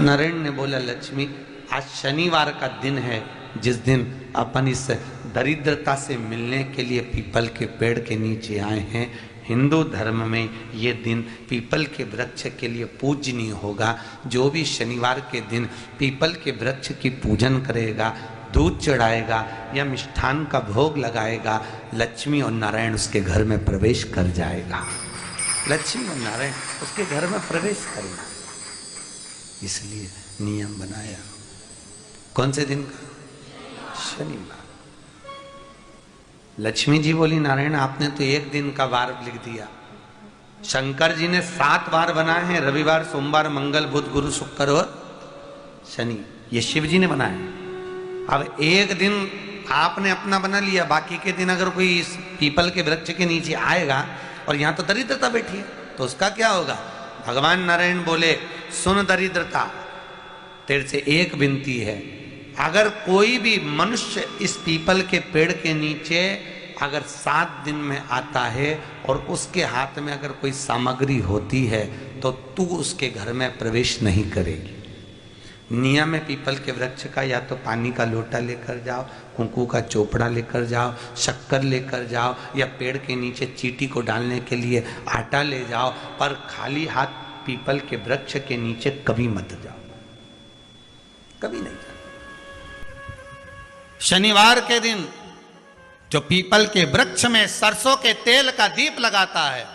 नारायण ने बोला, लक्ष्मी आज शनिवार का दिन है, जिस दिन अपन इस दरिद्रता से मिलने के लिए पीपल के पेड़ के नीचे आए हैं। हिंदू धर्म में ये दिन पीपल के वृक्ष के लिए पूजनीय होगा। जो भी शनिवार के दिन पीपल के वृक्ष की पूजन करेगा, दूध चढ़ाएगा या मिष्ठान का भोग लगाएगा, लक्ष्मी और नारायण उसके घर में प्रवेश कर जाएगा। लक्ष्मी और नारायण उसके घर में प्रवेश करेगा। इसलिए नियम बनाया। कौन से दिन का? शनिवार। लक्ष्मी जी बोली, नारायण आपने तो एक दिन का वार लिख दिया। शंकर जी ने 7 वार बनाए हैं, रविवार, सोमवार, मंगल, बुध, गुरु, शुक्र और शनि। ये शिव जी ने बनाया। अब एक दिन आपने अपना बना लिया, बाकी के दिन अगर कोई इस पीपल के वृक्ष के नीचे आएगा और यहां तो दरिद्रता बैठी है, तो उसका क्या होगा? भगवान नारायण बोले, सुन दरिद्रता, तेरे से एक विनती है, अगर कोई भी मनुष्य इस पीपल के पेड़ के नीचे अगर 7 दिन में आता है और उसके हाथ में अगर कोई सामग्री होती है तो तू उसके घर में प्रवेश नहीं करेगी। नियम है पीपल के वृक्ष का, या तो पानी का लोटा लेकर जाओ, कुंकू का चोपड़ा लेकर जाओ, शक्कर लेकर जाओ, या पेड़ के नीचे चींटी को डालने के लिए आटा ले जाओ, पर खाली हाथ पीपल के वृक्ष के नीचे कभी मत जाओ, कभी नहीं जाओ। शनिवार के दिन जो पीपल के वृक्ष में सरसों के तेल का दीप लगाता है,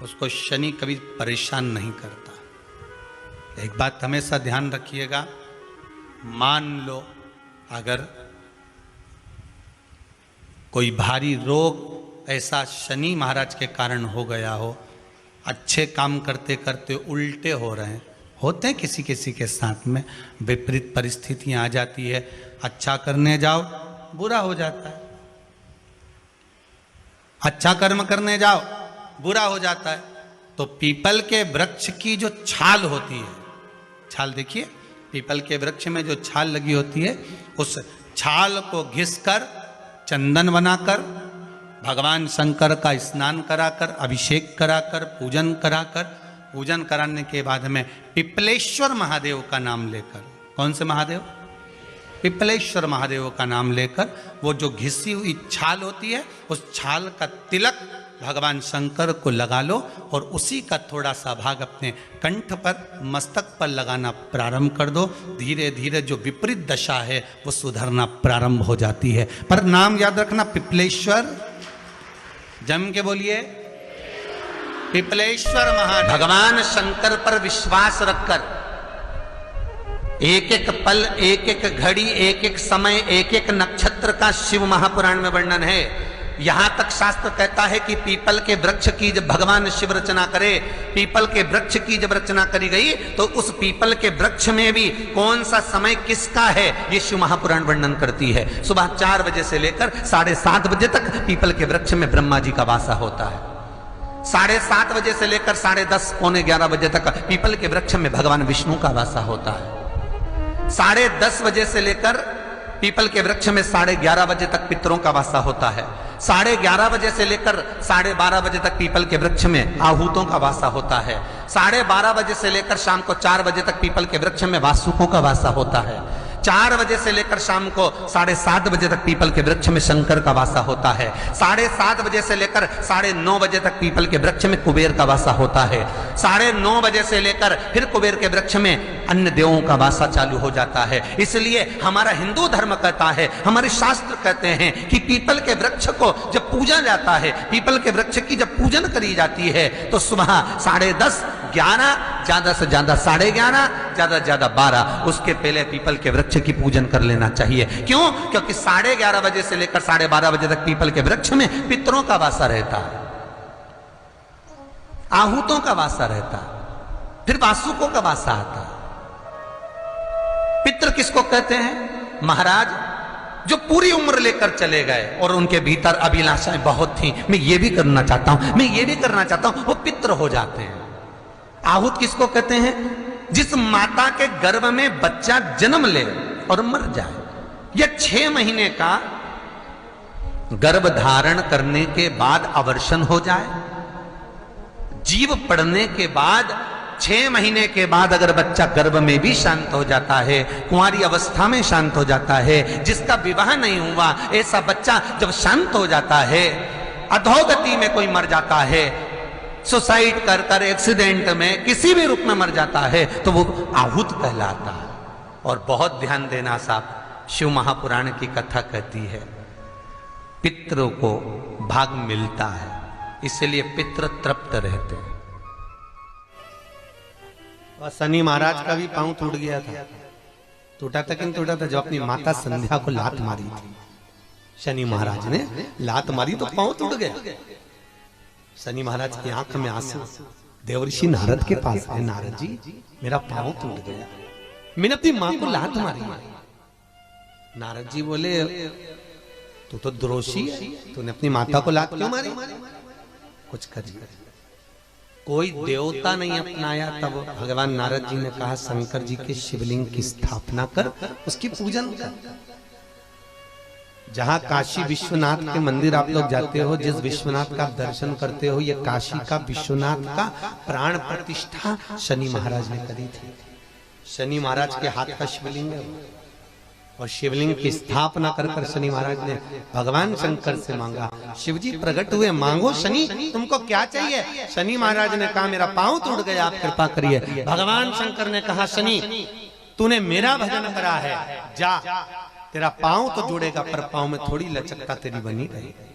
उसको शनि कभी परेशान नहीं करता। एक बात हमेशा ध्यान रखिएगा, मान लो अगर कोई भारी रोग ऐसा शनि महाराज के कारण हो गया हो, अच्छे काम करते करते उल्टे हो रहे हैं, होते हैं किसी किसी के साथ में, विपरीत परिस्थितियां आ जाती है, अच्छा करने जाओ बुरा हो जाता है, अच्छा कर्म करने जाओ बुरा हो जाता है। तो पीपल के वृक्ष की जो छाल होती है, छाल देखिए, पीपल के वृक्ष में जो छाल लगी होती है, उस छाल को घिसकर चंदन बनाकर भगवान शंकर का स्नान कराकर, अभिषेक कराकर, पूजन कराकर, पूजन कराने के बाद में पिपलेश्वर महादेव का नाम लेकर, कौन से महादेव? पिपलेश्वर महादेव का नाम लेकर वो जो घिसी हुई छाल होती है, उस छाल का तिलक भगवान शंकर को लगा लो और उसी का थोड़ा सा भाग अपने कंठ पर, मस्तक पर लगाना प्रारंभ कर दो। धीरे धीरे जो विपरीत दशा है वो सुधरना प्रारंभ हो जाती है। पर नाम याद रखना, पिपलेश्वर, जम के बोलिए, पिपलेश्वर महादेव। भगवान शंकर पर विश्वास रखकर एक एक पल, एक एक घड़ी, एक एक समय, एक एक नक्षत्र का शिव महापुराण में वर्णन है। यहां तक शास्त्र कहता है कि पीपल के वृक्ष की जब भगवान शिव रचना करे, पीपल के वृक्ष की जब रचना करी गई तो उस पीपल के वृक्ष में भी कौन सा समय किसका है, ये शिव महापुराण वर्णन करती है। सुबह 4 बजे से लेकर 7:30 बजे तक पीपल के वृक्ष में ब्रह्मा जी का वासा होता है। 7:30 बजे से लेकर 10:30, पौने 11 बजे तक पीपल के वृक्ष में भगवान विष्णु का वासा होता है। 10:30 बजे से लेकर पीपल के वृक्ष में 11:30 बजे तक पितरों का वासा होता है। 11:30 बजे से लेकर 12:30 बजे तक पीपल के वृक्ष में आहूतों का वासा होता है। 12:30 बजे से लेकर शाम को 4 बजे तक पीपल के वृक्ष में वासुकों का वासा होता है। 4 बजे से लेकर शाम को 7:30 बजे तक पीपल के वृक्ष में शंकर का वासा होता है। 7:30 बजे से लेकर 9:30 बजे तक पीपल के वृक्ष में कुबेर का वासा होता है। 9:30 बजे से लेकर फिर कुबेर के वृक्ष में अन्य देवों का वासा चालू हो जाता है। इसलिए हमारा हिंदू धर्म कहता है, हमारे शास्त्र कहते हैं कि पीपल के वृक्ष को जब पूजा जाता है, पीपल के वृक्ष की जब पूजन करी जाती है तो सुबह 10:30, 11, ज्यादा से ज्यादा 11:30, ज्यादा से ज्यादा 12, उसके पहले पीपल के वृक्ष की पूजन कर लेना चाहिए। क्यों? क्योंकि 11:30 बजे से लेकर 12:30 बजे तक पीपल के वृक्ष में पितरों का वासा रहता है, आहूतों का वासा रहता है, फिर वासुकों का वासा आता है। पितृ किसको कहते हैं? महाराज जो पूरी उम्र लेकर चले गए और उनके भीतर अभिलाषाएं बहुत थी, मैं ये भी करना चाहता हूं, मैं ये भी करना चाहता हूं, वो पितृ हो जाते हैं। आहूत किसको कहते हैं? जिस माता के गर्भ में बच्चा जन्म ले और मर जाए, या 6 महीने का गर्भ धारण करने के बाद अवर्षण हो जाए, जीव पड़ने के बाद 6 महीने के बाद अगर बच्चा गर्भ में भी शांत हो जाता है, कुंवारी अवस्था में शांत हो जाता है, जिसका विवाह नहीं हुआ ऐसा बच्चा जब शांत हो जाता है, अधोगति में कोई मर जाता है, सुसाइड कर कर एक्सीडेंट में किसी भी रूप में मर जाता है, तो वो आहूत कहलाता है। और बहुत ध्यान देना साहब, शिव महापुराण की कथा कहती है पितरों को भाग मिलता है, इसलिए पितर तृप्त रहते हैं। और शनि महाराज का भी पांव टूट गया था। टूटा था कि नहीं टूटा था? जब अपनी माता संध्या को लात मारी थी, शनि महाराज ने लात मारी तो पांव टूट गया। शनि महाराज की आंख में आंसू, देवर्षि नारद के पास है, नारद जी मेरा पांव टूट गया, मैंने अपनी मां को लात मारी। नारद जी बोले तू तो द्रोषी है, तूने अपनी माता को लात क्यों मारी? कुछ करिए। कोई देवता नहीं अपनाया, तब भगवान नारद जी ने कहा शंकर जी के शिवलिंग की स्थापना कर, उसकी पूजन कर। जहां काशी विश्वनाथ के मंदिर आप लोग जाते हो, जिस विश्वनाथ का दर्शन करते हो, ये काशी का विश्वनाथ का प्राण प्रतिष्ठा शनि महाराज ने करी थी। शनि महाराज के हाथ का शिवलिंग है, और शिवलिंग की स्थापना कर कर शनि महाराज ने भगवान शंकर से मांगा। शिवजी प्रकट हुए, मांगो शनि तुमको क्या चाहिए? शनि महाराज ने कहा मेरा पांव टूट गया, आप कृपा करिए। भगवान शंकर ने कहा शनि तूने मेरा भजन करा है, जा तेरा पांव तो जुड़ेगा, पर पांव में थोड़ी लचकता तेरी बनी रहेगी।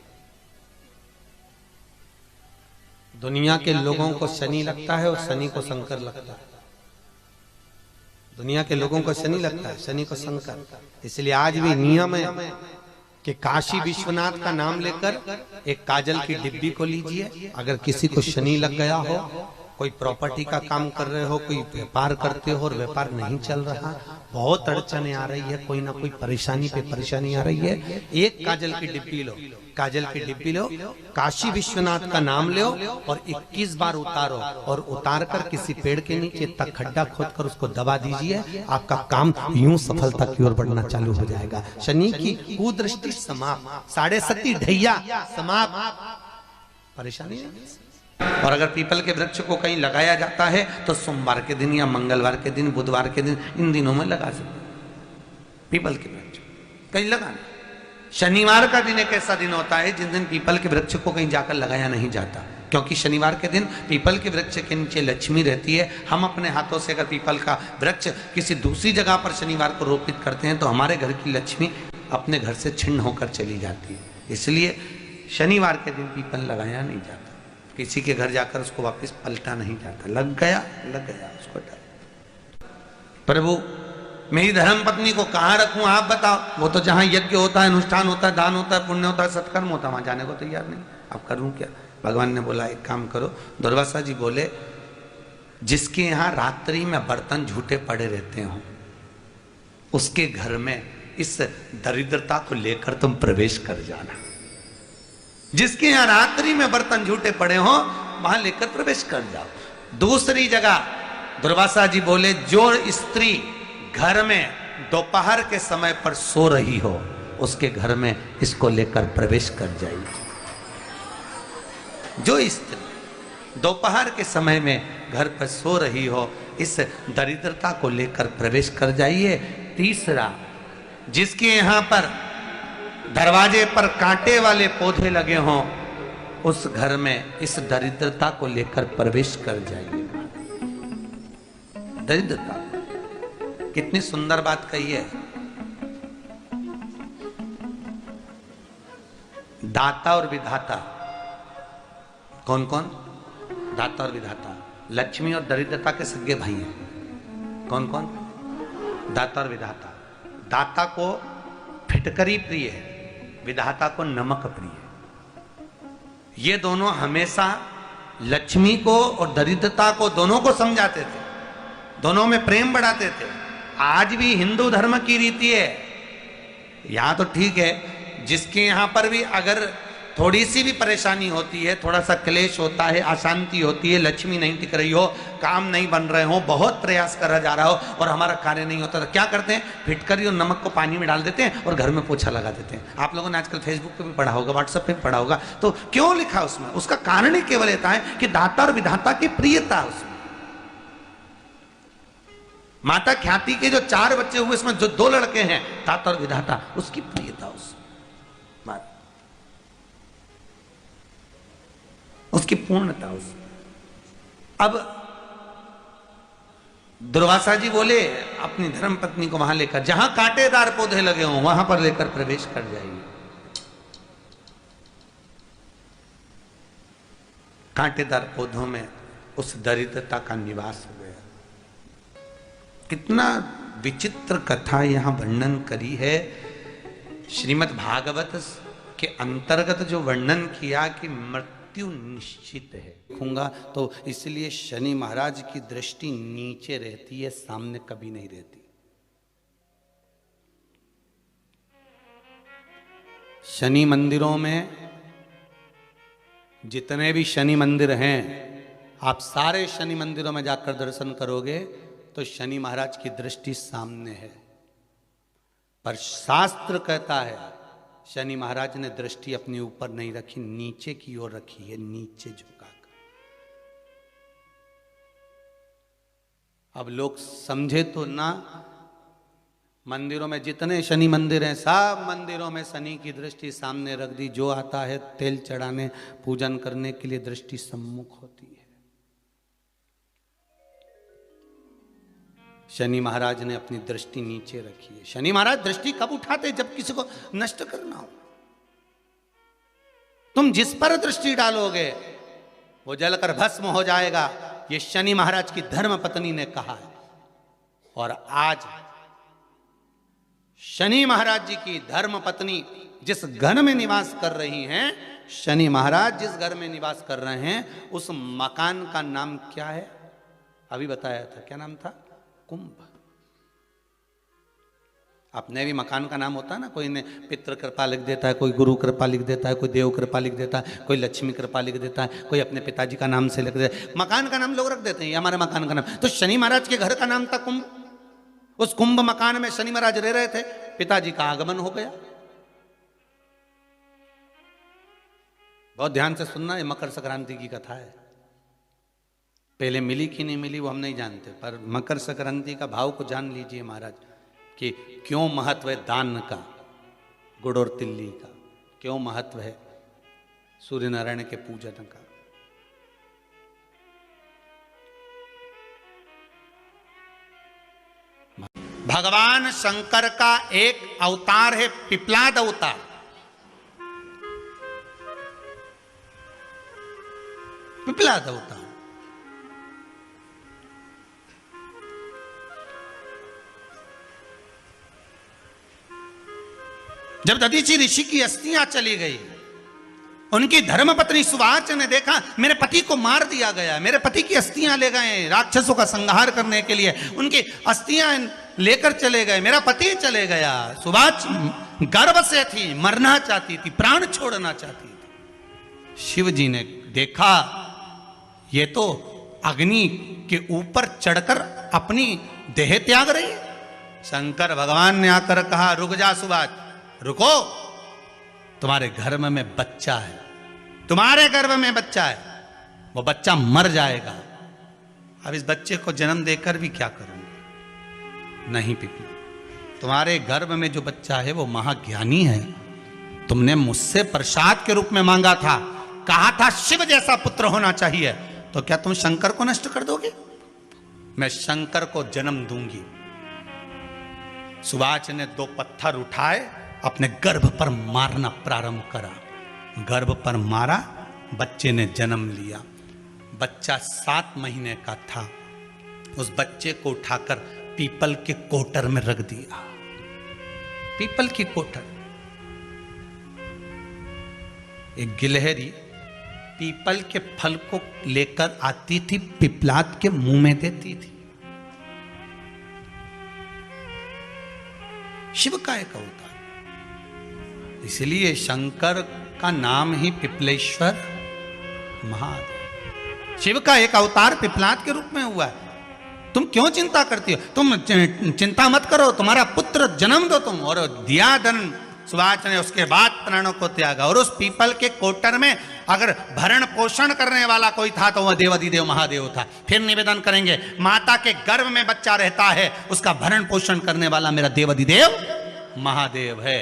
दुनिया के लोगों को शनि लगता है और शनि को शंकर लगता है। दुनिया के लोगों को शनि लगता है, शनि को शंकर। इसलिए आज भी नियम है कि काशी विश्वनाथ का नाम लेकर एक काजल की डिब्बी को लीजिए। अगर किसी को शनि लग गया हो, कोई प्रॉपर्टी का काम कर रहे हो, कोई व्यापार करते हो और व्यापार नहीं चल रहा, बहुत अड़चने आ रही है, कोई ना कोई परेशानी पे परेशानी आ रही है, एक काजल की डिब्बी लो, काजल की डिब्बी लो, काशी विश्वनाथ का नाम लो और 21 बार उतारो, और उतार कर किसी पेड़ के नीचे तक खड्डा खोद कर उसको दबा दीजिए। आपका काम यूं सफलता की ओर बढ़ना चालू हो जाएगा। शनि की कुदृष्टि समाप्त, 7.5 ढैया समाप्त, परेशानी नहीं। और अगर पीपल के वृक्ष को कहीं लगाया जाता है तो सोमवार के दिन या मंगलवार के दिन, बुधवार के दिन, इन दिनों में लगा सकते। पीपल के वृक्ष कहीं लगाना। शनिवार का दिन एक ऐसा दिन होता है जिस दिन पीपल के वृक्ष को कहीं जाकर लगाया नहीं जाता, क्योंकि शनिवार के दिन पीपल के वृक्ष के नीचे लक्ष्मी रहती है। हम अपने हाथों से अगर पीपल का वृक्ष किसी दूसरी जगह पर शनिवार को रोपित करते हैं तो हमारे घर की लक्ष्मी अपने घर से छिन्न होकर चली जाती है। इसलिए शनिवार के दिन पीपल लगाया नहीं जाता, किसी के घर जाकर उसको वापस पलटा नहीं जाता। लग गया उसको डाल। प्रभु मेरी धर्म पत्नी को कहाँ रखूं आप बताओ? वो तो जहां यज्ञ होता है, अनुष्ठान होता है, दान होता है, पुण्य होता है, सत्कर्म होता है, वहां जाने को तैयार नहीं। अब करूं क्या? भगवान ने बोला एक काम करो। दुर्वासा जी बोले जिसके यहाँ रात्रि में बर्तन झूठे पड़े रहते हो, उसके घर में इस दरिद्रता को लेकर तुम प्रवेश कर जाना। जिसके यहाँ रात्रि में बर्तन झूठे पड़े हो वहां लेकर प्रवेश कर जाओ। दूसरी जगह दुर्वासा जी बोले जो स्त्री घर में दोपहर के समय पर सो रही हो उसके घर में इसको लेकर प्रवेश कर जाइए। जो स्त्री दोपहर के समय में घर पर सो रही हो इस दरिद्रता को लेकर प्रवेश कर जाइए। तीसरा, जिसके यहाँ पर दरवाजे पर कांटे वाले पौधे लगे हों उस घर में इस दरिद्रता को लेकर प्रवेश कर जाइए। दरिद्रता, कितनी सुंदर बात कही है। दाता और विधाता, कौन कौन? दाता और विधाता। लक्ष्मी और दरिद्रता के सगे भाई हैं। कौन कौन? दाता और विधाता। दाता को फिटकरी प्रिय है, विधाता को नमक प्रिय है। ये दोनों हमेशा लक्ष्मी को और दरिद्रता को दोनों को समझाते थे, दोनों में प्रेम बढ़ाते थे। आज भी हिंदू धर्म की रीति है। यहां तो ठीक है, जिसके यहां पर भी अगर थोड़ी सी भी परेशानी होती है, थोड़ा सा क्लेश होता है, अशांति होती है, लक्ष्मी नहीं टिक रही हो, काम नहीं बन रहे हो, बहुत प्रयास करा जा रहा हो और हमारा कार्य नहीं होता, तो क्या करते हैं? फिटकरी और नमक को पानी में डाल देते हैं और घर में पोछा लगा देते हैं। आप लोगों ने आजकल फेसबुक पे भी पढ़ा होगा, व्हाट्सएप पे भी पढ़ा होगा। तो क्यों लिखा उसमें? उसका कारण ही केवल ये है कि दाता और विधाता की प्रियता उसमें। माता ख्याति के जो 4 बच्चे हुए, इसमें जो 2 लड़के हैं, तात और विधाता, उसकी प्रियता उस बात, उसकी पूर्णता उस। अब दुर्वासा जी बोले अपनी धर्म पत्नी को वहां लेकर, जहां कांटेदार पौधे लगे हों वहां पर लेकर प्रवेश कर जाइए। कांटेदार पौधों में उस दरिद्रता का निवास हो गया। कितना विचित्र कथा यहां वर्णन करी है। श्रीमद् भागवत के अंतर्गत जो वर्णन किया कि मृत्यु निश्चित है, देखूंगा तो इसलिए शनि महाराज की दृष्टि नीचे रहती है, सामने कभी नहीं रहती। शनि मंदिरों में जितने भी शनि मंदिर हैं, आप सारे शनि मंदिरों में जाकर दर्शन करोगे तो शनि महाराज की दृष्टि सामने है। पर शास्त्र कहता है शनि महाराज ने दृष्टि अपने ऊपर नहीं रखी, नीचे की ओर रखी है, नीचे झुकाकर। अब लोग समझे तो ना, मंदिरों में जितने शनि मंदिर हैं, सब मंदिरों में शनि की दृष्टि सामने रख दी। जो आता है तेल चढ़ाने, पूजन करने के लिए दृष्टि सम्मुख होती है। शनि महाराज ने अपनी दृष्टि नीचे रखी है। शनि महाराज दृष्टि कब उठाते? जब किसी को नष्ट करना हो। तुम जिस पर दृष्टि डालोगे वो जलकर भस्म हो जाएगा, ये शनि महाराज की धर्म पत्नी ने कहा है। और आज शनि महाराज जी की धर्म पत्नी जिस घर में निवास कर रही हैं, शनि महाराज जिस घर में निवास कर रहे हैं, उस मकान का नाम क्या है? अभी बताया था, क्या नाम था? कुंभ। अपने भी मकान का नाम होता है ना, कोई ने पितृ कृपा लिख देता है, कोई गुरु कृपा लिख देता है, कोई देव कृपा लिख देता है, कोई लक्ष्मी कृपा लिख देता है, कोई अपने पिताजी का नाम से लिख देता है। मकान का नाम लोग रख देते हैं, ये हमारे मकान का नाम। तो शनि महाराज के घर का नाम था कुंभ। उस कुंभ मकान में शनि महाराज रह रहे थे, पिताजी का आगमन हो गया। बहुत ध्यान से सुनना, ये मकर संक्रांति की कथा है। पहले मिली कि नहीं मिली वो हम नहीं जानते, पर मकर संक्रांति का भाव को जान लीजिए महाराज, कि क्यों महत्व है दान का, गुड़ और तिल्ली का, क्यों महत्व है सूर्य नारायण के पूजन का। भगवान शंकर का एक अवतार है पिपलाद अवतार। पिपलाद अवतार जब दधीचि ऋषि की अस्थियां चली गई, उनकी धर्मपत्नी सुवाच ने देखा मेरे पति को मार दिया गया, मेरे पति की अस्थियां ले गए राक्षसों का संहार करने के लिए, उनकी अस्थियां लेकर चले गए, मेरा पति चले गया। सुवाच गर्व से थी, मरना चाहती थी, प्राण छोड़ना चाहती थी। शिव जी ने देखा ये तो अग्नि के ऊपर चढ़कर अपनी देह त्याग रही है। शंकर भगवान ने आकर कहा रुक जा सुवाच, रुको, तुम्हारे गर्भ में बच्चा है, तुम्हारे गर्भ में बच्चा है, वो बच्चा मर जाएगा। अब इस बच्चे को जन्म देकर भी क्या करूंगी? नहीं पिपली, तुम्हारे गर्भ में जो बच्चा है वो महाज्ञानी है। तुमने मुझसे प्रसाद के रूप में मांगा था, कहा था शिव जैसा पुत्र होना चाहिए, तो क्या तुम शंकर को नष्ट कर दोगे? मैं शंकर को जन्म दूंगी। सुवाच ने 2 पत्थर उठाए, अपने गर्भ पर मारना प्रारंभ करा। गर्भ पर मारा, बच्चे ने जन्म लिया। बच्चा 7 महीने का था। उस बच्चे को उठाकर पीपल के कोटर में रख दिया। पीपल की कोटर। एक गिलहरी पीपल के फल को लेकर आती थी, पिपलाद के मुंह में देती थी। शिव का एक अवतार, इसलिए शंकर का नाम ही पिपलेश्वर महादेव। शिव का एक अवतार पिपलाद के रूप में हुआ है। तुम क्यों चिंता करती हो? तुम चिंता मत करो, तुम्हारा पुत्र जन्म दो तुम, और दिया धन सुभाष ने उसके बाद प्राणों को त्यागा। और उस पीपल के कोटर में अगर भरण पोषण करने वाला कोई था तो वह देवाधिदेव महादेव था। फिर निवेदन करेंगे, माता के गर्भ में बच्चा रहता है, उसका भरण पोषण करने वाला मेरा देवाधिदेव महादेव है।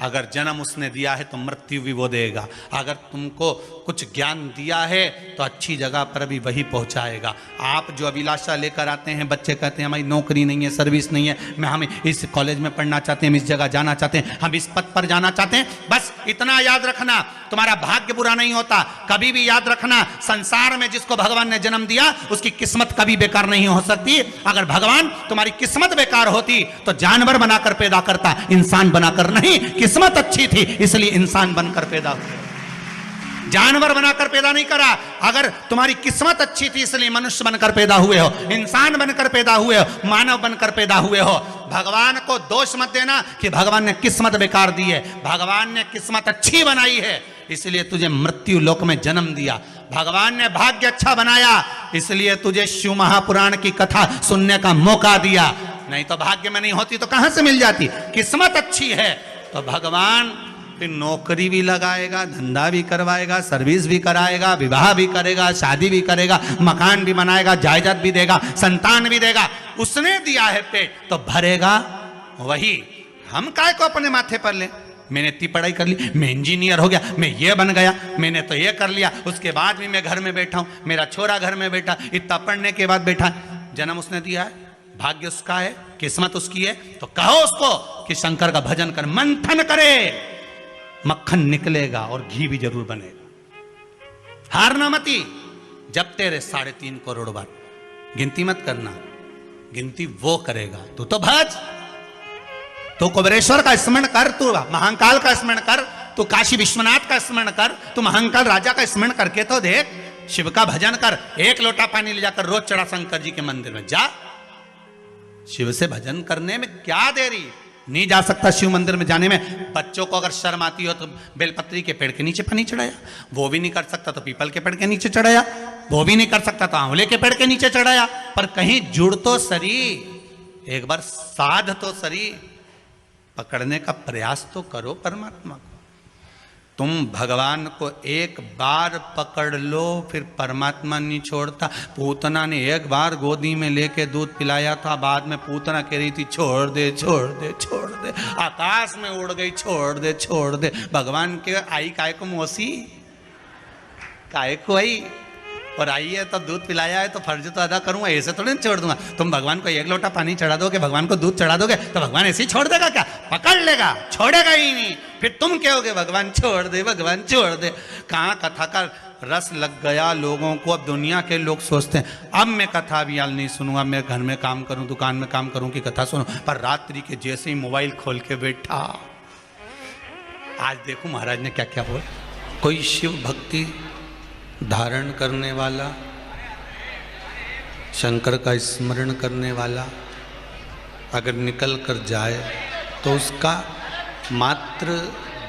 अगर जन्म उसने दिया है तो मृत्यु भी वो देगा। अगर तुमको कुछ ज्ञान दिया है तो अच्छी जगह पर भी वही पहुंचाएगा। आप जो अभिलाषा लेकर आते हैं, बच्चे कहते हैं हमारी नौकरी नहीं है, सर्विस नहीं है, हम इस कॉलेज में पढ़ना चाहते हैं, हम इस जगह जाना चाहते हैं, हम इस पद पर जाना चाहते हैं, बस इतना याद रखना, तुम्हारा भाग्य बुरा नहीं होता। कभी भी याद रखना, संसार में जिसको भगवान ने जन्म दिया उसकी किस्मत कभी बेकार नहीं हो सकती। अगर भगवान तुम्हारी किस्मत बेकार होती तो जानवर बनाकर पैदा करता, इंसान बनाकर नहीं। किस्मत अच्छी थी इसलिए इंसान बनकर पैदा हुआ, जानवर बनाकर पैदा नहीं करा। अगर तुम्हारी किस्मत अच्छी थी इसलिए मनुष्य बनकर पैदा हुए हो, इंसान बनकर पैदा हुए हो, मानव बनकर पैदा हुए हो। भगवान को दोष मत देना कि भगवान ने किस्मत बेकार दी है। भगवान ने किस्मत अच्छी बनाई है इसलिए तुझे मृत्यु लोक में जन्म दिया। भगवान ने भाग्य अच्छा बनाया इसलिए तुझे शिव महापुराण की कथा सुनने का मौका दिया। नहीं तो भाग्य में नहीं होती तो कहां से मिल जाती। किस्मत अच्छी है तो भगवान फिर नौकरी भी लगाएगा, धंधा भी करवाएगा, सर्विस भी कराएगा, विवाह भी करेगा, शादी भी करेगा, मकान भी बनाएगा, जायदाद भी देगा, संतान भी देगा। उसने दिया है पेट तो भरेगा वही। हम काय को अपने माथे पर ले, मैंने इतनी पढ़ाई कर ली, मैं इंजीनियर हो गया, मैं ये बन गया, मैंने तो ये कर लिया, उसके बाद भी मैं घर में बैठा हूं, मेरा छोरा घर में बैठा, इतना पढ़ने के बाद बैठा। जन्म उसने दिया है, भाग्य उसका है, किस्मत उसकी है, तो कहो उसको कि शंकर का भजन कर, मंथन करे, मक्खन निकलेगा और घी भी जरूर बनेगा। हारना मती, जब तेरे 3.5 करोड़ बार, गिनती मत करना, गिनती वो करेगा। तू तो भज, तू कुबेरेश्वर का स्मरण कर, तू महाकाल का स्मरण कर, तू काशी विश्वनाथ का स्मरण कर, तू महाकाल राजा का स्मरण करके तो देख। शिव का भजन कर, 1 लोटा पानी ले जाकर रोज चढ़ा शंकर जी के मंदिर में जा। शिव से भजन करने में क्या देरी। नहीं जा सकता शिव मंदिर में जाने में, बच्चों को अगर शर्म आती हो तो बेलपत्री के पेड़ के नीचे पानी चढ़ाया, वो भी नहीं कर सकता तो पीपल के पेड़ के नीचे चढ़ाया, वो भी नहीं कर सकता तो आंवले के पेड़ के नीचे चढ़ाया। पर कहीं जुड़ तो सरी, एक बार साध तो सरी, पकड़ने का प्रयास तो करो परमात्मा को। तुम भगवान को एक बार पकड़ लो फिर परमात्मा नहीं छोड़ता। पूतना ने एक बार गोदी में लेके दूध पिलाया था, बाद में पूतना कह रही थी छोड़ दे छोड़ दे छोड़ दे, आकाश में उड़ गई, छोड़ दे छोड़ दे। भगवान के आई काय को मौसी, काय को आई, और आई है तो दूध पिलाया है तो फर्ज तो अदा करूंगा, ऐसे थोड़ी छोड़ दूंगा। तुम भगवान को 1 लोटा पानी चढ़ा दोगे, भगवान को दूध चढ़ा दोगे तो भगवान ऐसे ही छोड़ देगा क्या? पकड़ लेगा, छोड़ेगा ही नहीं। फिर तुम कहोगे भगवान छोड़ दे, भगवान छोड़ दे। कहाँ कथा का रस लग गया लोगों को। अब दुनिया के लोग सोचते हैं अब मैं कथा भी याल नहीं सुनूंगा, मैं घर में काम करूं, दुकान में काम करूं कि कथा सुनूं। पर रात्रि के जैसे ही मोबाइल खोल के बैठा, आज देखो महाराज ने क्या क्या बोला। कोई शिव भक्ति धारण करने वाला, शंकर का स्मरण करने वाला अगर निकल कर जाए तो उसका मात्र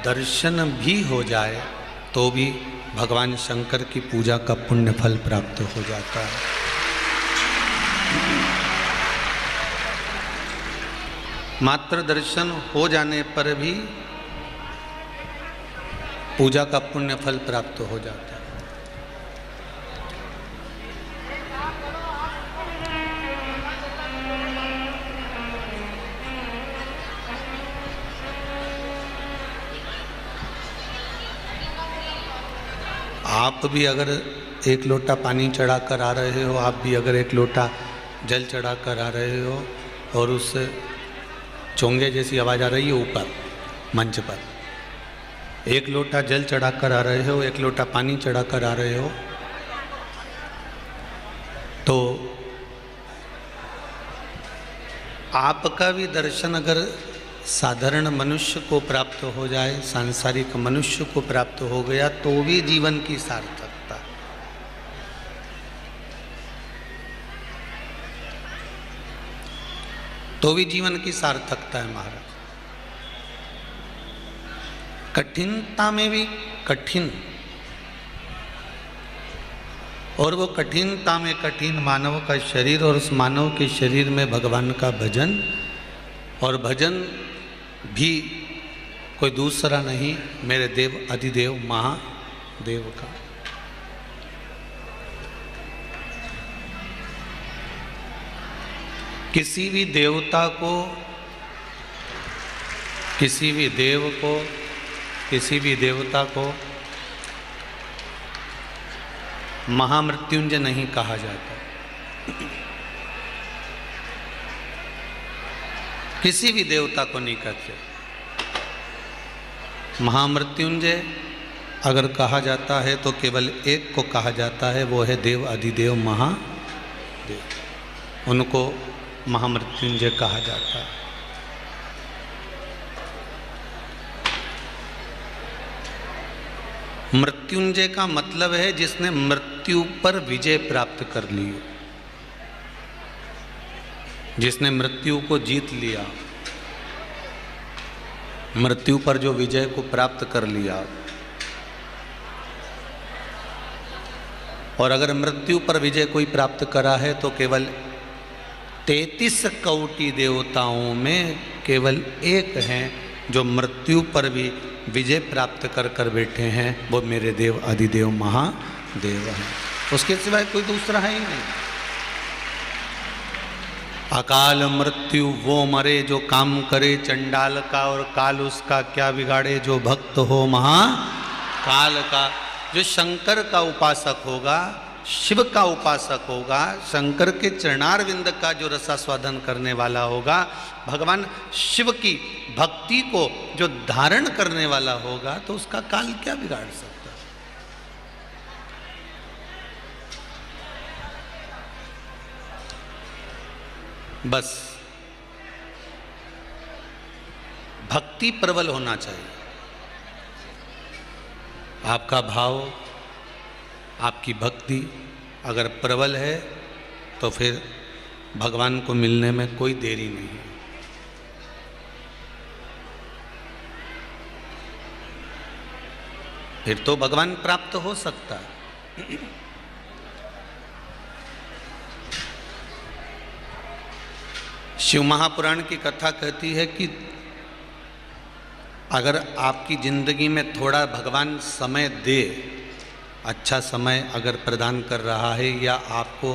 दर्शन भी हो जाए तो भी भगवान शंकर की पूजा का पुण्य फल प्राप्त हो जाता है। मात्र दर्शन हो जाने पर भी पूजा का पुण्य फल प्राप्त हो जाता है। आप भी अगर 1 लोटा पानी चढ़ा कर आ रहे हो, आप भी अगर 1 लोटा जल चढ़ा कर आ रहे हो और उस चोंगे जैसी आवाज़ आ रही है ऊपर मंच पर, 1 लोटा जल चढ़ा कर आ रहे हो, 1 लोटा पानी चढ़ा कर आ रहे हो, तो आपका भी दर्शन अगर साधारण मनुष्य को प्राप्त हो जाए, सांसारिक मनुष्य को प्राप्त हो गया तो भी जीवन की सार्थकता। तो भी जीवन की सार्थकता है महाराज। कठिनता में भी कठिन, और वो कठिनता में कठिन मानव का शरीर, और उस मानव के शरीर में भगवान का भजन, और भजन भी कोई दूसरा नहीं, मेरे देव अधिदेव महादेव का। किसी भी देवता को, किसी भी देव को, किसी भी देवता को महामृत्युंजय नहीं कहा जाता। किसी भी देवता को नहीं कहते। महामृत्युंजय अगर कहा जाता है तो केवल एक को कहा जाता है, वो है देव अधिदेव महादेव। उनको महामृत्युंजय कहा जाता है। मृत्युंजय का मतलब है जिसने मृत्यु पर विजय प्राप्त कर ली, जिसने मृत्यु को जीत लिया, मृत्यु पर जो विजय को प्राप्त कर लिया। और अगर मृत्यु पर विजय कोई प्राप्त करा है तो केवल 33 कोटि देवताओं में केवल एक हैं जो मृत्यु पर भी विजय प्राप्त कर कर बैठे हैं, वो मेरे देव अधिदेव महादेव हैं। उसके सिवाय कोई दूसरा है ही नहीं। अकाल मृत्यु वो मरे जो काम करे चंडाल का, और काल उसका क्या बिगाड़े जो भक्त हो महाकाल का। जो शंकर का उपासक होगा, शिव का उपासक होगा, शंकर के चरणारविंद का जो रसास्वादन करने वाला होगा, भगवान शिव की भक्ति को जो धारण करने वाला होगा, तो उसका काल क्या बिगाड़ सकता है। बस भक्ति प्रबल होना चाहिए। आपका भाव, आपकी भक्ति अगर प्रबल है तो फिर भगवान को मिलने में कोई देरी नहीं है। फिर तो भगवान प्राप्त हो सकता है। शिव महापुराण की कथा कहती है कि अगर आपकी जिंदगी में थोड़ा भगवान समय दे, अच्छा समय अगर प्रदान कर रहा है या आपको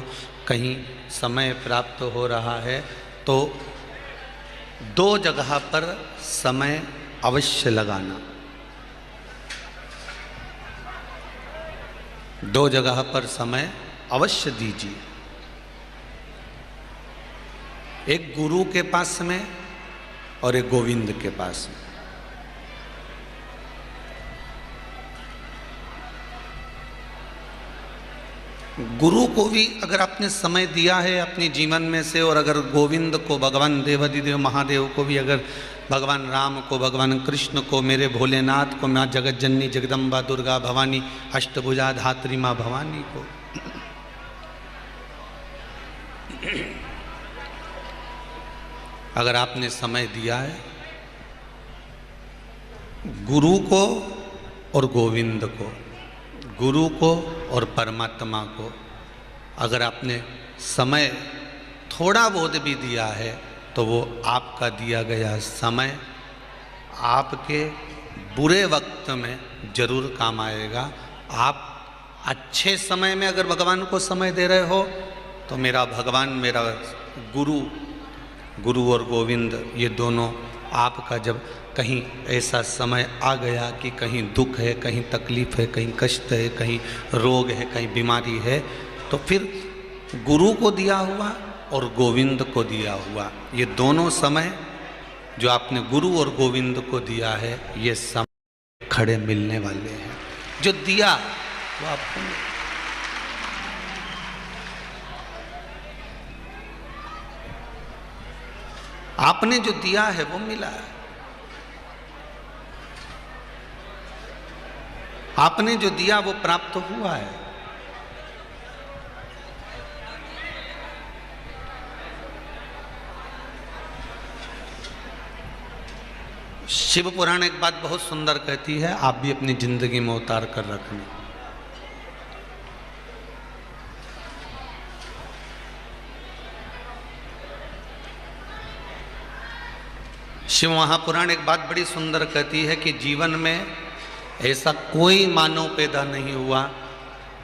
कहीं समय प्राप्त हो रहा है, तो 2 जगह पर समय अवश्य लगाना। 2 जगह पर समय अवश्य दीजिए। एक गुरु के पास में और एक गोविंद के पास में। गुरु को भी अगर आपने समय दिया है अपने जीवन में से, और अगर गोविंद को, भगवान देवाधिदेव महादेव को भी, अगर भगवान राम को, भगवान कृष्ण को, मेरे भोलेनाथ को, माँ जगत जननी जगदम्बा दुर्गा भवानी अष्टभुजा धात्री माँ भवानी को, अगर आपने समय दिया है, गुरु को और गोविंद को, गुरु को और परमात्मा को अगर आपने समय थोड़ा बहुत भी दिया है, तो वो आपका दिया गया समय आपके बुरे वक्त में जरूर काम आएगा। आप अच्छे समय में अगर भगवान को समय दे रहे हो, तो मेरा भगवान, मेरा गुरु और गोविंद, ये दोनों आपका जब कहीं ऐसा समय आ गया कि कहीं दुख है, कहीं तकलीफ है, कहीं कष्ट है, कहीं रोग है, कहीं बीमारी है, तो फिर गुरु को दिया हुआ और गोविंद को दिया हुआ, ये दोनों समय जो आपने गुरु और गोविंद को दिया है, ये समय खड़े मिलने वाले हैं। जो दिया वो आपको, आपने जो दिया है वो मिला है। आपने जो दिया वो प्राप्त हुआ है। शिव पुराण एक बात बहुत सुंदर कहती है, आप भी अपनी जिंदगी में उतार कर रखना। शिव महापुराण एक बात बड़ी सुंदर कहती है कि जीवन में ऐसा कोई मानव पैदा नहीं हुआ,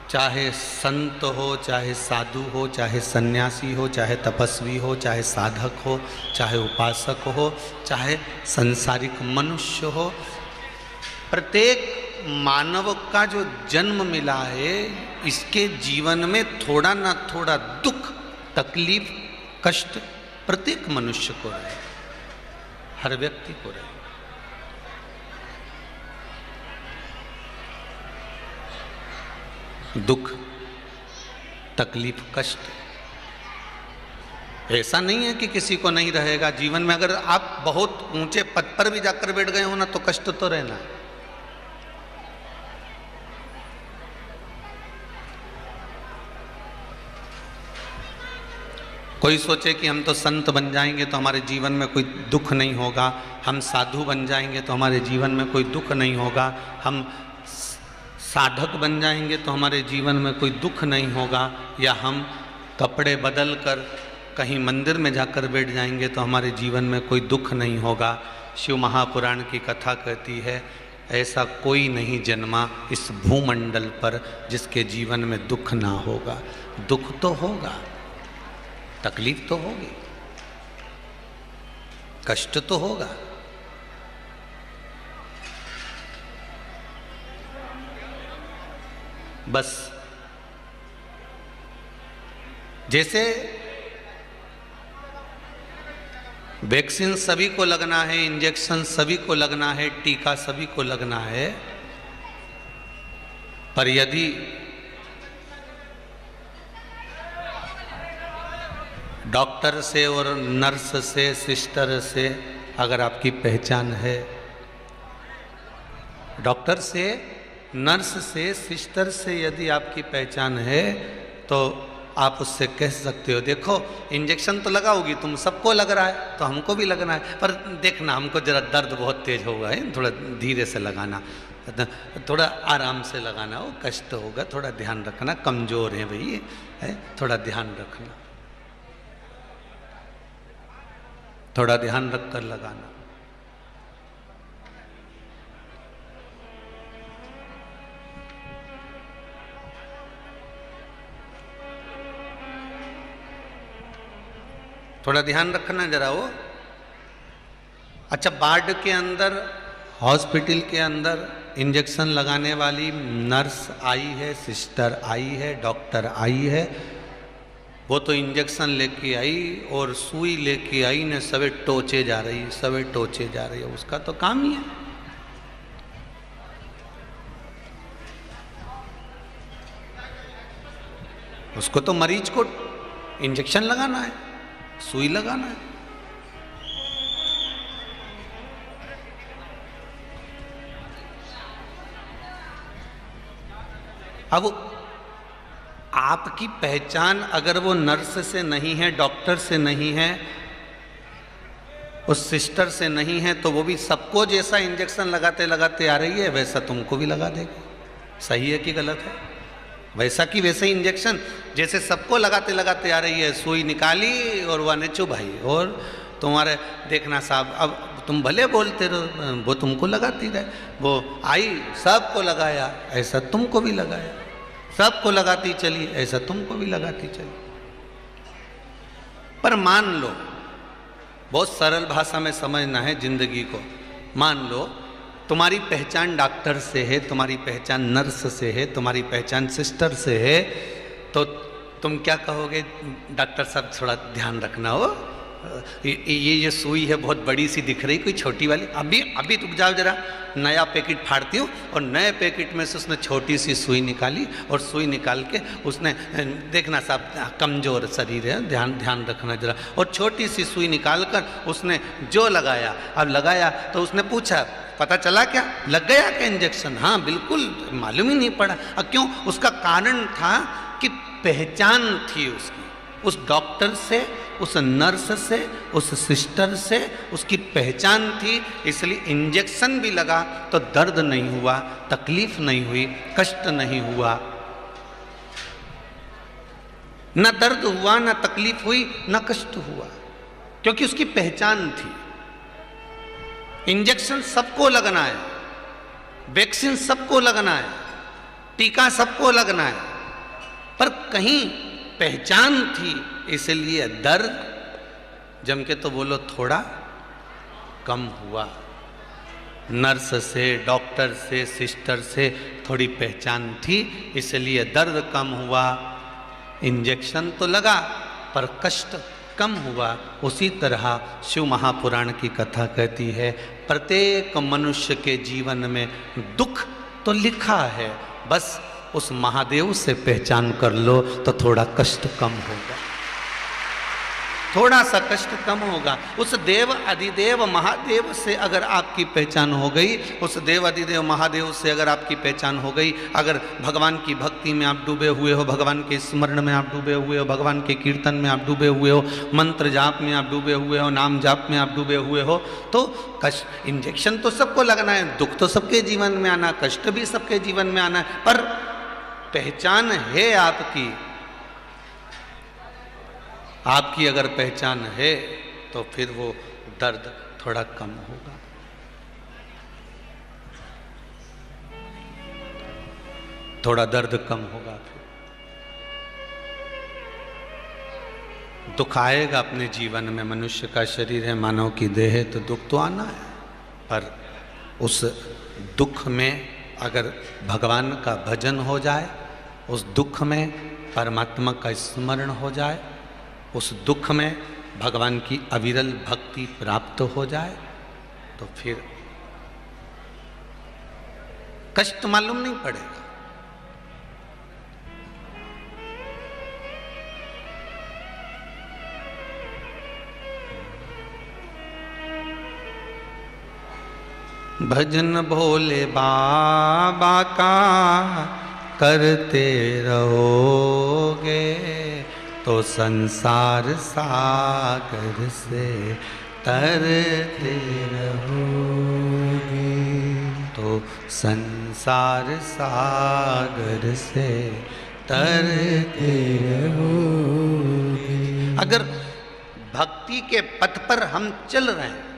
चाहे संत हो, चाहे साधु हो, चाहे सन्यासी हो, चाहे तपस्वी हो, चाहे साधक हो, चाहे उपासक हो, चाहे संसारिक मनुष्य हो, प्रत्येक मानव का जो जन्म मिला है इसके जीवन में थोड़ा ना थोड़ा दुख, तकलीफ, कष्ट प्रत्येक मनुष्य को रहे, हर व्यक्ति को रहे। दुख, तकलीफ, कष्ट ऐसा नहीं है कि किसी को नहीं रहेगा जीवन में। अगर आप बहुत ऊंचे पद पर भी जाकर बैठ गए हो ना तो कष्ट तो रहना है। कोई सोचे कि हम तो संत बन जाएंगे तो हमारे जीवन में कोई दुख नहीं होगा, हम साधु बन जाएंगे तो हमारे जीवन में कोई दुख नहीं होगा, हम साधक बन जाएंगे तो हमारे जीवन में कोई दुख नहीं होगा, या हम कपड़े बदल कर कहीं मंदिर में जाकर बैठ जाएंगे तो हमारे जीवन में कोई दुख नहीं होगा। शिव महापुराण की कथा कहती है ऐसा कोई नहीं जन्मा इस भूमंडल पर जिसके जीवन में दुख ना होगा। दुख तो होगा, तकलीफ तो होगी, कष्ट तो होगा। बस जैसे वैक्सीन सभी को लगना है, इंजेक्शन सभी को लगना है, टीका सभी को लगना है, पर यदि डॉक्टर से और नर्स से, सिस्टर से अगर आपकी पहचान है, डॉक्टर से, नर्स से, सिस्टर से यदि आपकी पहचान है तो आप उससे कह सकते हो देखो इंजेक्शन तो लगाओगी तुम, सबको लग रहा है तो हमको भी लगना है, पर देखना हमको जरा दर्द बहुत तेज होगा है, थोड़ा धीरे से लगाना, थोड़ा आराम से लगाना, वो कष्ट होगा, थोड़ा ध्यान रखना, कमज़ोर है भाई है, थोड़ा ध्यान रखना, थोड़ा ध्यान रख कर लगाना। थोड़ा ध्यान रखना जरा वो। अच्छा, वार्ड के अंदर, हॉस्पिटल के अंदर इंजेक्शन लगाने वाली नर्स आई है, सिस्टर आई है, डॉक्टर आई है, वो तो इंजेक्शन लेके आई और सुई लेके आई ने सवे टोचे जा रही, सवे टोचे जा रही है, उसका तो काम ही है। उसको तो मरीज को इंजेक्शन लगाना है, सुई लगाना है। अब आपकी पहचान अगर वो नर्स से नहीं है, डॉक्टर से नहीं है, उस सिस्टर से नहीं है, तो वो भी सबको जैसा इंजेक्शन लगाते लगाते आ रही है वैसा तुमको भी लगा देगी। सही है कि गलत है? वैसा कि वैसे ही इंजेक्शन जैसे सबको लगाते लगाते आ रही है, सुई निकाली और वह ने चुभाई, और तुम्हारे देखना साहब, अब तुम भले बोलते रहो, वो तुमको लगाती रहे, वो आई सबको लगाया, ऐसा तुमको भी लगाया, सबको लगाती चली, ऐसा तुमको भी लगाती चली। पर मान लो, बहुत सरल भाषा में समझना है जिंदगी को, मान लो तुम्हारी पहचान डॉक्टर से है, तुम्हारी पहचान नर्स से है, तुम्हारी पहचान सिस्टर से है, तो तुम क्या कहोगे? डॉक्टर साहब थोड़ा ध्यान रखना हो, ये सुई है बहुत बड़ी सी दिख रही, कोई छोटी वाली, अभी रुक जाओ जरा, नया पैकेट फाड़ती हूँ, और नए पैकेट में से उसने छोटी सी सुई निकाली, और सुई निकाल के उसने, देखना साहब कमज़ोर शरीर है, ध्यान रखना जरा, और छोटी सी सुई निकाल कर उसने जो लगाया, अब लगाया तो उसने पूछा पता चला क्या, लग गया क्या इंजेक्शन? हाँ बिल्कुल, मालूम ही नहीं पड़ा। क्यों? उसका कारण था कि पहचान थी उसकी, उस डॉक्टर से, उस नर्स से, उस सिस्टर से उसकी पहचान थी, इसलिए इंजेक्शन भी लगा तो दर्द नहीं हुआ, तकलीफ नहीं हुई, कष्ट नहीं हुआ, न दर्द हुआ, न तकलीफ हुई, न कष्ट हुआ, क्योंकि उसकी पहचान थी। इंजेक्शन सबको लगना है, वैक्सीन सबको लगना है, टीका सबको लगना है, पर कहीं पहचान थी, इसलिए दर्द जम के तो बोलो थोड़ा कम हुआ। नर्स से, डॉक्टर से, सिस्टर से थोड़ी पहचान थी, इसलिए दर्द कम हुआ। इंजेक्शन तो लगा पर कष्ट कम हुआ। उसी तरह शिव महापुराण की कथा कहती है, प्रत्येक मनुष्य के जीवन में दुख तो लिखा है, बस उस महादेव से पहचान कर लो तो थोड़ा कष्ट कम होगा, थोड़ा सा कष्ट कम होगा। उस देव अधिदेव महादेव से अगर आपकी पहचान हो गई, उस देव अधिदेव महादेव से अगर आपकी पहचान हो गई, अगर भगवान की भक्ति में आप डूबे हुए हो, भगवान के स्मरण में आप डूबे हुए हो, भगवान के कीर्तन में आप डूबे हुए हो, मंत्र जाप में आप डूबे हुए हो, नाम जाप में आप डूबे हुए हो, तो कष्ट, इंजेक्शन तो सबको लगना है, दुख तो सबके जीवन में आना, कष्ट भी सबके जीवन में आना है, पर पहचान है आपकी। आपकी अगर पहचान है तो फिर वो दर्द थोड़ा कम होगा। थोड़ा दर्द कम होगा, फिर दुख आएगा अपने जीवन में। मनुष्य का शरीर है, मानव की देह है, तो दुख तो आना है, पर उस दुख में अगर भगवान का भजन हो जाए, उस दुख में परमात्मा का स्मरण हो जाए, उस दुख में भगवान की अविरल भक्ति प्राप्त हो जाए, तो फिर कष्ट मालूम नहीं पड़ेगा। भजन भोले बाबा का करते रहोगे तो संसार सागर से तरते रहोगे, तो संसार सागर से तरते रहोगे। अगर भक्ति के पथ पर हम चल रहे हैं,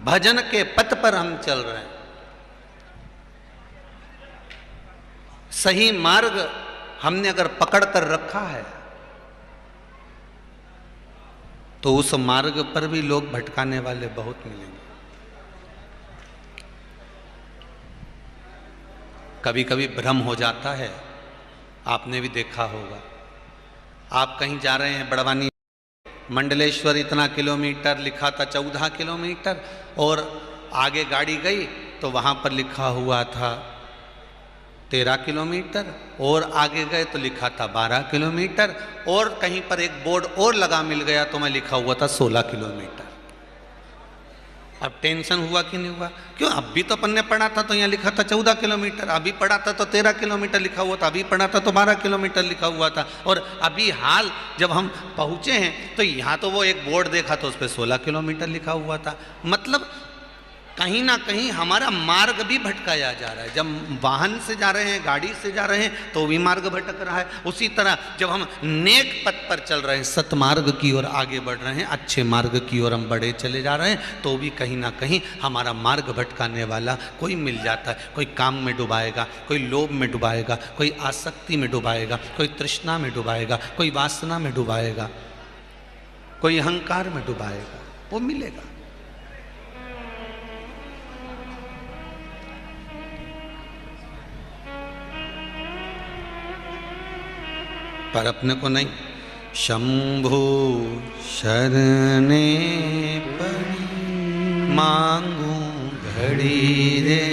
भजन के पथ पर हम चल रहे हैं, सही मार्ग हमने अगर पकड़ कर रखा है, तो उस मार्ग पर भी लोग भटकाने वाले बहुत मिलेंगे। कभी कभी भ्रम हो जाता है, आपने भी देखा होगा। आप कहीं जा रहे हैं, बड़वानी मंडलेश्वर इतना किलोमीटर लिखा था, 14 किलोमीटर, और आगे गाड़ी गई तो वहां पर लिखा हुआ था 13 किलोमीटर, और आगे गए तो लिखा था 12 किलोमीटर, और कहीं पर एक बोर्ड और लगा मिल गया तो मैं लिखा हुआ था 16 किलोमीटर। अब टेंशन हुआ कि नहीं हुआ? क्यों, अब भी तो अपन ने पढ़ा था तो यहाँ लिखा था 14 किलोमीटर, अभी पढ़ा था तो 13 किलोमीटर लिखा हुआ था, अभी पढ़ा था तो 12 किलोमीटर लिखा हुआ था, और अभी हाल जब हम पहुँचे हैं तो यहाँ तो वो एक बोर्ड देखा तो उस पर 16 किलोमीटर लिखा हुआ था। मतलब कहीं ना कहीं हमारा मार्ग भी भटकाया जा रहा है। जब वाहन से जा रहे हैं, गाड़ी से जा रहे हैं, तो भी मार्ग भटक रहा है। उसी तरह जब हम नेक पथ पर चल रहे हैं, सतमार्ग की ओर आगे बढ़ रहे हैं, अच्छे मार्ग की ओर हम बढ़े चले जा रहे हैं, तो भी कहीं ना कहीं हमारा मार्ग भटकाने वाला कोई मिल जाता है। कोई काम में डुबाएगा, कोई लोभ में डुबाएगा, कोई आसक्ति में डुबाएगा, कोई तृष्णा में डुबाएगा, कोई वासना में डुबाएगा, कोई अहंकार में डुबाएगा, वो मिलेगा। पर अपने को नहीं। शंभु शरणे पड़ी मांगू घड़ी रे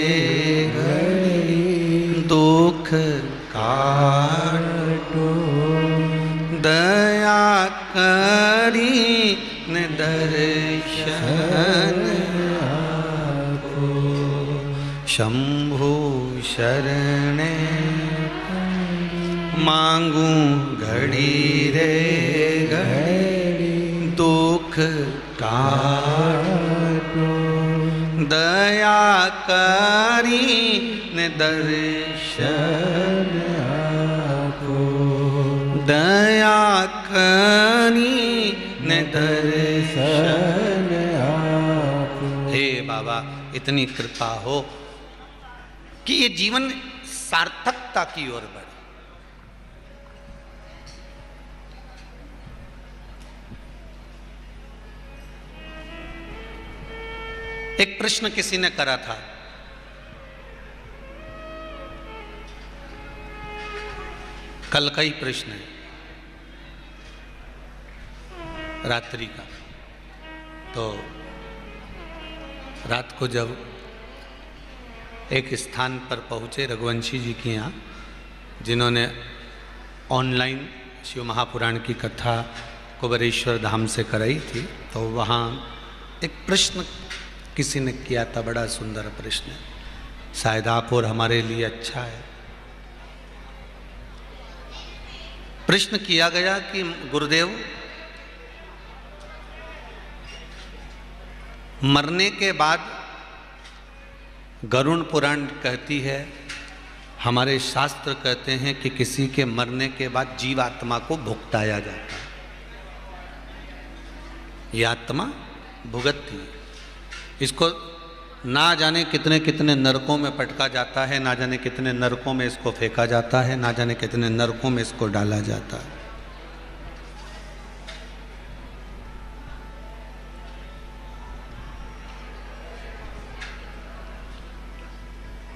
घड़ी, दुख काटो दया करी न दर्शन आपो। शंभु शरणे मांगू घड़ी रे घड़ी, दुख काटो दया करी न दर्शन आपो। दया करी न दर्शन आपो। इतनी कृपा हो कि ये जीवन सार्थकता की ओर बढ़े। एक प्रश्न किसी ने करा था, कल का ही प्रश्न है, रात्रि का। तो रात को जब एक स्थान पर पहुँचे रघुवंशी जी के यहाँ, जिन्होंने ऑनलाइन शिव महापुराण की कथा कुबेरेश्वर धाम से कराई थी, तो वहाँ एक प्रश्न किसी ने किया था, बड़ा सुंदर प्रश्न है, शायद आप और हमारे लिए अच्छा है। प्रश्न किया गया कि गुरुदेव, मरने के बाद गरुड़ पुराण कहती है, हमारे शास्त्र कहते हैं कि किसी के मरने के बाद जीवात्मा को भुगताया जाता है। ये आत्मा भुगतती है, इसको ना जाने कितने कितने नरकों में पटका जाता है, ना जाने कितने नरकों में इसको फेंका जाता है, ना जाने कितने नरकों में इसको डाला जाता है।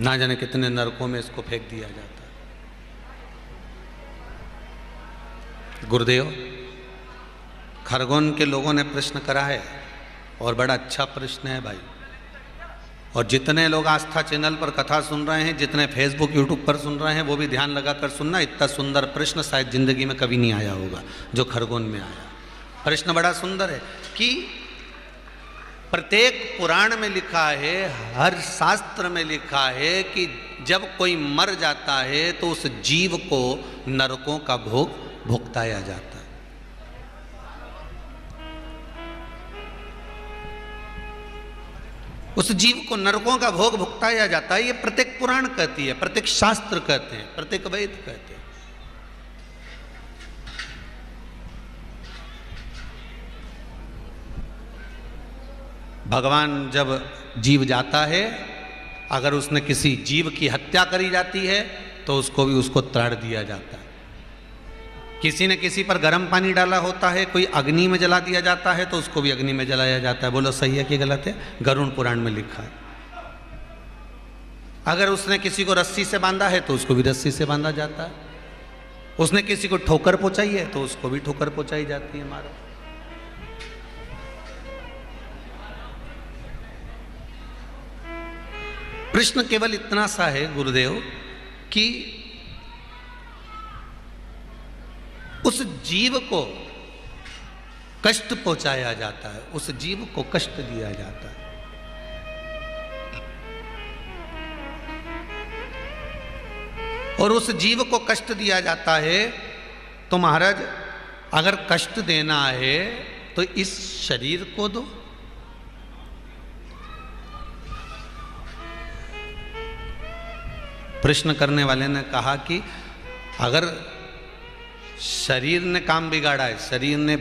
ना जाने कितने नरकों में इसको फेंक दिया जाता है। गुरुदेव, खरगोन के लोगों ने प्रश्न करा है और बड़ा अच्छा प्रश्न है भाई। और जितने लोग आस्था चैनल पर कथा सुन रहे हैं, जितने फेसबुक यूट्यूब पर सुन रहे हैं, वो भी ध्यान लगाकर सुनना। इतना सुंदर प्रश्न शायद जिंदगी में कभी नहीं आया होगा जो खरगोन में आया। प्रश्न बड़ा सुंदर है कि प्रत्येक पुराण में लिखा है, हर शास्त्र में लिखा है कि जब कोई मर जाता है तो उस जीव को नरकों का भोग भुगताया जाता है। उस जीव को नरकों का भोग भुगताया जाता है। ये प्रत्येक पुराण कहती है, प्रत्येक शास्त्र कहते हैं, प्रत्येक वेद कहते हैं। भगवान जब जीव जाता है, अगर उसने किसी जीव की हत्या करी जाती है तो उसको भी उसको त्राड़ दिया जाता है। किसी ने किसी पर गर्म पानी डाला होता है, कोई अग्नि में जला दिया जाता है तो उसको भी अग्नि में जलाया जाता है। बोलो सही है कि गलत है? गरुड़ पुराण में लिखा है। अगर उसने किसी को रस्सी से बांधा है तो उसको भी रस्सी से बांधा जाता है। उसने किसी को ठोकर पहुंचाई है तो उसको भी ठोकर पहुंचाई जाती है। हमारा प्रश्न केवल इतना सा है गुरुदेव कि उस जीव को कष्ट पहुंचाया जाता है, उस जीव को कष्ट दिया जाता है। और उस जीव को कष्ट दिया जाता है तो महाराज, अगर कष्ट देना है तो इस शरीर को दो। प्रश्न करने वाले ने कहा कि अगर शरीर ने काम बिगाड़ा है, शरीर ने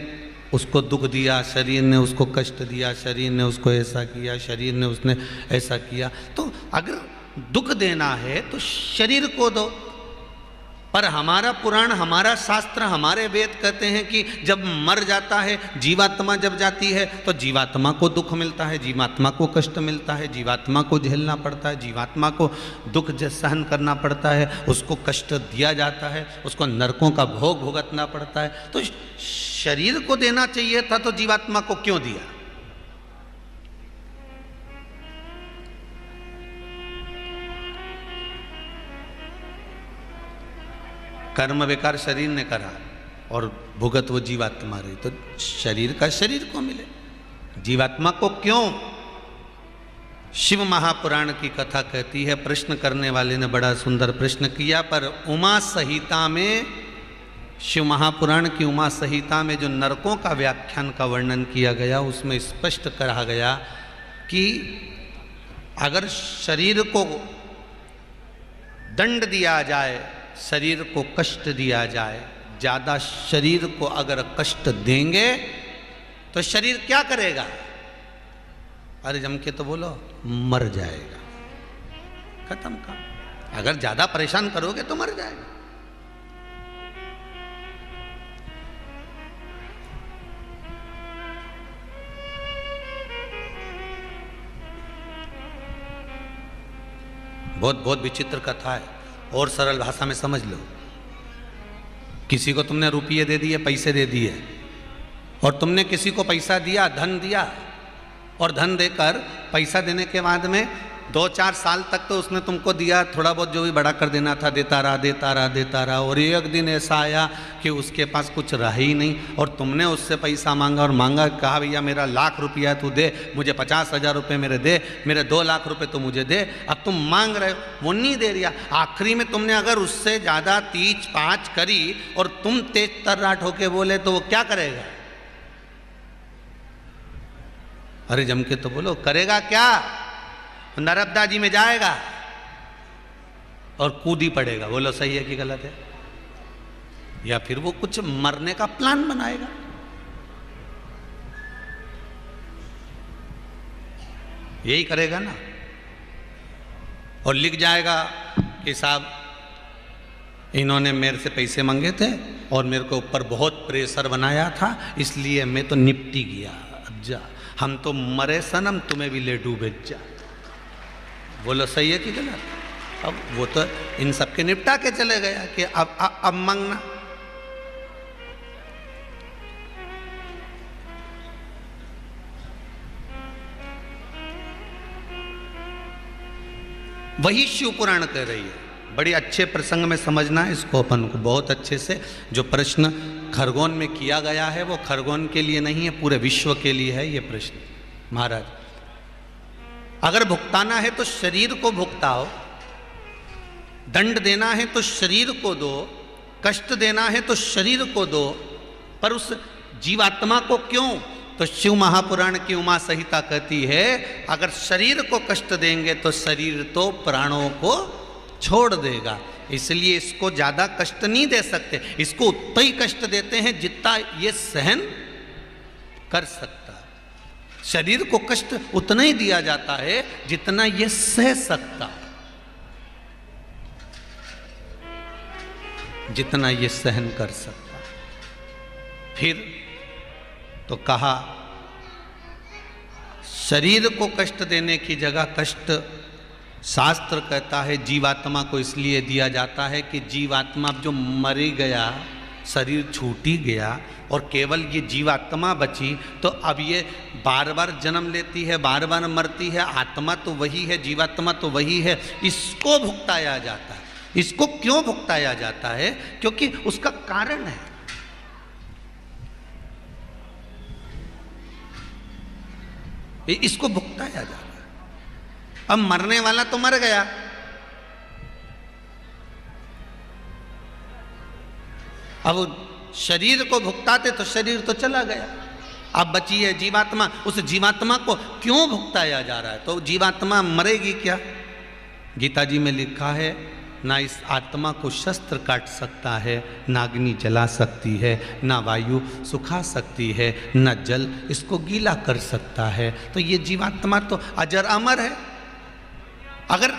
उसको दुख दिया, शरीर ने उसको कष्ट दिया, शरीर ने उसको ऐसा किया, शरीर ने उसने ऐसा किया, तो अगर दुख देना है तो शरीर को दो। पर हमारा पुराण, हमारा शास्त्र, हमारे वेद कहते हैं कि जब मर जाता है, जीवात्मा जब जाती है तो जीवात्मा को दुख मिलता है, जीवात्मा को कष्ट मिलता है, जीवात्मा को झेलना पड़ता है, जीवात्मा को दुख सहन करना पड़ता है, उसको कष्ट दिया जाता है, उसको नरकों का भोग भुगतना पड़ता है। तो शरीर को देना चाहिए था तो जीवात्मा को क्यों दिया? कर्म बेकार शरीर ने करा और भुगत वो जीवात्मा रही, तो शरीर का शरीर को मिले, जीवात्मा को क्यों? शिव महापुराण की कथा कहती है, प्रश्न करने वाले ने बड़ा सुंदर प्रश्न किया, पर उमा संहिता में, शिव महापुराण की उमा संहिता में जो नरकों का व्याख्यान का वर्णन किया गया, उसमें स्पष्ट कहा गया कि अगर शरीर को दंड दिया जाए, शरीर को कष्ट दिया जाए, ज़्यादा शरीर को अगर कष्ट देंगे तो शरीर क्या करेगा? अरे जम के तो बोलो मर जाएगा, खत्म काम। अगर ज्यादा परेशान करोगे तो मर जाएगा। बहुत बहुत विचित्र कथा है, और सरल भाषा में समझ लो। किसी को तुमने रुपये दे दिए, पैसे दे दिए, और तुमने किसी को पैसा दिया, धन दिया, और धन देकर पैसा देने के बाद में 2-4 साल तक तो उसने तुमको दिया, थोड़ा बहुत जो भी बड़ा कर देना था देता रहा देता रहा देता रहा, और एक दिन ऐसा आया कि उसके पास कुछ रहा ही नहीं, और तुमने उससे पैसा मांगा और मांगा, कहा भैया मेरा 1,00,000 रुपया तू दे, मुझे 50,000 रुपये मेरे दे, मेरे 2,00,000 रुपये तो मुझे दे। अब तुम मांग रहे हो, वो नहीं दे रिया। आखिरी में तुमने अगर उससे ज़्यादा तीच पाँच करी और तुम तेज तर्राट होके बोले तो वो क्या करेगा? अरे जम के तो बोलो, करेगा क्या? नर्मदा जी में जाएगा और कूदी पड़ेगा। बोलो सही है कि गलत है? या फिर वो कुछ मरने का प्लान बनाएगा। यही करेगा ना, और लिख जाएगा कि साहब इन्होंने मेरे से पैसे मांगे थे और मेरे को ऊपर बहुत प्रेशर बनाया था, इसलिए मैं तो निपटी गया। अब जा, हम तो मरे सनम, तुम्हें भी ले डूबे जा। बोलो सही है कि गलत? अब वो तो इन सब के निपटा के चले गया कि अब मांगना। वही शिव पुराण कह रही है। बड़ी अच्छे प्रसंग में समझना है इसको अपन को बहुत अच्छे से। जो प्रश्न खरगोन में किया गया है वो खरगोन के लिए नहीं है, पूरे विश्व के लिए है ये प्रश्न। महाराज, अगर भुगताना है तो शरीर को भुगताओ, दंड देना है तो शरीर को दो, कष्ट देना है तो शरीर को दो, पर उस जीवात्मा को क्यों? तो शिव महापुराण की उमा संहिता कहती है, अगर शरीर को कष्ट देंगे तो शरीर तो प्राणों को छोड़ देगा, इसलिए इसको ज्यादा कष्ट नहीं दे सकते। इसको उतना ही कष्ट देते हैं जितना ये सहन कर सकता। शरीर को कष्ट उतना ही दिया जाता है जितना ये सह सकता, जितना ये सहन कर सकता। फिर तो कहा शरीर को कष्ट देने की जगह कष्ट शास्त्र कहता है जीवात्मा को इसलिए दिया जाता है कि जीवात्मा जो मर गया, शरीर छूट ही गया और केवल ये जीवात्मा बची, तो अब ये बार बार जन्म लेती है, बार बार मरती है। आत्मा तो वही है, जीवात्मा तो वही है, इसको भुगताया जाता है। इसको क्यों भुगताया जाता है? क्योंकि उसका कारण है। इसको भुगताया जाता है। अब मरने वाला तो मर गया, अब शरीर को भुगताते तो शरीर तो चला गया, अब बची है जीवात्मा। उस जीवात्मा को क्यों भुगताया जा रहा है? तो जीवात्मा मरेगी क्या? गीता जी में लिखा है, ना इस आत्मा को शस्त्र काट सकता है, ना अग्नि जला सकती है, ना वायु सुखा सकती है, ना जल इसको गीला कर सकता है। तो ये जीवात्मा तो अजर अमर है। अगर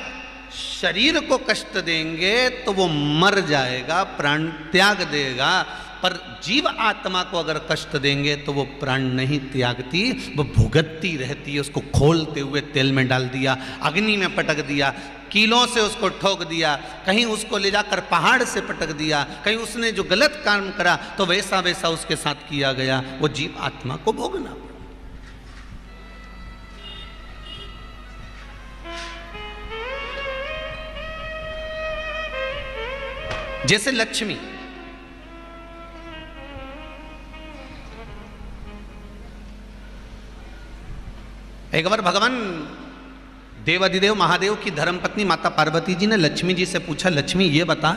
शरीर को कष्ट देंगे तो वो मर जाएगा, प्राण त्याग देगा, पर जीव आत्मा को अगर कष्ट देंगे तो वो प्राण नहीं त्यागती, वो भुगतती रहती है। उसको खोलते हुए तेल में डाल दिया, अग्नि में पटक दिया, कीलों से उसको ठोक दिया, कहीं उसको ले जाकर पहाड़ से पटक दिया, कहीं उसने जो गलत काम करा तो वैसा वैसा उसके साथ किया गया। वो जीव आत्मा को भोगना पड़ा। जैसे लक्ष्मी, एक बार भगवान देवाधिदेव महादेव की धर्मपत्नी माता पार्वती जी ने लक्ष्मी जी से पूछा, लक्ष्मी ये बता,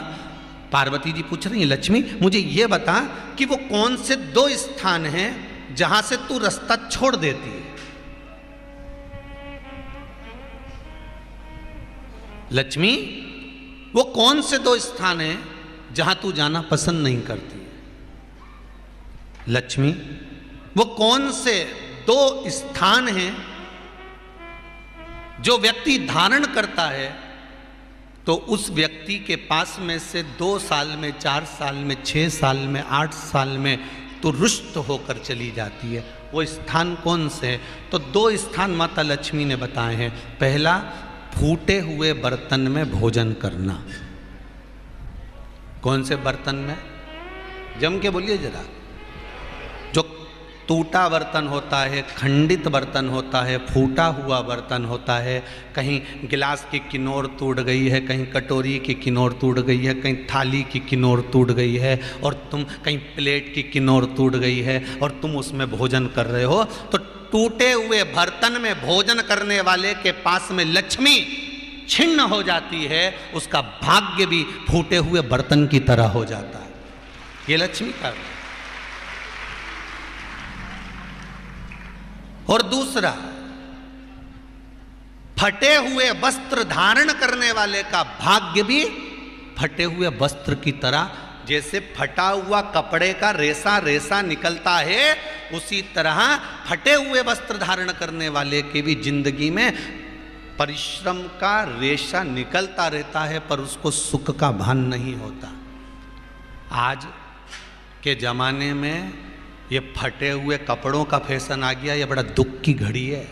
पार्वती जी पूछ रही है, लक्ष्मी मुझे ये बता कि वो कौन से 2 स्थान हैं जहां से तू रास्ता छोड़ देती है? लक्ष्मी वो कौन से 2 स्थान हैं जहां तू जाना पसंद नहीं करती है? लक्ष्मी वो कौन से 2 स्थान हैं जो व्यक्ति धारण करता है तो उस व्यक्ति के पास में से 2 साल में, 4 साल में, 6 साल में, 8 साल में तो रुष्ट होकर चली जाती है। वो स्थान कौन से है? तो 2 स्थान माता लक्ष्मी ने बताए हैं। पहला, फूटे हुए बर्तन में भोजन करना। कौन से बर्तन में? जम के बोलिए जरा। जो टूटा बर्तन होता है, खंडित बर्तन होता है, फूटा हुआ बर्तन होता है, कहीं गिलास की किनोर टूट गई है, कहीं कटोरी की किनोर टूट गई है, कहीं थाली की किनोर टूट गई है, और तुम कहीं प्लेट की किनोर टूट गई है और तुम उसमें भोजन कर रहे हो, तो टूटे हुए बर्तन में भोजन करने वाले के पास में लक्ष्मी छिन्न हो जाती है, उसका भाग्य भी फूटे हुए बर्तन की तरह हो जाता है। ये लक्ष्मी का। और दूसरा, फटे हुए वस्त्र धारण करने वाले का भाग्य भी फटे हुए वस्त्र की तरह, जैसे फटा हुआ कपड़े का रेसा रेसा निकलता है, उसी तरह फटे हुए वस्त्र धारण करने वाले की भी जिंदगी में परिश्रम का रेशा निकलता रहता है, पर उसको सुख का भान नहीं होता। आज के जमाने में ये फटे हुए कपड़ों का फैशन आ गया, ये बड़ा दुख की घड़ी है।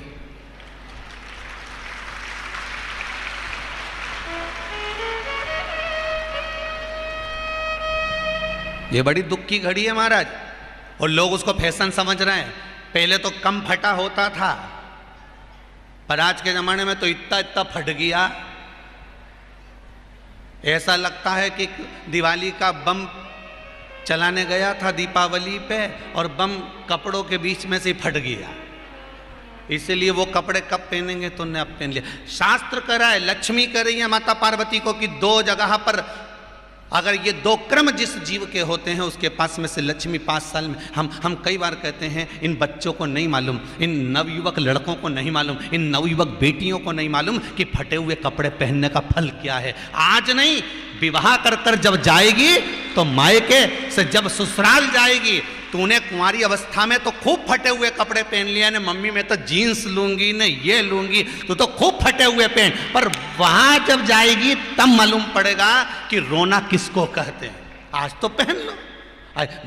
ये बड़ी दुख की घड़ी है महाराज, और लोग उसको फैशन समझ रहे हैं। पहले तो कम फटा होता था, पर आज के ज़माने में तो इतना इतना फट गया, ऐसा लगता है कि दिवाली का बम चलाने गया था दीपावली पे और बम कपड़ों के बीच में से ही फट गया। इसलिए वो कपड़े कब पहनेंगे तो ने अब पहन लिया। शास्त्र कह रहा है, लक्ष्मी कह रही है माता पार्वती को कि 2 जगह पर अगर ये 2 क्रम जिस जीव के होते हैं उसके पास में से लक्ष्मी 5 साल में, हम कई बार कहते हैं इन बच्चों को नहीं मालूम, इन नवयुवक लड़कों को नहीं मालूम, इन नवयुवक बेटियों को नहीं मालूम कि फटे हुए कपड़े पहनने का फल क्या है। आज नहीं, विवाह कर कर जब जाएगी तो मायके से जब ससुराल जाएगी, तूने कुंवारी अवस्था में तो खूब फटे हुए कपड़े पहन लिया ने, मम्मी मैं तो जीन्स लूंगी ने, ये लूंगी, तू तो खूब फटे हुए पहन, पर वहां जब जाएगी तब मालूम पड़ेगा कि रोना किसको कहते हैं। आज तो पहन लो,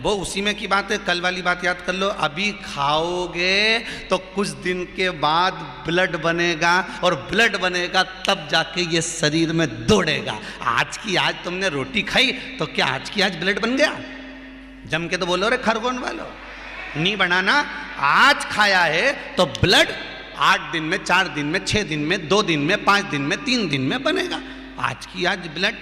वो उसी में की बात है। कल वाली बात याद कर लो, अभी खाओगे तो कुछ दिन के बाद ब्लड बनेगा, और ब्लड बनेगा तब जाके ये शरीर में दौड़ेगा। आज की आज तुमने रोटी खाई तो क्या आज की आज ब्लड बन गया? जम के तो बोलो रे खरगोन वालो, नहीं बनाना। आज खाया है तो ब्लड 8 दिन में, 4 दिन में, 6 दिन में, 2 दिन में, 5 दिन में, 3 दिन में बनेगा। आज की आज ब्लड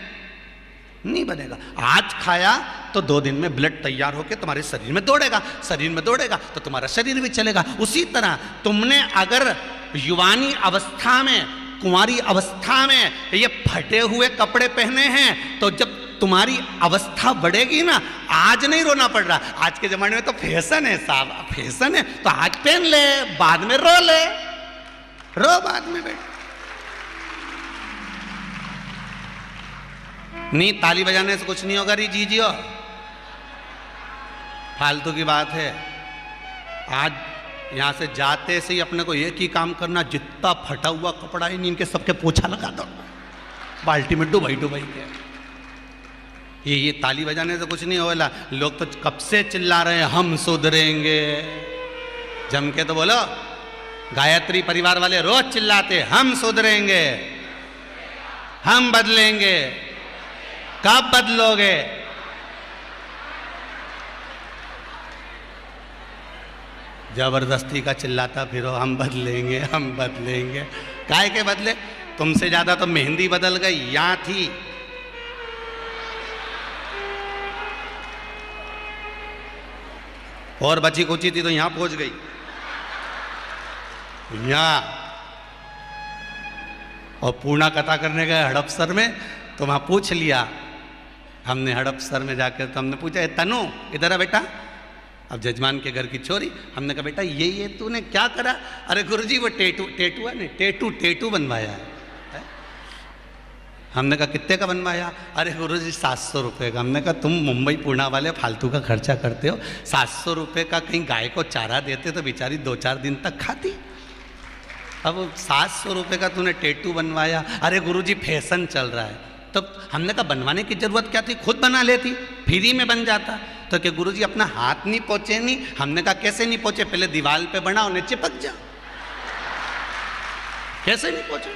नहीं बनेगा। आज खाया तो 2 दिन में ब्लड तैयार होकर तुम्हारे शरीर में दौड़ेगा, शरीर में दौड़ेगा तो तुम्हारा शरीर भी चलेगा। उसी तरह तुमने अगर युवानी अवस्था में, कुंवारी अवस्था में ये फटे हुए कपड़े पहने हैं, तो जब तुम्हारी अवस्था बढ़ेगी ना, आज नहीं रोना पड़ रहा। आज के जमाने में तो फैशन है साहब, फैशन है तो आज पहन ले, बाद में रो ले, रो बाद में बैठ। नहीं, ताली बजाने से कुछ नहीं होगा री जीजियो, फालतू की बात है। आज यहां से जाते से ही अपने को एक ही काम करना, जितना फटा हुआ कपड़ा है इनके सबके पोछा लगा दो, बाल्टी में डुबाई डुबाई के। ये ताली बजाने से कुछ नहीं होगा। लोग तो कब से चिल्ला रहे हैं हम सुधरेंगे, जम के तो बोलो। गायत्री परिवार वाले रोज चिल्लाते हम सुधरेंगे, हम बदलेंगे। कब बदलोगे? जबरदस्ती का चिल्लाता फिरो हम बदलेंगे, हम बदलेंगे। काहे के बदले? तुमसे ज्यादा तो मेहंदी बदल गई, यहाँ थी। और बची कुची थी तो यहां पहुंच गई। यहां और पूर्णा कथा करने गए हड़पसर में, तो वहां पूछ लिया हमने हड़पसर में जाकर, तो हमने पूछा तनु इधर आ बेटा। अब जजमान के घर की छोरी, हमने कहा बेटा ये तूने क्या करा? अरे गुरुजी वो टेटू है नहीं, टेटू बनवाया है। हमने कहा कितने का बनवाया? अरे गुरुजी 700 रुपये का। हमने कहा तुम मुंबई पूर्णा वाले फालतू का खर्चा करते हो, 700 रुपये का कहीं गाय को चारा देते तो बेचारी 2-4 दिन तक खाती। अब 700 रुपये का तूने टैटू बनवाया, अरे गुरुजी फैशन चल रहा है। तब हमने कहा बनवाने की जरूरत क्या थी, खुद बना लेती, फ्री में बन जाता। तो क्या गुरुजी अपना हाथ नहीं पहुंचे नहीं? हमने कहा कैसे नहीं पहुंचे, पहले दीवार पे बनाओ उन्हें चिपक जा। कैसे नहीं पहुंचे?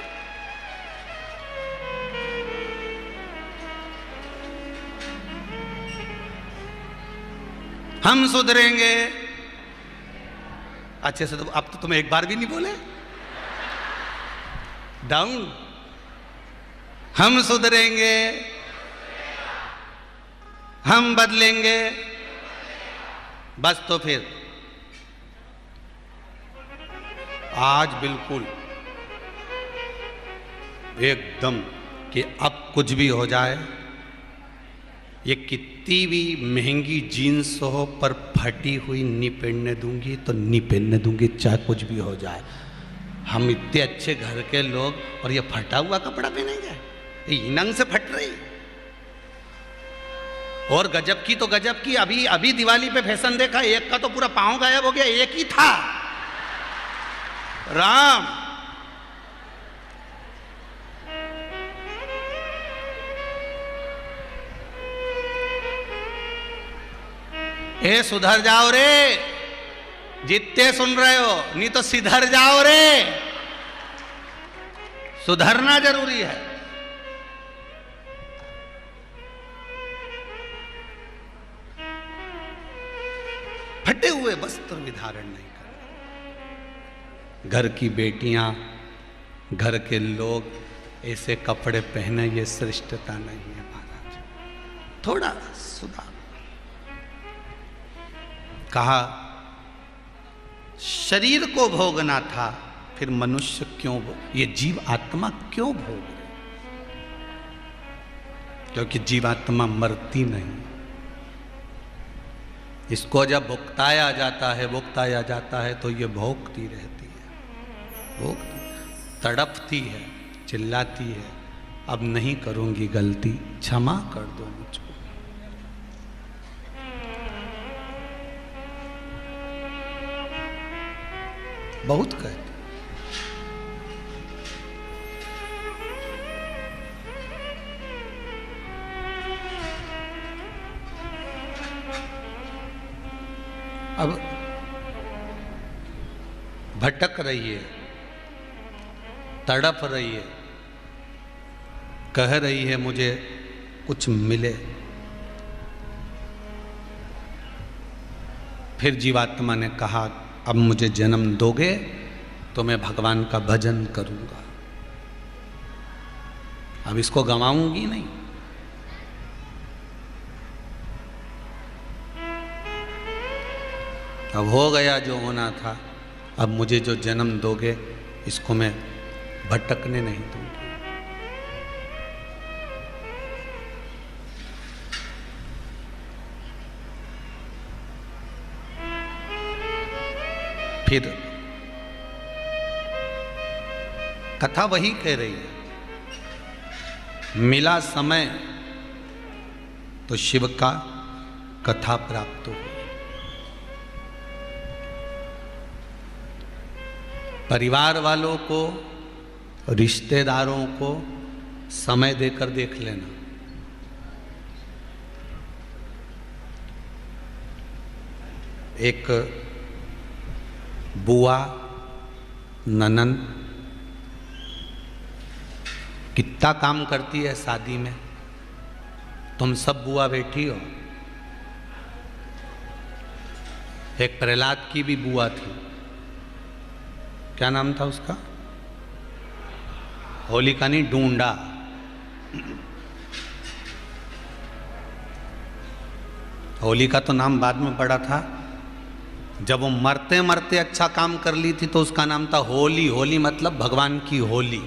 हम सुधरेंगे। अच्छे से तो अब तो तुम एक बार भी नहीं बोले। डाउन। हम सुधरेंगे, हम बदलेंगे। बस तो फिर आज बिल्कुल एकदम कि अब कुछ भी हो जाए, ये कितनी भी महंगी जीन्स हो पर फटी हुई नहीं पहनने दूंगी तो नहीं पहनने दूंगी, चाहे कुछ भी हो जाए। हम इतने अच्छे घर के लोग और ये फटा हुआ कपड़ा पहनेंगे? ये नंग से फट रही। और गजब की तो गजब की, अभी अभी दिवाली पे फैशन देखा, एक का तो पूरा पांव गायब हो गया, एक ही था। राम ए सुधर जाओ रे, जितने सुन रहे हो, नहीं तो सिधर जाओ रे। सुधरना जरूरी है। फटे हुए वस्त्र विधारण नहीं कर। घर की बेटियां, घर के लोग ऐसे कपड़े पहने, ये श्रेष्ठता नहीं है महाराज। थोड़ा सुधार। कहा शरीर को भोगना था, फिर मनुष्य क्यों ये जीव आत्मा क्यों भोग रहे? क्योंकि जीवात्मा मरती नहीं। इसको जब भुगताया जाता है तो ये भोगती रहती है, तड़पती है, चिल्लाती है, अब नहीं करूंगी गलती, क्षमा कर दो मुझको। बहुत कहते। अब भटक रही है, तड़प रही है, कह रही है मुझे कुछ मिले। फिर जीवात्मा ने कहा अब मुझे जन्म दोगे तो मैं भगवान का भजन करूंगा, अब इसको गंवाऊंगी नहीं। अब हो गया जो होना था, अब मुझे जो जन्म दोगे इसको मैं भटकने नहीं दूंगी। फिर कथा वही कह रही है, मिला समय तो शिव का कथा प्राप्त हो। परिवार वालों को, रिश्तेदारों को समय देकर देख लेना। एक बुआ, ननन कितना काम करती है शादी में। तुम सब बुआ बैठी हो। एक प्रहलाद की भी बुआ थी, क्या नाम था उसका? होलिका नहीं, ढूंढा। होलिका तो नाम बाद में पड़ा था। जब वो मरते मरते अच्छा काम कर ली थी तो उसका नाम था होली। होली मतलब भगवान की होली,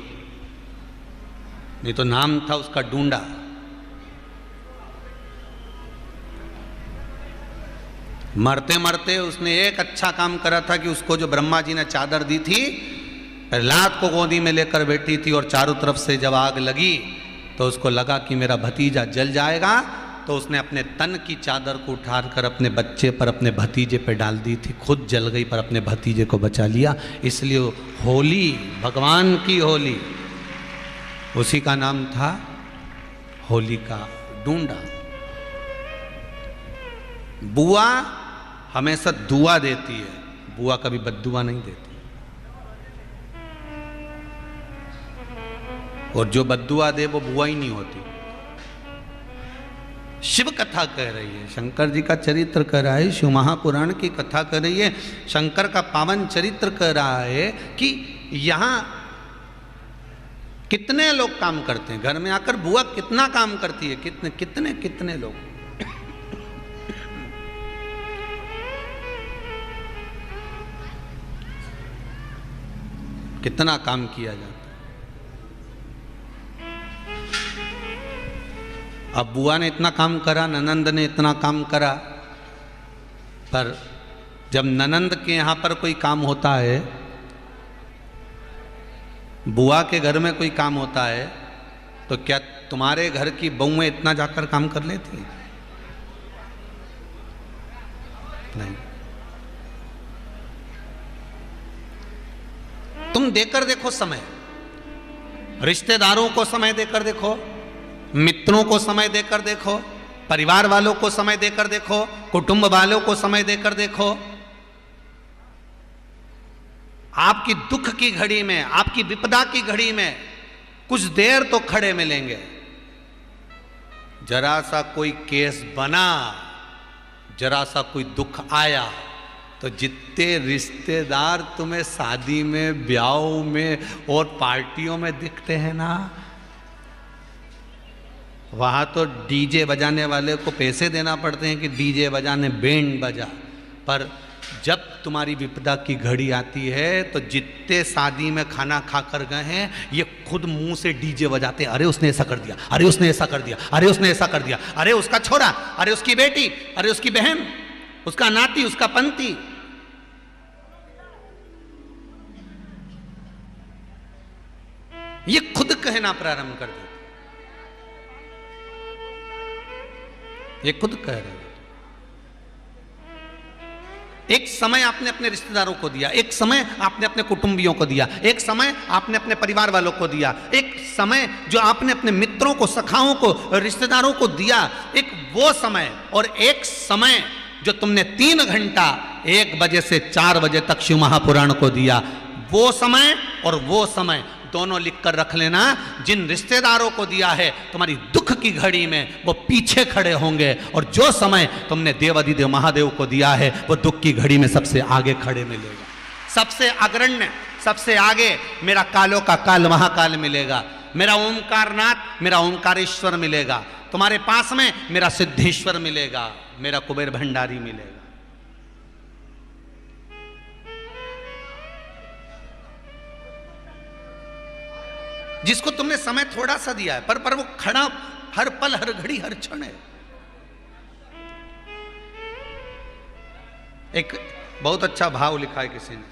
नहीं तो नाम था उसका ढूंढा। मरते मरते उसने एक अच्छा काम करा था कि उसको जो ब्रह्मा जी ने चादर दी थी, प्रहलाद को गोदी में लेकर बैठी थी और चारों तरफ से जब आग लगी तो उसको लगा कि मेरा भतीजा जल जाएगा, तो उसने अपने तन की चादर को उठाकर अपने बच्चे पर, अपने भतीजे पर डाल दी थी। खुद जल गई पर अपने भतीजे को बचा लिया। इसलिए होली, भगवान की होली, उसी का नाम था होलिका डूंडा। बुआ हमेशा दुआ देती है, बुआ कभी बद्दुआ नहीं देती। और जो बद्दुआ दे वो बुआ ही नहीं होती। शिव कथा कह रही है, शंकर जी का चरित्र कह रहा है, शिव महापुराण की कथा कर रही है, शंकर का पावन चरित्र कह रहा है कि यहां कितने लोग काम करते हैं। घर में आकर बुआ कितना काम करती है, कितने कितने कितने लोग। कितना काम किया जाता है। अब बुआ ने इतना काम करा, ननंद ने इतना काम करा, पर जब ननंद के यहाँ पर कोई काम होता है, बुआ के घर में कोई काम होता है, तो क्या तुम्हारे घर की बहुएं इतना जाकर काम कर लेती हैं? नहीं। तुम देकर देखो समय, रिश्तेदारों को समय देकर देखो, मित्रों को समय देकर देखो, परिवार वालों को समय देकर देखो, कुटुंब वालों को समय देकर देखो। आपकी दुख की घड़ी में, आपकी विपदा की घड़ी में कुछ देर तो खड़े मिलेंगे। जरा सा कोई केस बना, जरा सा कोई दुख आया, तो जितने रिश्तेदार तुम्हें शादी में, ब्याह में और पार्टियों में दिखते हैं ना, वहाँ तो डीजे बजाने वाले को पैसे देना पड़ते हैं कि डीजे बजाने, बैंड बजा। पर जब तुम्हारी विपदा की घड़ी आती है तो जितने शादी में खाना खा कर गए हैं, ये खुद मुंह से डीजे बजाते हैं। अरे उसने ऐसा कर दिया, अरे उसने ऐसा कर दिया, अरे उसने ऐसा कर दिया, अरे उसका छोरा, अरे उसकी बेटी, अरे उसकी बहन, उसका नाती, उसका पंती। ये खुद कहना प्रारंभ कर देते, ये खुद कह रहे हैं। एक समय आपने अपने रिश्तेदारों को दिया, एक समय आपने अपने कुटुंबियों को दिया, एक समय आपने अपने परिवार वालों को दिया, एक समय जो आपने अपने मित्रों को, सखाओं को, रिश्तेदारों को दिया, एक वो समय, और एक समय जो तुमने 3 घंटा 1 बजे से 4 बजे तक शिव महापुराण को दिया। वो समय और वो समय दोनों लिखकर रख लेना। जिन रिश्तेदारों को दिया है तुम्हारी दुख की घड़ी में, वो पीछे खड़े होंगे, और जो समय तुमने देवाधिदेव महादेव को दिया है वो दुख की घड़ी में सबसे आगे खड़े मिलेगा, सबसे अग्रण्य, सबसे आगे। मेरा कालों का काल महाकाल मिलेगा, मेरा ओंकारनाथ, मेरा ओंकारेश्वर मिलेगा, तुम्हारे पास में मेरा सिद्धेश्वर मिलेगा, मेरा कुबेर भंडारी मिलेगा। जिसको तुमने समय थोड़ा सा दिया है, पर वो खड़ा हर पल, हर घड़ी, हर क्षण है। एक बहुत अच्छा भाव लिखा है किसी ने,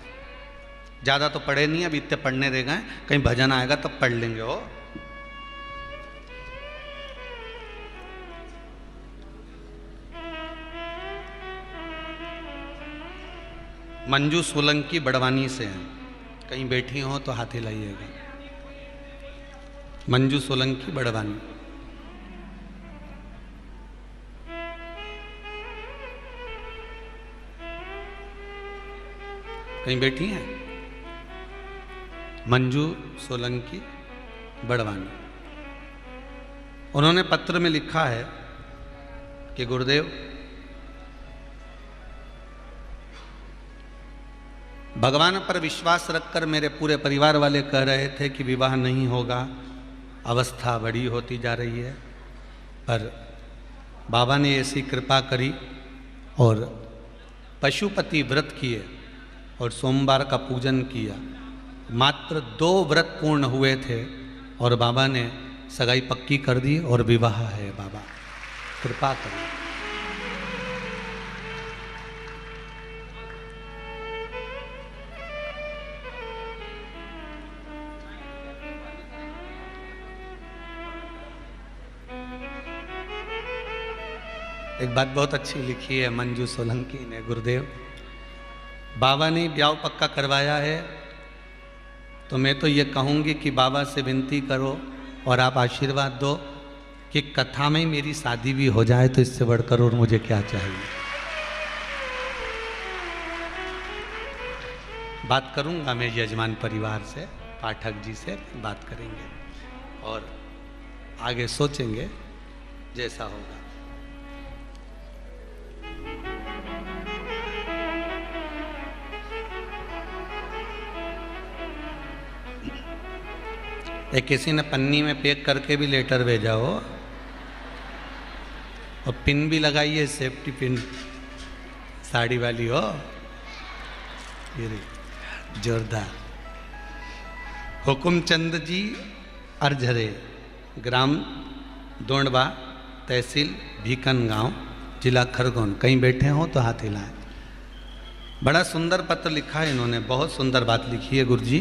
ज्यादा तो पढ़े नहीं, अभी इतने पढ़ने दे गए, कहीं भजन आएगा तब पढ़ लेंगे। हो मंजू सोलंकी बड़वानी से हैं, कहीं बैठी हो तो हाथ हिलाइएगा। मंजू सोलंकी बड़वानी। कहीं बैठी हैं? मंजू सोलंकी बड़वानी। उन्होंने पत्र में लिखा है कि गुरुदेव, भगवान पर विश्वास रखकर मेरे पूरे परिवार वाले कह रहे थे कि विवाह नहीं होगा, अवस्था बड़ी होती जा रही है, पर बाबा ने ऐसी कृपा करी और पशुपति व्रत किए और सोमवार का पूजन किया। मात्र 2 व्रत पूर्ण हुए थे और बाबा ने सगाई पक्की कर दी और विवाह है। बाबा कृपा करें। एक बात बहुत अच्छी लिखी है मंजू सोलंकी ने, गुरुदेव बाबा ने ब्याह पक्का करवाया है, तो मैं तो ये कहूँगी कि बाबा से विनती करो और आप आशीर्वाद दो कि कथा में ही मेरी शादी भी हो जाए, तो इससे बढ़कर और मुझे क्या चाहिए। बात करूँगा मैं यजमान परिवार से, पाठक जी से बात करेंगे और आगे सोचेंगे जैसा होगा। एक किसी ने पन्नी में पैक करके भी लेटर भेजा हो और पिन भी लगाई है, सेफ्टी पिन साड़ी वाली हो, जोरदार। हुकुमचंद जी अर्झरे, ग्राम दोंडवा, तहसील भीकन गांव, जिला खरगोन। कहीं बैठे हो तो हाथ हिलाएं। बड़ा सुंदर पत्र लिखा है इन्होंने, बहुत सुंदर बात लिखी है गुरु जी।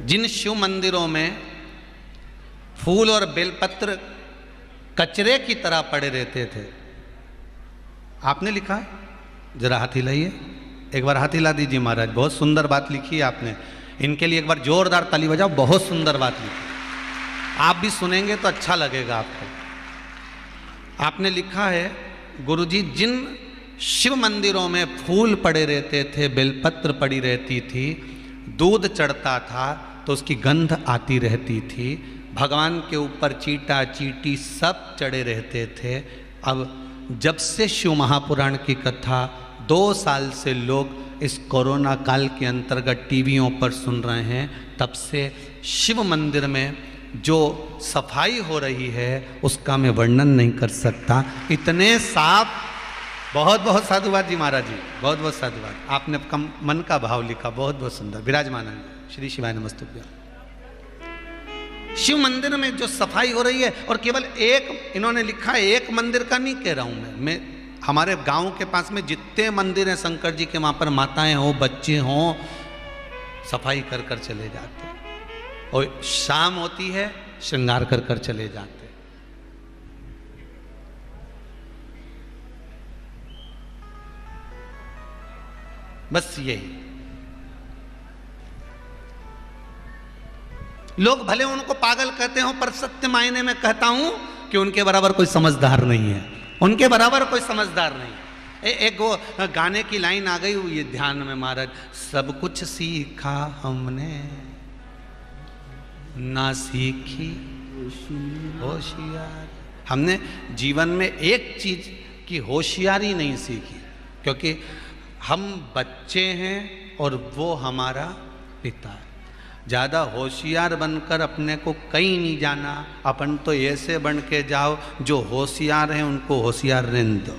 जिन शिव मंदिरों में फूल और बेलपत्र कचरे की तरह पड़े रहते थे, आपने लिखा है, जरा हाथ हिलाइए, एक बार हाथ हिला दीजिए महाराज। बहुत सुंदर बात लिखी है आपने, इनके लिए एक बार जोरदार ताली बजाओ। बहुत सुंदर बात लिखी, आप भी सुनेंगे तो अच्छा लगेगा आपको। आपने लिखा है गुरुजी, जिन शिव मंदिरों में फूल पड़े रहते थे, बेलपत्र पड़ी रहती थी, दूध चढ़ता था तो उसकी गंध आती रहती थी, भगवान के ऊपर चीटा चीटी सब चढ़े रहते थे। अब जब से शिव महापुराण की कथा 2 साल से लोग इस कोरोना काल के अंतर्गत टीवियों पर सुन रहे हैं, तब से शिव मंदिर में जो सफाई हो रही है उसका मैं वर्णन नहीं कर सकता। इतने साफ, बहुत बहुत साधुवाद जी महाराज जी, बहुत बहुत साधुवाद। आपने कम मन का भाव लिखा, बहुत बहुत सुंदर। विराजमान श्री शिवाय नमस्तुभ्यं। शिव मंदिर में जो सफाई हो रही है, और केवल एक, इन्होंने लिखा है एक मंदिर का नहीं कह रहा हूं मैं हमारे गांव के पास में जितने मंदिर हैं शंकर जी के, वहां पर माताएं हो, बच्चे हों, सफाई कर कर चले जाते, और शाम होती है श्रृंगार कर कर चले जाते। बस यही। लोग भले उनको पागल कहते हो, पर सत्य मायने में कहता हूं कि उनके बराबर कोई समझदार नहीं है, उनके बराबर कोई समझदार नहीं। एक वो गाने की लाइन आ गई हुई है ध्यान में महाराज, सब कुछ सीखा हमने ना सीखी होशियार। हमने जीवन में एक चीज की होशियारी नहीं सीखी, क्योंकि हम बच्चे हैं और वो हमारा पिता है। ज़्यादा होशियार बनकर अपने को कहीं नहीं जाना, अपन तो ऐसे बन के जाओ जो होशियार हैं उनको होशियार रहने दो,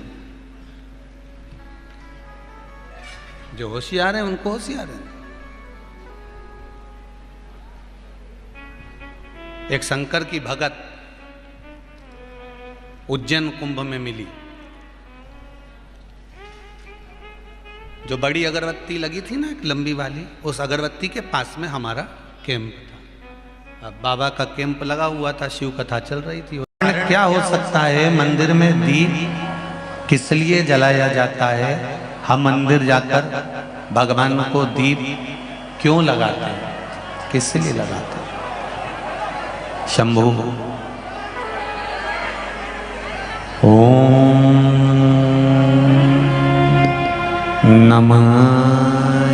जो होशियार हैं उनको होशियार रहने दो। एक शंकर की भगत उज्जैन कुंभ में मिली, जो बड़ी अगरबत्ती लगी थी ना एक लंबी वाली, उस अगरबत्ती के पास में हमारा कैंप था। अब बाबा का कैंप लगा हुआ था, शिव कथा चल रही थी। क्या हो सकता है, मंदिर में दीप किस लिए जलाया जाता है? हम मंदिर जाकर भगवान को दीप क्यों लगाते हैं, किस लिए लगाते हैं? शंभु ओम नमः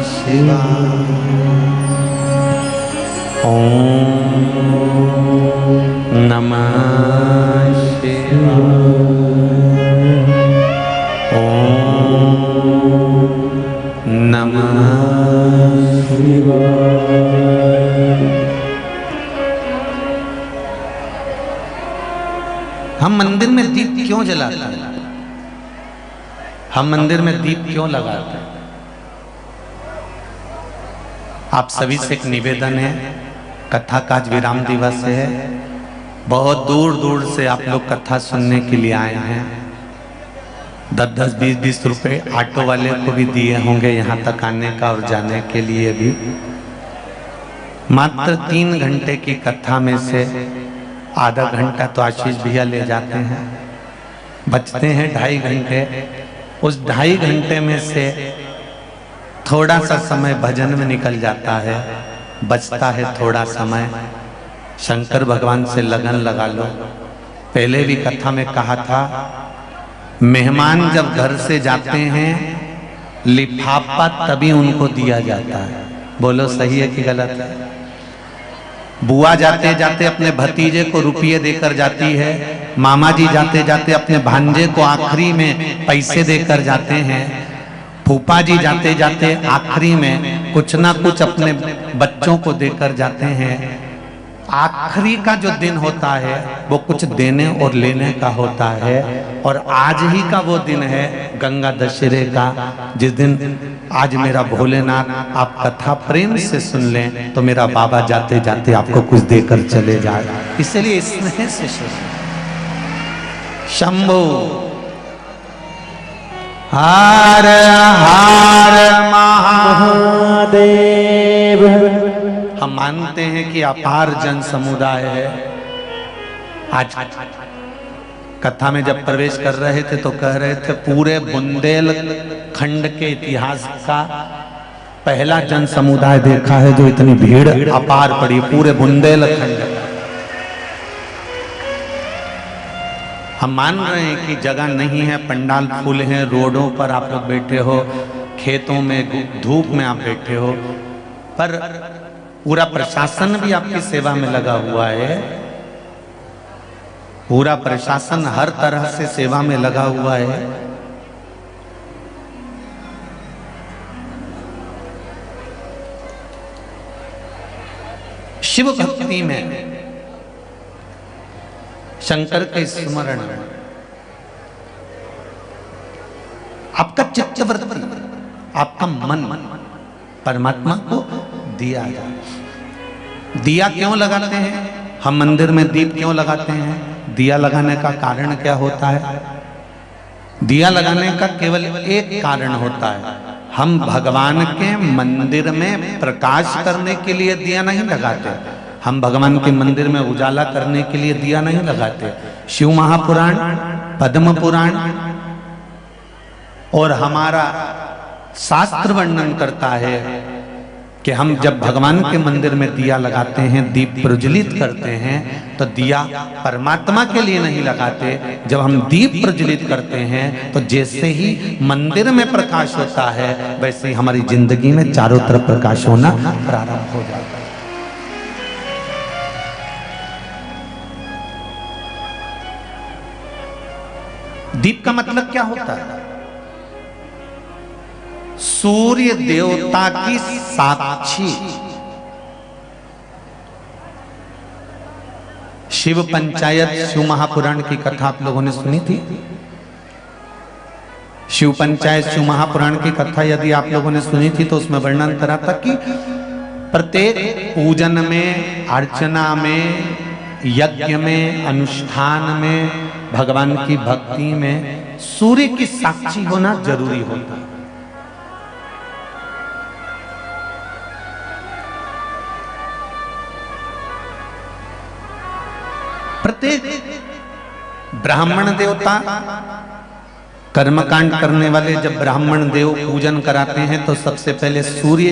शिवाय, ओम नमः शिवाय, ओम नमः शिवाय। हम मंदिर में दीप क्यों जलाते हैं? हम मंदिर में दीप क्यों लगाते हैं? आप सभी से एक निवेदन है, कथा का आज विराम दिवस है, बहुत दूर दूर से आप लोग कथा सुनने के लिए आए हैं। 10-10, 20-20 रुपए ऑटो वाले को भी दिए होंगे यहाँ तक आने का और जाने के लिए भी। मात्र 3 घंटे की कथा में से आधा घंटा तो आशीष भैया ले जाते हैं, बचते हैं 2.5 घंटे। उस 2.5 घंटे में से थोड़ा सा समय भजन में निकल जाता है, बचता है थोड़ा समय शंकर भगवान से लगन लगा लो। पहले भी कथा में कहा था, मेहमान जब घर से जाते हैं लिफाफा तभी उनको दिया जाता है। बोलो सही है कि गलत है? बुआ जाते जाते अपने भतीजे को रुपये देकर जाती है, मामा जी जाते जाते अपने भांजे को आखिरी में पैसे देकर जाते हैं, फूफा जी जाते जाते आखिरी में कुछ ना कुछ अपने बच्चों को देकर जाते हैं। आखिरी का जो दिन होता है वो कुछ देने और लेने का होता है। और आज ही का वो दिन है गंगा दशहरे का, जिस दिन आज मेरा भोलेनाथ आप कथा प्रेम से सुन लें तो मेरा बाबा जाते जाते आपको कुछ देकर चले जाए। इसलिए स्नेह से शंभो हर हर महादेव। हम मानते हैं कि अपार जन समुदाय है। आज कथा में जब प्रवेश कर रहे थे तो कह रहे थे पूरे बुंदेलखंड के इतिहास का पहला जन समुदाय देखा है जो इतनी भीड़ अपार पड़ी पूरे बुंदेलखंड। हम मान रहे हैं कि जगह नहीं है, पंडाल फूल हैं, रोडों पर आप लोग बैठे हो, खेतों में धूप में आप बैठे हो, पर पूरा प्रशासन भी आपकी सेवा में लगा हुआ है। पूरा प्रशासन हर तरह से सेवा में लगा हुआ है। शिव भक्ति में, शंकर के स्मरण में आपका चित्तवृत्ति, आपका मन परमात्मा को दिया जाए। दिया क्यों लगाते हैं हम? मंदिर में दीप क्यों लगाते हैं? दिया लगाने का कारण क्या होता है? दिया लगाने का केवल एक कारण होता है, हम भगवान के मंदिर में प्रकाश करने के लिए दिया नहीं लगाते। हम भगवान के मंदिर में उजाला करने के लिए दिया नहीं लगाते। शिव महापुराण, पद्म पुराण और हमारा शास्त्र वर्णन करता है कि हम जब भगवान के मंदिर में दिया लगाते हैं, दीप प्रज्वलित करते हैं, तो दिया परमात्मा के लिए नहीं लगाते। जब हम दीप प्रज्वलित करते हैं तो जैसे ही मंदिर में प्रकाश होता है वैसे ही हमारी जिंदगी में चारों तरफ प्रकाश होना प्रारंभ हो जाता है। दीप का मतलब क्या होता है? सूर्य देवता की साक्षी। शिव पंचायत, शिव महापुराण की कथा आप लोगों ने सुनी थी। शिव पंचायत, शिव महापुराण की कथा यदि आप लोगों ने सुनी थी तो उसमें वर्णन करा था कि प्रत्येक पूजन में, अर्चना में, यज्ञ में, अनुष्ठान में, भगवान की भक्ति में सूर्य की साक्षी होना जरूरी होता है। प्रत्येक ब्राह्मण देवता, कर्मकांड करने वाले जब ब्राह्मण देव पूजन कराते हैं तो सबसे पहले सूर्य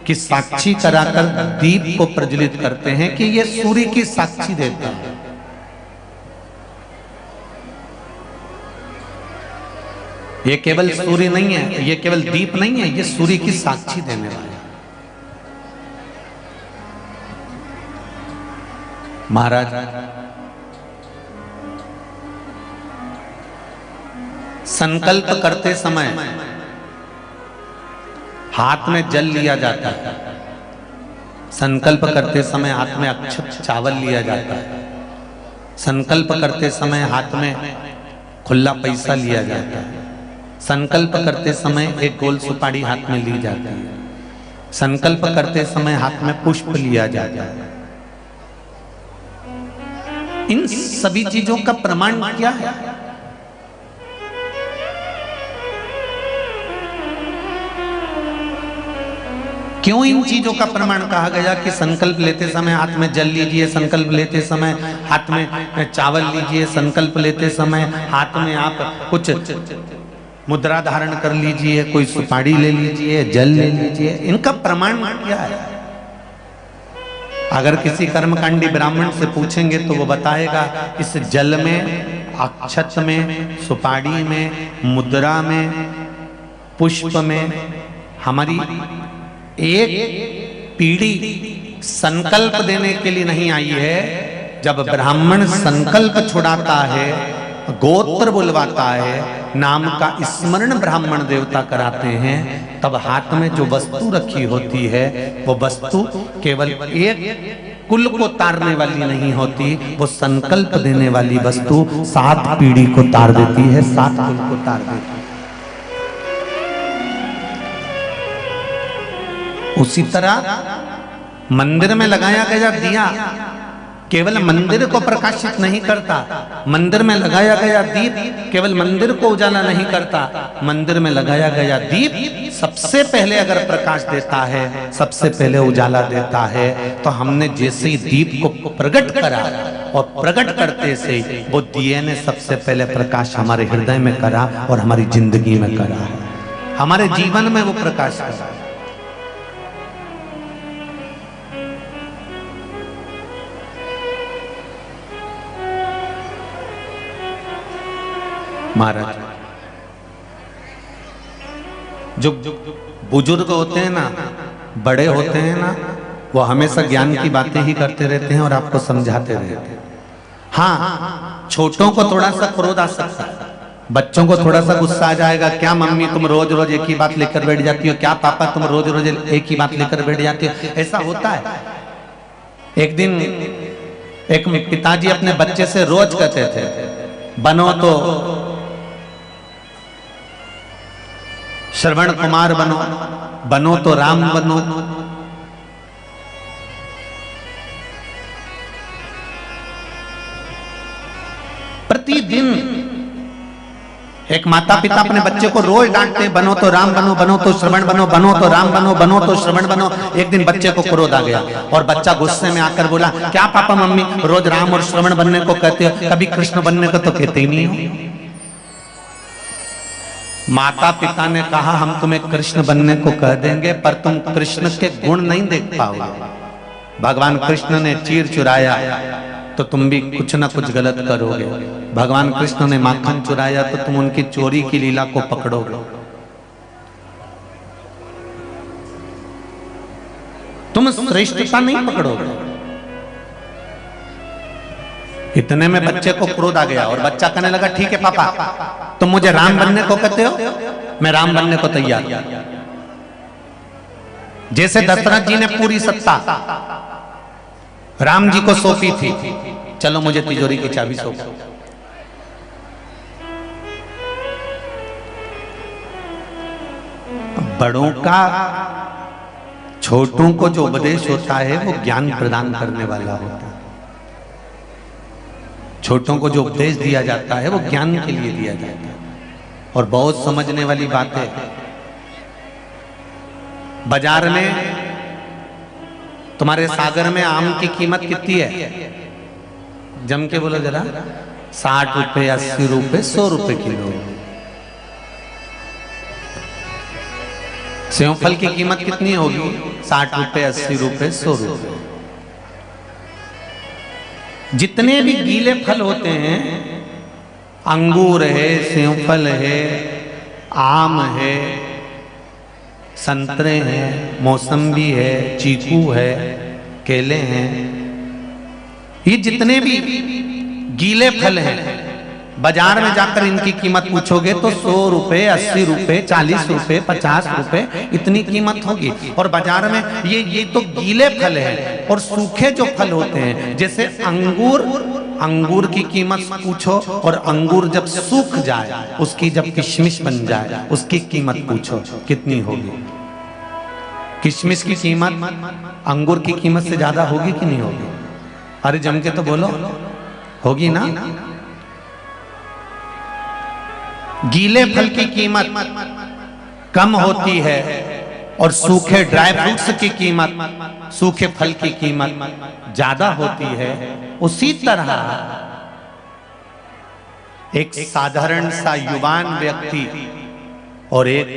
की साक्षी कराकर दीप को प्रज्वलित करते हैं कि ये सूर्य की साक्षी देता है। ये केवल सूर्य नहीं है, ये केवल दीप नहीं है, ये सूर्य की साक्षी देने वाले। महाराज संकल्प करते समय हाथ में जल लिया जाता है, संकल्प करते समय हाथ में अक्षत चावल लिया जाता है, संकल्प करते समय हाथ में खुला पैसा लिया जाता है, संकल्प करते समय एक गोल सुपारी हाथ में ली जाती है, संकल्प करते समय हाथ में पुष्प लिया जाता है। इन सभी चीजों का प्रमाण क्या है? क्यों इन चीजों का प्रमाण कहा गया कि संकल्प लेते समय हाथ में जल लीजिए, संकल्प लेते समय हाथ में चावल लीजिए, संकल्प लेते समय हाथ में आप कुछ मुद्रा धारण कर लीजिए, कोई सुपारी ले लीजिए, जल ले लीजिए, इनका प्रमाण क्या है? अगर किसी कर्मकांडी ब्राह्मण से पूछेंगे तो वो बताएगा इस जल में, अक्षत में, सुपारी में, मुद्रा में, पुष्प में हमारी एक पीढ़ी संकल्प देने के लिए नहीं आई है। जब ब्राह्मण संकल्प छुड़ाता है, गोत्र बुलवाता है, नाम का स्मरण ब्राह्मण देवता कराते हैं, तब हाथ में जो वस्तु रखी होती है वो वस्तु केवल एक कुल को तारने वाली नहीं होती, वो संकल्प देने वाली वस्तु 7 पीढ़ी को तार देती है, 7 कुल को तार देती है। उसी तरह मंदिर में लगाया गया दिया केवल मंदिर को प्रकाशित नहीं करता, मंदिर में लगाया गया दीप केवल मंदिर को उजाला नहीं करता, मंदिर में लगाया गया दीप सबसे पहले अगर प्रकाश देता है, सबसे पहले उजाला देता है। तो हमने जैसे ही दीप को प्रकट करा और प्रकट करते से वो दिए ने सबसे पहले प्रकाश हमारे हृदय में करा और हमारी जिंदगी में करा, हमारे जीवन में वो प्रकाश करा। महाराज जो बुजुर्ग होते हैं ना, बड़े होते हैं ना, वो हमेशा ज्ञान की बातें ही करते रहते हैं और आपको समझाते रहते हैं। हाँ, छोटों को थोड़ा सा क्रोध आ सकता है, बच्चों को थोड़ा सा गुस्सा आ जाएगा, क्या मम्मी तुम रोज रोज एक ही बात लेकर बैठ जाती हो, क्या पापा तुम रोज रोज एक ही बात लेकर बैठ जाती हो, ऐसा होता है। एक दिन एक पिताजी अपने बच्चे से रोज कहते थे, बनो तो श्रवण कुमार बनो, बनो तो राम बनो। प्रतिदिन एक माता पिता अपने बच्चे को रोज डांटते हैं, बनो तो राम बनो, बनो तो श्रवण बनो, बनो तो राम बनो, बनो तो श्रवण बनो। एक दिन बच्चे को क्रोध आ गया और बच्चा गुस्से में आकर बोला, क्या पापा मम्मी रोज राम और श्रवण बनने को कहते हो, कभी कृष्ण बनने को तो कहते ही नहीं हो। माता पिता ने कहा, हम तुम्हें कृष्ण बनने को कह देंगे पर तुम कृष्ण के गुण नहीं देख पाओगे। भगवान कृष्ण ने चीर चुराया तो तुम भी कुछ ना कुछ गलत करोगे, भगवान कृष्ण ने माखन चुराया तो तुम उनकी चोरी की लीला को पकड़ोगे। तुम श्रेष्ठता नहीं पकड़ोगे। इतने में बच्चे को क्रोध आ गया और बच्चा कहने लगा, ठीक है पापा, तुम मुझे राम बनने को कहते हो, मैं राम बनने को तैयार। जैसे दशरथ जी ने पूरी सत्ता राम जी को सौंपी थी, चलो मुझे तिजोरी की चाबी सौंपो। बड़ों का छोटों को जो उपदेश होता है वो ज्ञान प्रदान करने वाला होता है। छोटों को जो उपदेश दिया जाता है वो ज्ञान के लिए दिया जाता है। और बहुत समझने वाली बात है, बाजार में तुम्हारे सागर में आम की कीमत कितनी है, जम के बोलो जरा, 60 रुपए, 80 रुपए, 100 रुपए किलो। सेवफल की कीमत कितनी होगी, 60 रुपए, 80 रुपए, 100 रुपए। जितने भी गीले फल होते हैं, अंगूर है, सेवफल है, आम है, संतरे हैं, मौसम्बी है, चीकू है, केले हैं, ये जितने भी गीले फल हैं, बाजार में जाकर इनकी कीमत पूछोगे तो 100 रुपए, 80 रुपए, 40 रुपए, 50 रुपए इतनी कीमत होगी। और बाजार में ये तो गीले फल है। और सूखे जो फल होते हैं, जैसे अंगूर की कीमत पूछो और अंगूर जब सूख जाए, उसकी जब किशमिश बन जाए, उसकी कीमत पूछो कितनी होगी। किशमिश की कीमत अंगूर की कीमत से ज्यादा होगी कि नहीं होगी? अरे जम के तो बोलो, होगी ना। गीले फल की कीमत कम होती है और सूखे ड्राई फ्रूट्स की कीमत, सूखे फल की कीमत ज्यादा होती है, उसी तरह एक साधारण सा युवान व्यक्ति और एक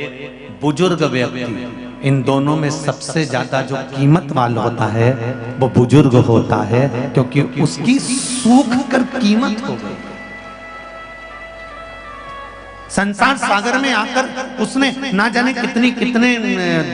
बुजुर्ग व्यक्ति, इन दोनों में सबसे ज्यादा जो कीमत वाला होता है वो बुजुर्ग होता है, क्योंकि उसकी सूख कर कीमत हो गई। संसार सागर में आकर उसने ना जाने कितने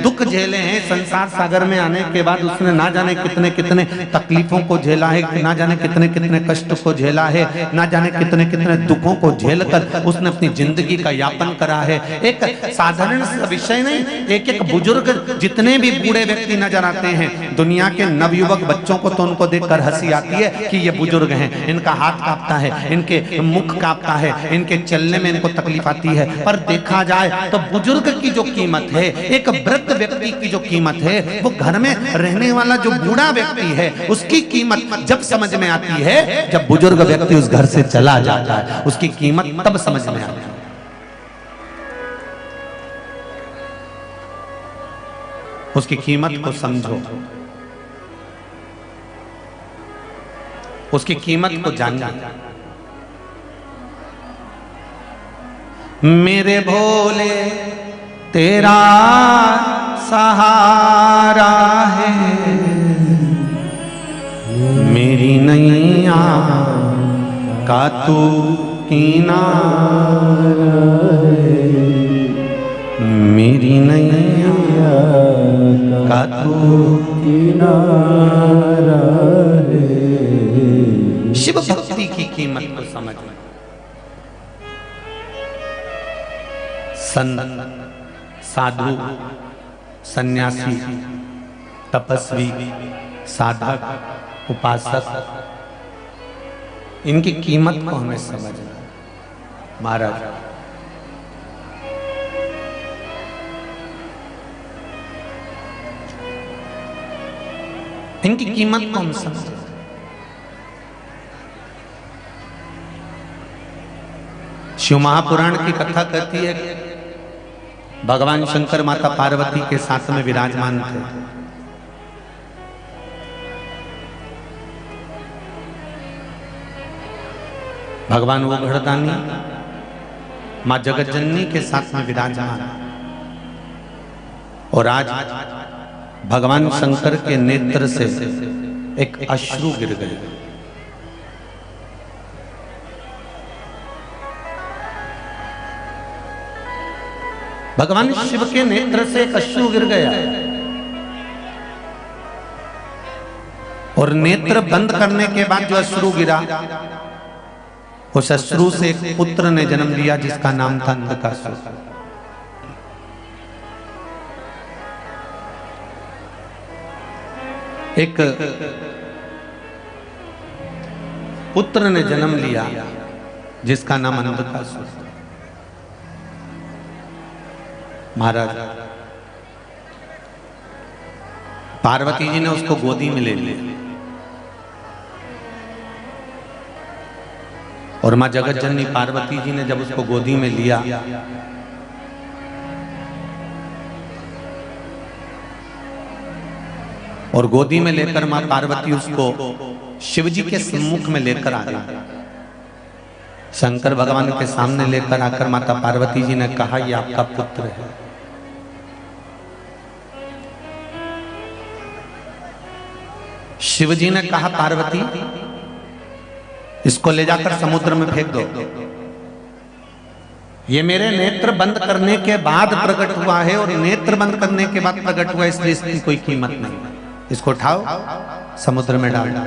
दुख झेले हैं। संसार सागर में आने के बाद उसने ना जाने कितने तकलीफों को झेला है, ना जाने कितने कष्ट को झेला है, ना जाने कितने दुखों को झेलकर उसने अपनी जिंदगी का यापन करा है। एक साधारण विषय नहीं, एक बुजुर्ग, जितने भी बूढ़े व्यक्ति नजर आते हैं दुनिया के नवयुवक बच्चों को, तो उनको देखकर हंसी आती है कि ये बुजुर्ग हैं, इनका हाथ कांपता है, इनके मुख कांपता है, इनके चलने में इनको तकलीफ आती है। पर देखा जाए तो बुजुर्ग की जो कीमत है, एक वृद्ध व्यक्ति की जो कीमत है, वो घर में रहने वाला जो बूढ़ा व्यक्ति है उसकी कीमत जब समझ में आती है, जब बुजुर्ग व्यक्ति उस घर से चला जाता है, उसकी कीमत तब समझ में आती है। उसकी कीमत को समझो, उसकी कीमत को जानो। मेरे भोले तेरा सहारा है, मेरी नैया का तू किनारा है, मेरी नैया का तू किनारा है। शिव भक्ति की कीमत को समझ में। साधु, सन्यासी, तपस्वी, साधक, उपासक, इनकी कीमत को हमें समझना। महाराज इनकी कीमत को हम समझें। शिव महापुराण की कथा कहती है भगवान शंकर माता पार्वती के साथ में विराजमान थे। भगवान वो घड़दानी मां जगतजननी के साथ में विराजमान, और आज भगवान शंकर के नेत्र से एक अश्रु गिर गए। भगवान शिव के नेत्र से एक अश्रु गिर गया, और नेत्र बंद करने के बाद जो अश्रु गिरा, उस अश्रु से एक पुत्र ने जन्म लिया जिसका नाम था नरकासुर। एक पुत्र ने जन्म लिया जिसका नाम नरकासुर। महाराज पार्वती जी ने उसको गोदी में ले लिया, और मां जगतजननी पार्वती जी ने जब उसको गोदी में लिया, और गोदी में लेकर मां पार्वती उसको शिव जी के सम्मुख में लेकर आ गई। शंकर भगवान के सामने लेकर आकर माता पार्वती जी ने कहा, ये आपका पुत्र है। शिव जी ने कहा, पार्वती इसको ले जाकर समुद्र में फेंक दो। ये मेरे नेत्र बंद करने के बाद प्रकट हुआ है, और नेत्र बंद करने के बाद प्रकट हुआ, इसलिए इसकी कोई कीमत नहीं। इसको उठाओ, समुद्र में डाल दो।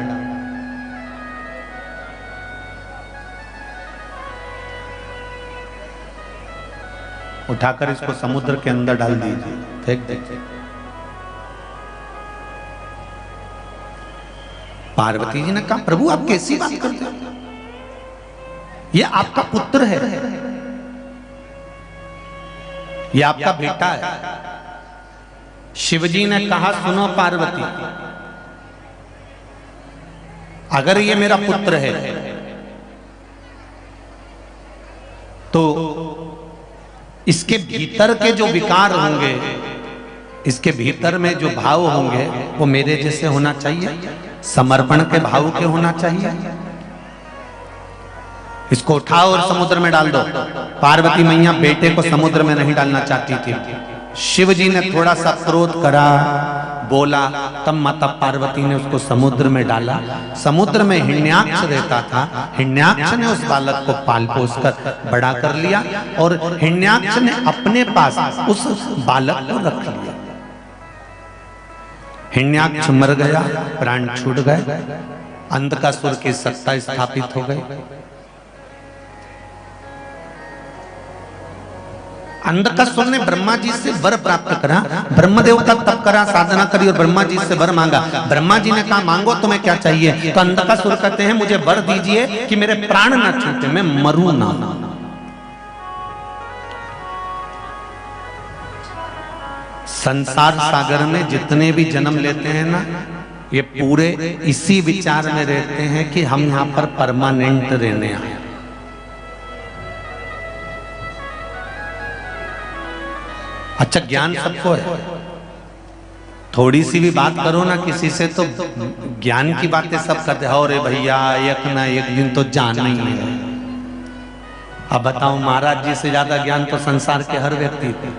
उठाकर इसको समुद्र के अंदर डाल दीजिए, फेंक दीजिए। पार्वती जी ने कहा, प्रभु आप कैसी बात करते हो, ये आपका पुत्र है, ये आपका बेटा है। शिवजी ने कहा, सुनो पार्वती, अगर ये मेरा पुत्र है तो इसके भीतर के जो विकार होंगे इसके भीतर में जो भाव होंगे वो मेरे जैसे होना चाहिए, समर्पण के भाव के होना चाहिए। इसको उठाओ और समुद्र में डाल दो। पार्वती मैया बेटे को समुद्र में नहीं डालना चाहती थी। शिव जी ने थोड़ा सा क्रोध करा, बोला, तब माता पार्वती ने उसको समुद्र में डाला। समुद्र में हिरण्याक्ष रहता था। हिरण्याक्ष ने उस बालक को पाल पोस कर बड़ा कर लिया और हिरण्याक्ष ने अपने पास उस बालक को रख लिया। हिरण्याक्ष मर गया, प्राण छूट गए, अंधकासुर की सत्ता स्थापित हो गई। अंधकासुर ने ब्रह्मा जी से वर प्राप्त करा, ब्रह्मदेव का तप करा, साधना करी और ब्रह्मा जी से वर मांगा। ब्रह्मा जी ने कहा मांगो तुम्हें क्या चाहिए? तो अंधकासुर कहते हैं मुझे वर दीजिए कि मेरे प्राण ना छूटे, मैं मरूं ना। संसार सागर में जितने भी जन्म लेते हैं ना, ये पूरे इसी विचार में रहते हैं कि हम यहां पर परमानेंट रहने आए। अच्छा, ज्ञान सबको है, थोड़ी सी भी बात करो ना किसी से तो ज्ञान की बातें सब करते हो। अरे भैया एक ना एक दिन तो जाना ही है। अब बताओ, महाराज जी से ज्यादा ज्ञान तो संसार के हर व्यक्ति को,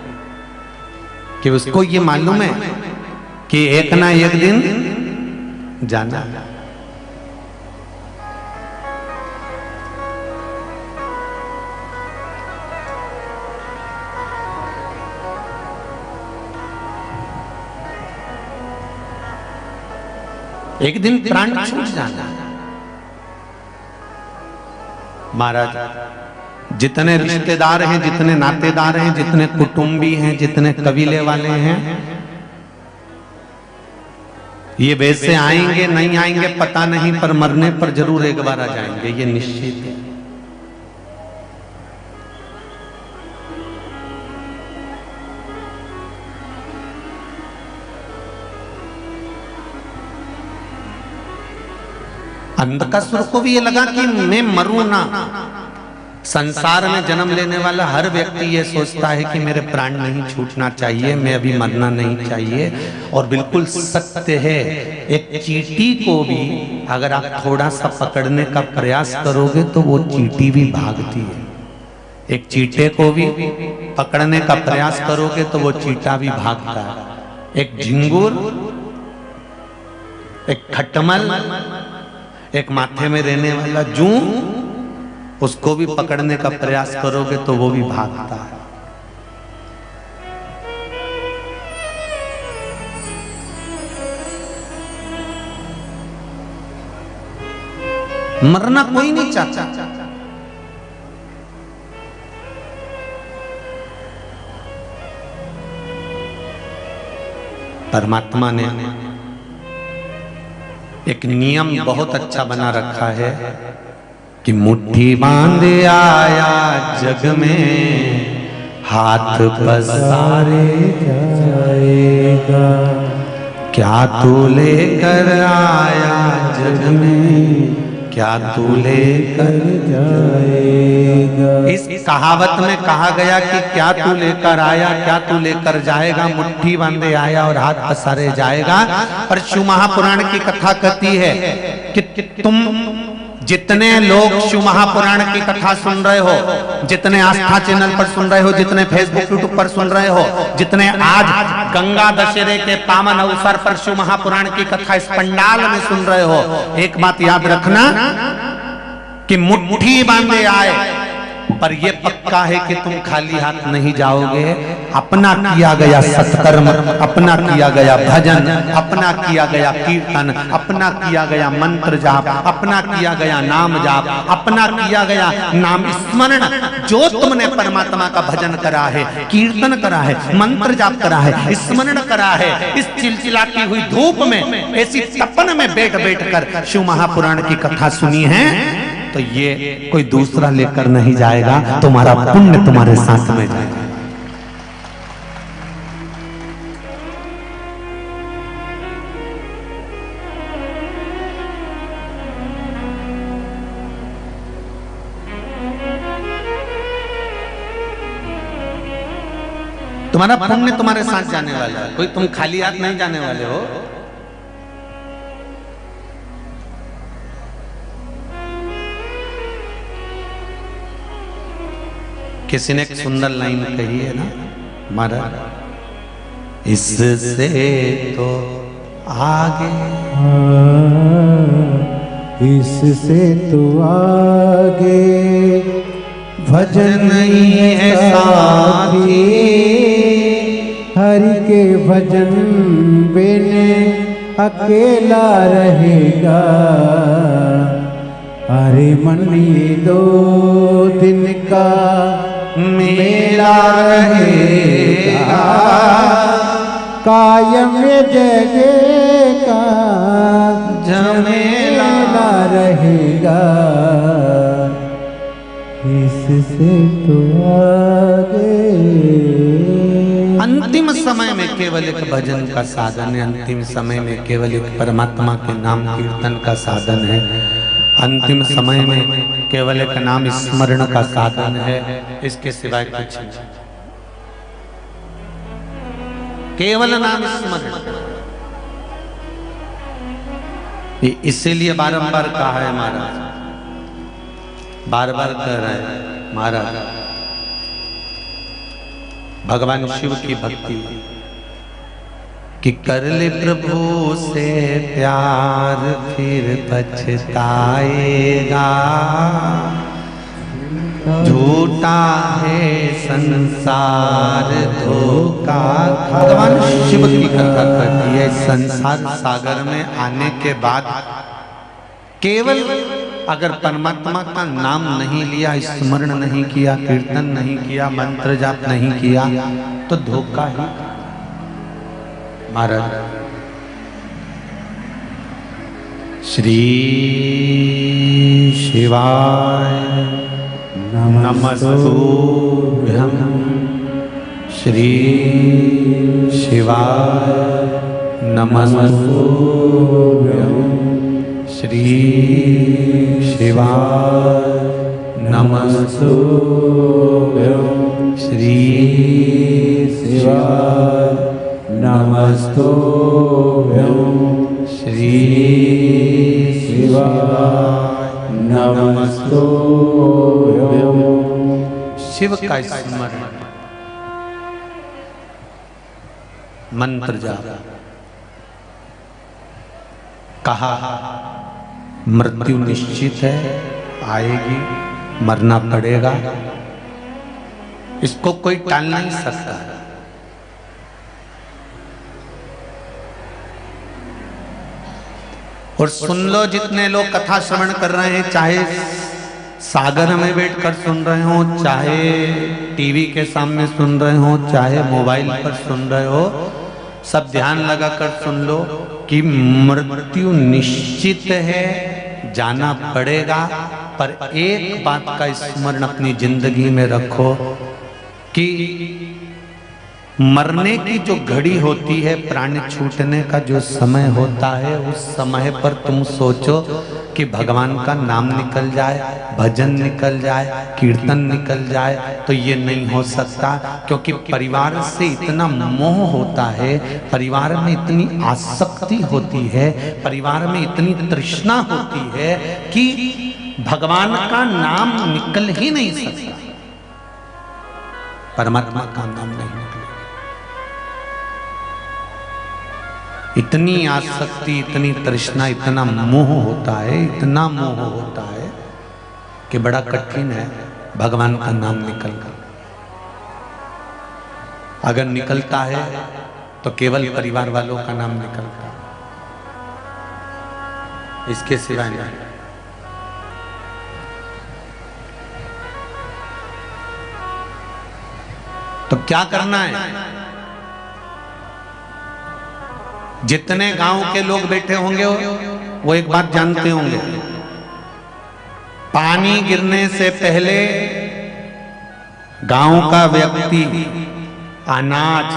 कि उसको ये मालूम है कि एक ना एक दिन जाना। एक दिन प्राण छूट जाना। महाराज, जितने रिश्तेदार हैं, जितने नातेदार हैं, जितने कुटुंबी हैं, जितने कबीले वाले हैं, ये वैसे आएंगे नहीं आएंगे पता नहीं, पर मरने पर जरूर एक बार आ जाएंगे, ये निश्चित है। अंधकासुर को भी ये लगा कि मैं मरूं ना। संसार में जन्म लेने वाला हर व्यक्ति ये सोचता है कि मेरे प्राण नहीं छूटना चाहिए, मैं अभी मरना नहीं चाहिए। और बिल्कुल सत्य है, एक चींटी को भी अगर आप थोड़ा सा पकड़ने का प्रयास करोगे तो वो चींटी भी भागती है। एक चींटे को भी पकड़ने का प्रयास करोगे तो वो चींटा भी भागता है। एक झिंगुर, एक खटमल, एक माथे में रहने वाला जू, उसको भी पकड़ने का प्रयास करोगे तो वो भी भागता है। मरना कोई नहीं चाहता। परमात्मा ने एक नियम बहुत अच्छा बना रखा है कि मुट्ठी बांध आया जग में, हाथ पसारे जाएगा। क्या तू लेकर आया जग में, क्या तू लेकर जाएगा। इस कहावत में कहा गया कि क्या तू लेकर आया, क्या तू लेकर जाएगा। मुट्ठी बांधे आया और हाथ पसारे जाएगा। पर शिव महापुराण की कथा कहती है कि तुम जितने लोग शिव महापुराण की कथा सुन रहे हो, जितने आस्था चैनल पर सुन रहे हो, जितने फेसबुक यूट्यूब पर सुन रहे हो, जितने आज गंगा दशहरे के पावन अवसर पर शिव महापुराण की कथा इस पंडाल में सुन रहे हो, एक बात याद रखना कि मुट्ठी बांधे आए, पर यह पक्का है कि तुम खाली हाथ नहीं जाओगे। अपना किया गया सत्कर्म, अपना किया गया भजन, अपना किया गया कीर्तन, अपना किया गया मंत्र जाप, अपना किया गया नाम जाप, अपना किया गया नाम स्मरण, जो तुमने परमात्मा का भजन करा है, कीर्तन करा है, मंत्र जाप करा है, स्मरण करा है, इस चिलचिलाती हुई धूप में, ऐसी तपन में बैठ बैठ कर शिव महापुराण की कथा सुनी है, तो ये कोई दूसरा लेकर नहीं जाएगा, तुम्हारा पुण्य तुम्हारे साथ में जाएगा। तुम्हारा पुण्य तुम्हारे साथ जाने वाला है, कोई तुम खाली हाथ नहीं जाने वाले हो। किसी ने एक सुंदर लाइन कही है ना महाराज, इससे तो आगे, इससे तो आगे भजन नहीं है साथी, हरि के भजन बिन अकेला रहेगा। अरे मन ये 2 दिन का मेला रहेगा, कायम जगह का झमेला रहेगा। इससे तो आगे, अंतिम समय में केवल एक भजन का साधन है, अंतिम समय में केवल एक परमात्मा के नाम कीर्तन का साधन है, अंतिम समय में केवल एक नाम स्मरण का साधन है, इसके सिवाय कुछ नहीं। केवल नाम स्मरण, इसीलिए बारंबार कहा है महाराज, बार बार कह रहे हैं महाराज, भगवान शिव की भक्ति कि कर ले प्रभु से प्यार फिर पछताएगा, झूठा है संसार धोखा। भगवान शिव की कथा करती है, संसार सागर में आने के बाद केवल अगर परमात्मा का नाम नहीं लिया, स्मरण नहीं किया, कीर्तन नहीं किया, मंत्र जाप नहीं किया तो धोखा ही। महाराज श्री शिवाय नमस्तुभ्यं, श्री शिवाय नमस्तुभ्यं, श्री शिवाय नमस्तुभ्यं, श्री शिवाय नमस्तुभ्यं, श्री शिवाय नमस्तुभ्यं। शिव का स्मरण, मंत्र जाप, कहा मृत्यु निश्चित है, आएगी, मरना पड़ेगा, इसको कोई टाल नहीं सकता। और सुन लो, जितने लोग कथा श्रवण कर रहे हैं, चाहे सागर में बैठकर सुन रहे हो, चाहे टीवी के सामने सुन रहे हो, चाहे मोबाइल पर सुन रहे हो, सब ध्यान लगाकर सुन लो कि मृत्यु निश्चित है, जाना पड़ेगा। पर एक बात का स्मरण अपनी जिंदगी में रखो कि मरने की जो घड़ी होती है, प्राण छूटने का जो समय होता है, उस समय पर तुम सोचो कि भगवान का नाम निकल जाए, भजन निकल जाए, कीर्तन निकल जाए, तो ये नहीं हो सकता। क्योंकि परिवार से इतना मोह होता है, परिवार में इतनी आसक्ति होती है, परिवार में इतनी तृष्णा होती है कि भगवान का नाम निकल ही नहीं सकता, परमात्मा का नाम नहीं निकलेगा। इतनी आसक्ति, इतनी तृष्णा, इतना मोह होता है, इतना मोह होता है कि बड़ा कठिन है भगवान का नाम निकलना। अगर निकलता है तो केवल परिवार वालों का नाम निकलता है, इसके सिवाय नहीं। तो क्या करना है? जितने गांव के लोग बैठे होंगे वो एक बात जानते होंगे, पानी गिरने से पहले गांव का व्यक्ति अनाज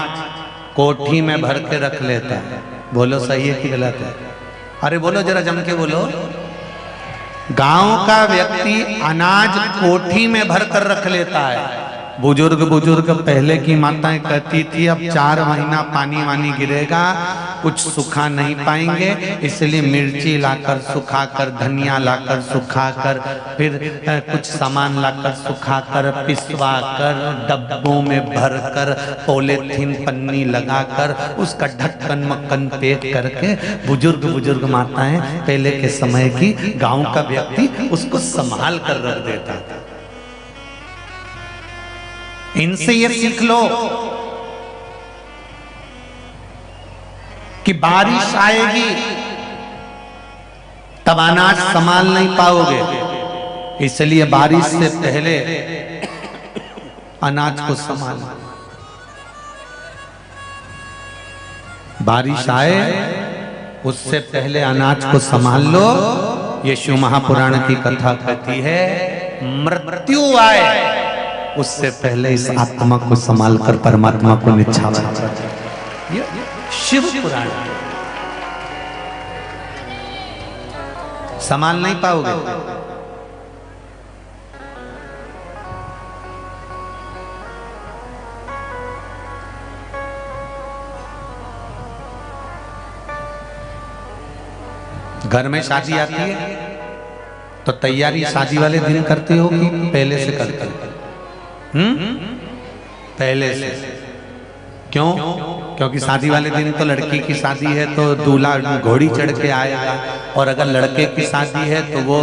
कोठी में भर के रख लेता है। बोलो सही है कि गलत है? अरे बोलो, जरा जम के बोलो। गांव का व्यक्ति अनाज कोठी में भर कर रख लेता है, बुजुर्ग बुजुर्ग पहले की माताएं कहती थी अब 4 महीना पानी वानी गिरेगा, कुछ सुखा नहीं पाएंगे, इसलिए मिर्ची लाकर सुखाकर, धनिया लाकर सुखाकर, फिर कुछ सामान लाकर सुखाकर, पिसवा कर, डब्बों में भरकर, पॉलीथीन पन्नी लगाकर, उसका ढक्कन मक्कन पैक करके बुजुर्ग बुजुर्ग माताएं पहले के समय की गांव का व्यक्ति उसको संभाल कर रख देता था। इनसे ये सीख लो कि बारिश आएगी तब अनाज संभाल नहीं पाओगे, इसलिए बारिश से पहले अनाज को संभालना। बारिश आए उससे पहले अनाज को संभाल लो। ये शिव महापुराण की कथा कहती है मृत्यु आए उससे पहले इस आत्मा को संभाल कर परमात्मा को निछावर। शिव पुराण संभाल नहीं पाओगे। घर में शादी आती है तो तैयारी शादी वाले दिन करते हो कि पहले से करते हो? पहले से। क्यों? क्योंकि शादी वाले दिन तो लड़की की शादी है तो दूल्हा घोड़ी चढ़ के आएगा, और अगर लड़के की शादी है तो वो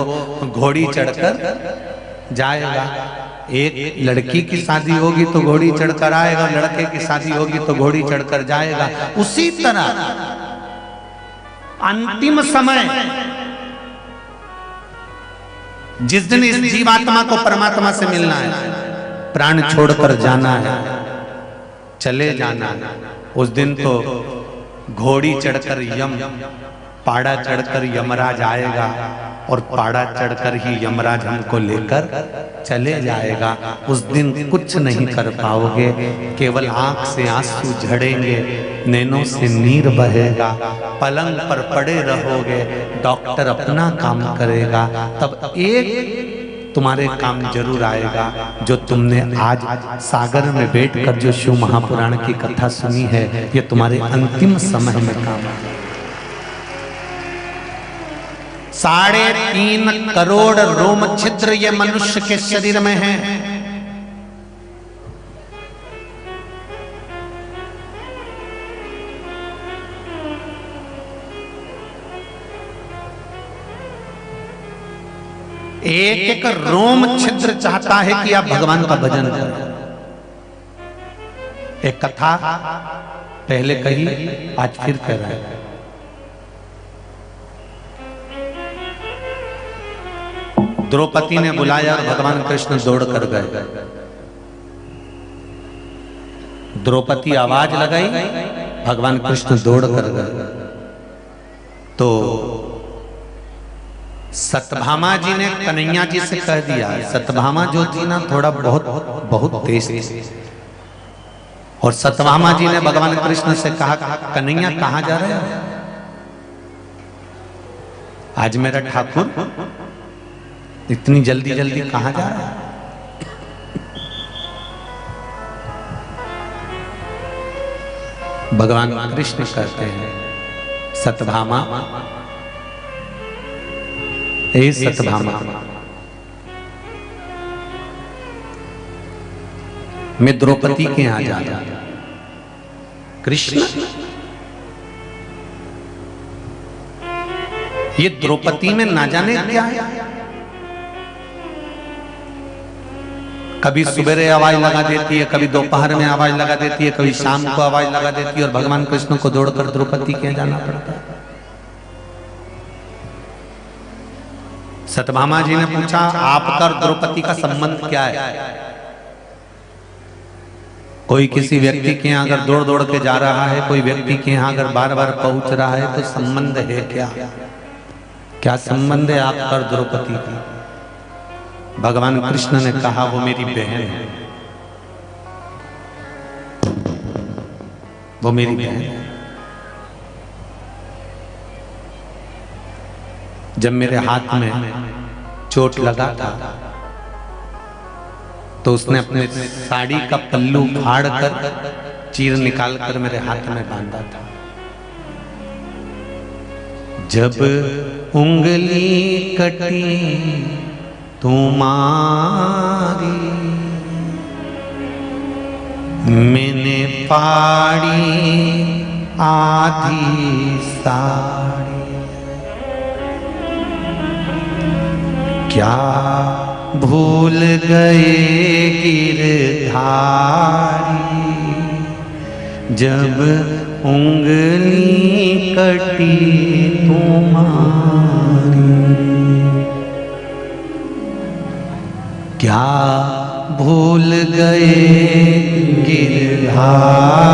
घोड़ी चढ़कर जाएगा। एक लड़की की शादी होगी तो घोड़ी चढ़कर आएगा, लड़के की शादी होगी तो घोड़ी चढ़कर जाएगा। उसी तरह अंतिम समय जिस दिन इस जीवात्मा को परमात्मा से मिलना है, प्राण छोड़कर जाना है, चले जाना है, उस दिन तो घोड़ी चढ़कर यम, पाड़ा चढ़कर यमराज आएगा, और पाड़ा चढ़कर ही यमराज हमको लेकर चले जाएगा। उस दिन कुछ नहीं कर पाओगे, केवल आंख से आंसू झड़ेंगे, नैनों से नीर बहेगा, पलंग पर पड़े रहोगे, डॉक्टर अपना काम करेगा, तब एक तुम्हारे काम जरूर आएगा जो तुमने आज सागर में बैठकर जो शिव महापुराण की कथा सुनी है, ये तुम्हारे अंतिम समय में काम आएगा। 3.5 करोड़ रोम छिद्र ये मनुष्य के शरीर में है। एक एक रोम छिद्र चाहता है कि आप भगवान का भजन करें। एक कथा पहले कही, आज फिर कह रहा है। द्रौपदी ने बुलाया और भगवान कृष्ण दौड़ कर गए। द्रौपदी आवाज लगाई, भगवान कृष्ण दौड़ कर गए। तो सत्यभामा जी ने कन्हैया जी से कह दिया, सत्यभामा जो थी ना थोड़ा बहुत तेज थी, और सत्यभामा जी ने भगवान कृष्ण से कहा, कन्हैया कहां जा रहे हो? आज मेरा ठाकुर इतनी जल्दी जल्दी कहां जा रहा है? भगवान कृष्ण कहते हैं, सत्यभामा, हे सत्यभामा, मैं द्रौपदी के यहां जा रहा हूं। कृष्ण, ये द्रौपदी में ना जाने क्या है, कभी सुबह आवाज लगा देती है, कभी दोपहर में आवाज लगा देती है, कभी शाम को आवाज लगा देती है, और भगवान कृष्ण को दौड़कर द्रौपदी के जाना पड़ता है। सत्यभामा जी ने पूछा, आपका और द्रौपदी का संबंध क्या है? कोई किसी व्यक्ति के यहाँ अगर दौड़ दौड़ के जा रहा है, कोई व्यक्ति के यहाँ अगर बार बार पहुंच रहा है, तो संबंध है क्या? क्या संबंध है आपका और द्रौपदी की? भगवान कृष्ण ने कहा, वो मेरी बहन है, वो मेरी बहन है। जब मेरे हाथ में चोट लगा था तो उसने अपने साड़ी का पल्लू फाड़ कर चीर निकाल कर मेरे हाथ में बांधा था। जब उंगली कटी तुम्हारी मैंने फाड़ी आधी साड़ी, क्या भूल गए गिरधारी जब उंगली कटी तुम्हारी, क्या भूल गए गिरधारी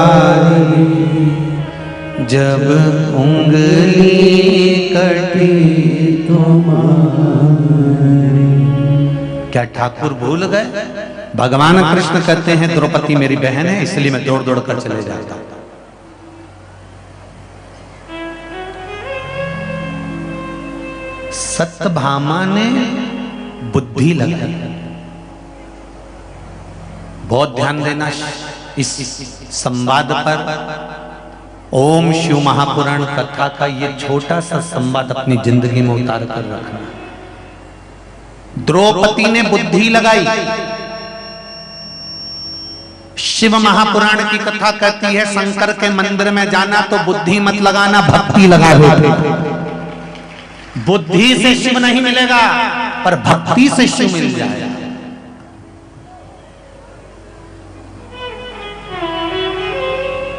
जब उंगली कटी तुम्हारी। क्या ठाकुर भूल गए? भगवान कृष्ण कहते हैं द्रौपदी मेरी बहन है, इसलिए मैं दौड़ दौड़ कर चले जाता हूं। सत्यभामा ने बुद्धि लगाई। बहुत ध्यान देना इस संवाद पर। ओम शिव महापुराण कथा का ये छोटा सा संवाद अपनी जिंदगी में उतार कर रखना। द्रौपदी ने बुद्धि लगाई। शिव महापुराण की कथा कहती है शंकर के मंदिर में जाना तो बुद्धि मत लगाना, भक्ति लगा दो। बुद्धि से शिव नहीं मिलेगा पर भक्ति से शिव मिल जाएगा।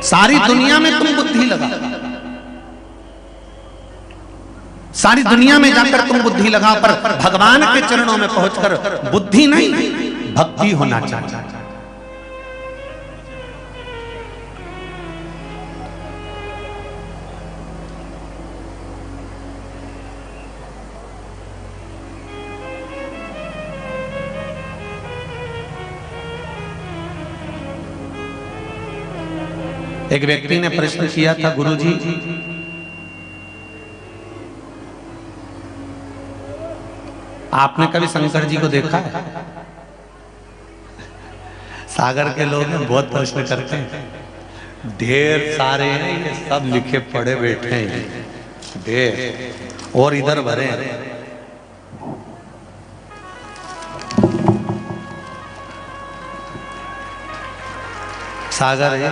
सारी दुनिया में तुम बुद्धि लगा, सारी दुनिया में जाकर तुम बुद्धि लगाओ, पर भगवान के चरणों में पहुंचकर बुद्धि नहीं भक्ति होना चाहिए। एक व्यक्ति ने प्रश्न किया था, गुरुजी आपने कभी शंकर जी को देखा है? सागर के लोग बहुत प्रश्न करते हैं, ढेर सारे ये सब लिखे पढ़े बैठे हैं, ढेर और इधर भरे हैं। सागर है,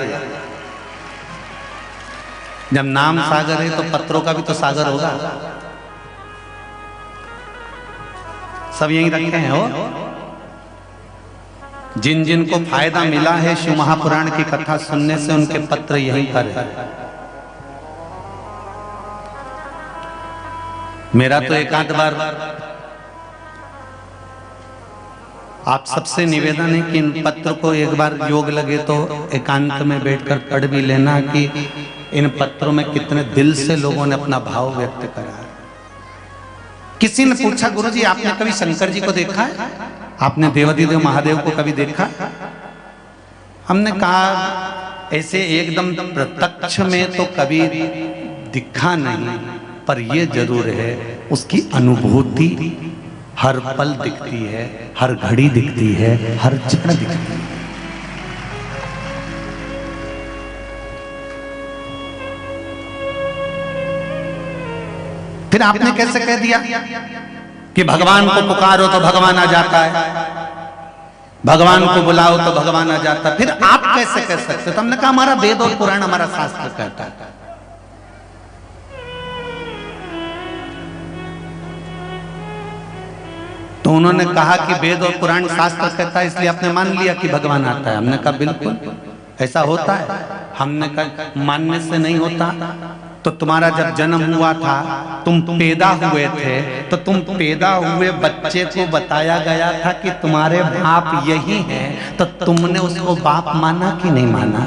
जब नाम सागर है तो पत्रों का भी तो सागर होगा। सब यही रखे हैं हो। जिन जिन को फायदा मिला है शिव महापुराण की कथा सुनने से उनके पत्र यहीं पर है। मेरा तो एक आध बार आप सबसे निवेदन है कि इन पत्र को एक बार योग लगे तो एकांत में बैठकर पढ़ भी लेना कि इन पत्रों में कितने दिल से लोगों ने अपना भाव व्यक्त करा है। किसी ने पूछा, गुरुजी आपने कभी शंकर जी को देखा है? आपने देवाधिदेव महादेव को कभी देखा? हमने कहा ऐसे एकदम प्रत्यक्ष में तो कभी दिखा नहीं, पर यह जरूर है उसकी अनुभूति हर पल दिखती है, हर घड़ी दिखती है, हर क्षण दिखती है। फिर आपने कैसे कह दिया कि भगवान को पुकारो तो भगवान आ जाता है, भगवान को बुलाओ तो भगवान आ जाता है? फिर आप कैसे कह सकते? तो हमने कहा हमारा वेद और पुराण, हमारा शास्त्र कहता है। तो उन्होंने कहा कि वेद और पुराण शास्त्र कहता है इसलिए आपने मान लिया कि भगवान आता है। हमने कहा बिल्कुल ऐसा होता है। हमने कहा मानने से नहीं होता। तो तुम्हारा जब जन्म हुआ था, तुम पैदा हुए थे, तो तुम पैदा हुए बच्चे को बताया गया था कि तुम्हारे बाप यही हैं, तो तुमने उसको बाप माना कि नहीं माना?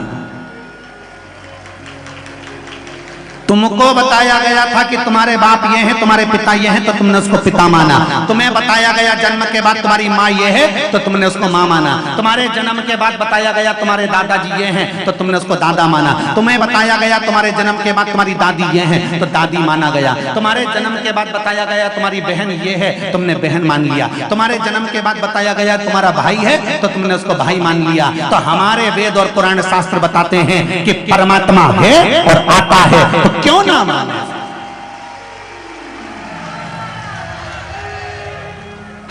तुमको बताया गया था कि तुम्हारे बाप ये हैं, तुम्हारे पिता ये हैं, तो तुमने उसको पिता माना। तुम्हें बताया गया जन्म के बाद तुम्हारी माँ ये है, तो तुमने उसको माँ माना। तुम्हारे जन्म के बाद बताया गया तुम्हारे दादाजी ये हैं, तो तुमने उसको दादा माना। तुम्हें बताया गया तुम्हारे जन्म के बाद तुम्हारी दादी ये हैं, तो दादी माना गया। तुम्हारे जन्म के बाद बताया गया तुम्हारी बहन ये है, तुमने बहन मान लिया। तुम्हारे जन्म के बाद बताया गया तुम्हारा भाई है, तो तुमने उसको भाई मान लिया। तो हमारे वेद और पुराण शास्त्र बताते हैं कि परमात्मा है और आता है, तो क्यों ना माने?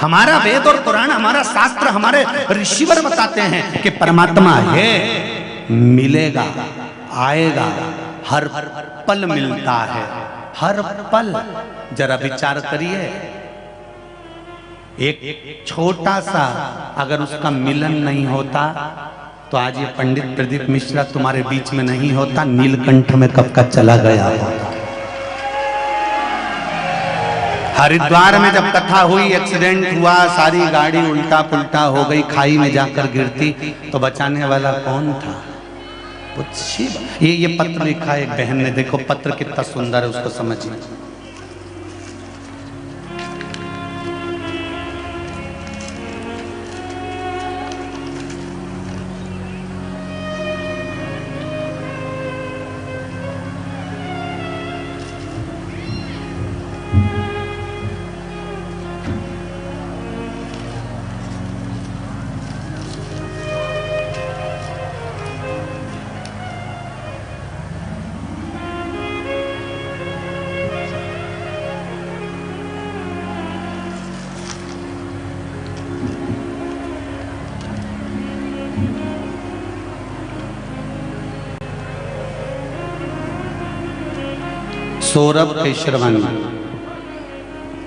हमारा वेद और पुराण, हमारा शास्त्र, हमारे ऋषिवर बताते हैं कि परमात्मा है, मिलेगा, आएगा, हर पल मिलता है, हर पल। जरा विचार करिए, एक छोटा सा अगर उसका मिलन नहीं होता तो आज ये पंडित प्रदीप मिश्रा तुम्हारे बीच में नहीं होता, नीलकंठ में कब का चला गया होता। हरिद्वार में जब कथा हुई, एक्सीडेंट हुआ, सारी गाड़ी उल्टा पुल्टा हो गई, खाई में जाकर गिरती, तो बचाने वाला कौन था? ये पत्र लिखा है एक बहन ने, देखो पत्र कितना सुंदर है, उसको समझिए। सौरभ केशरवानी,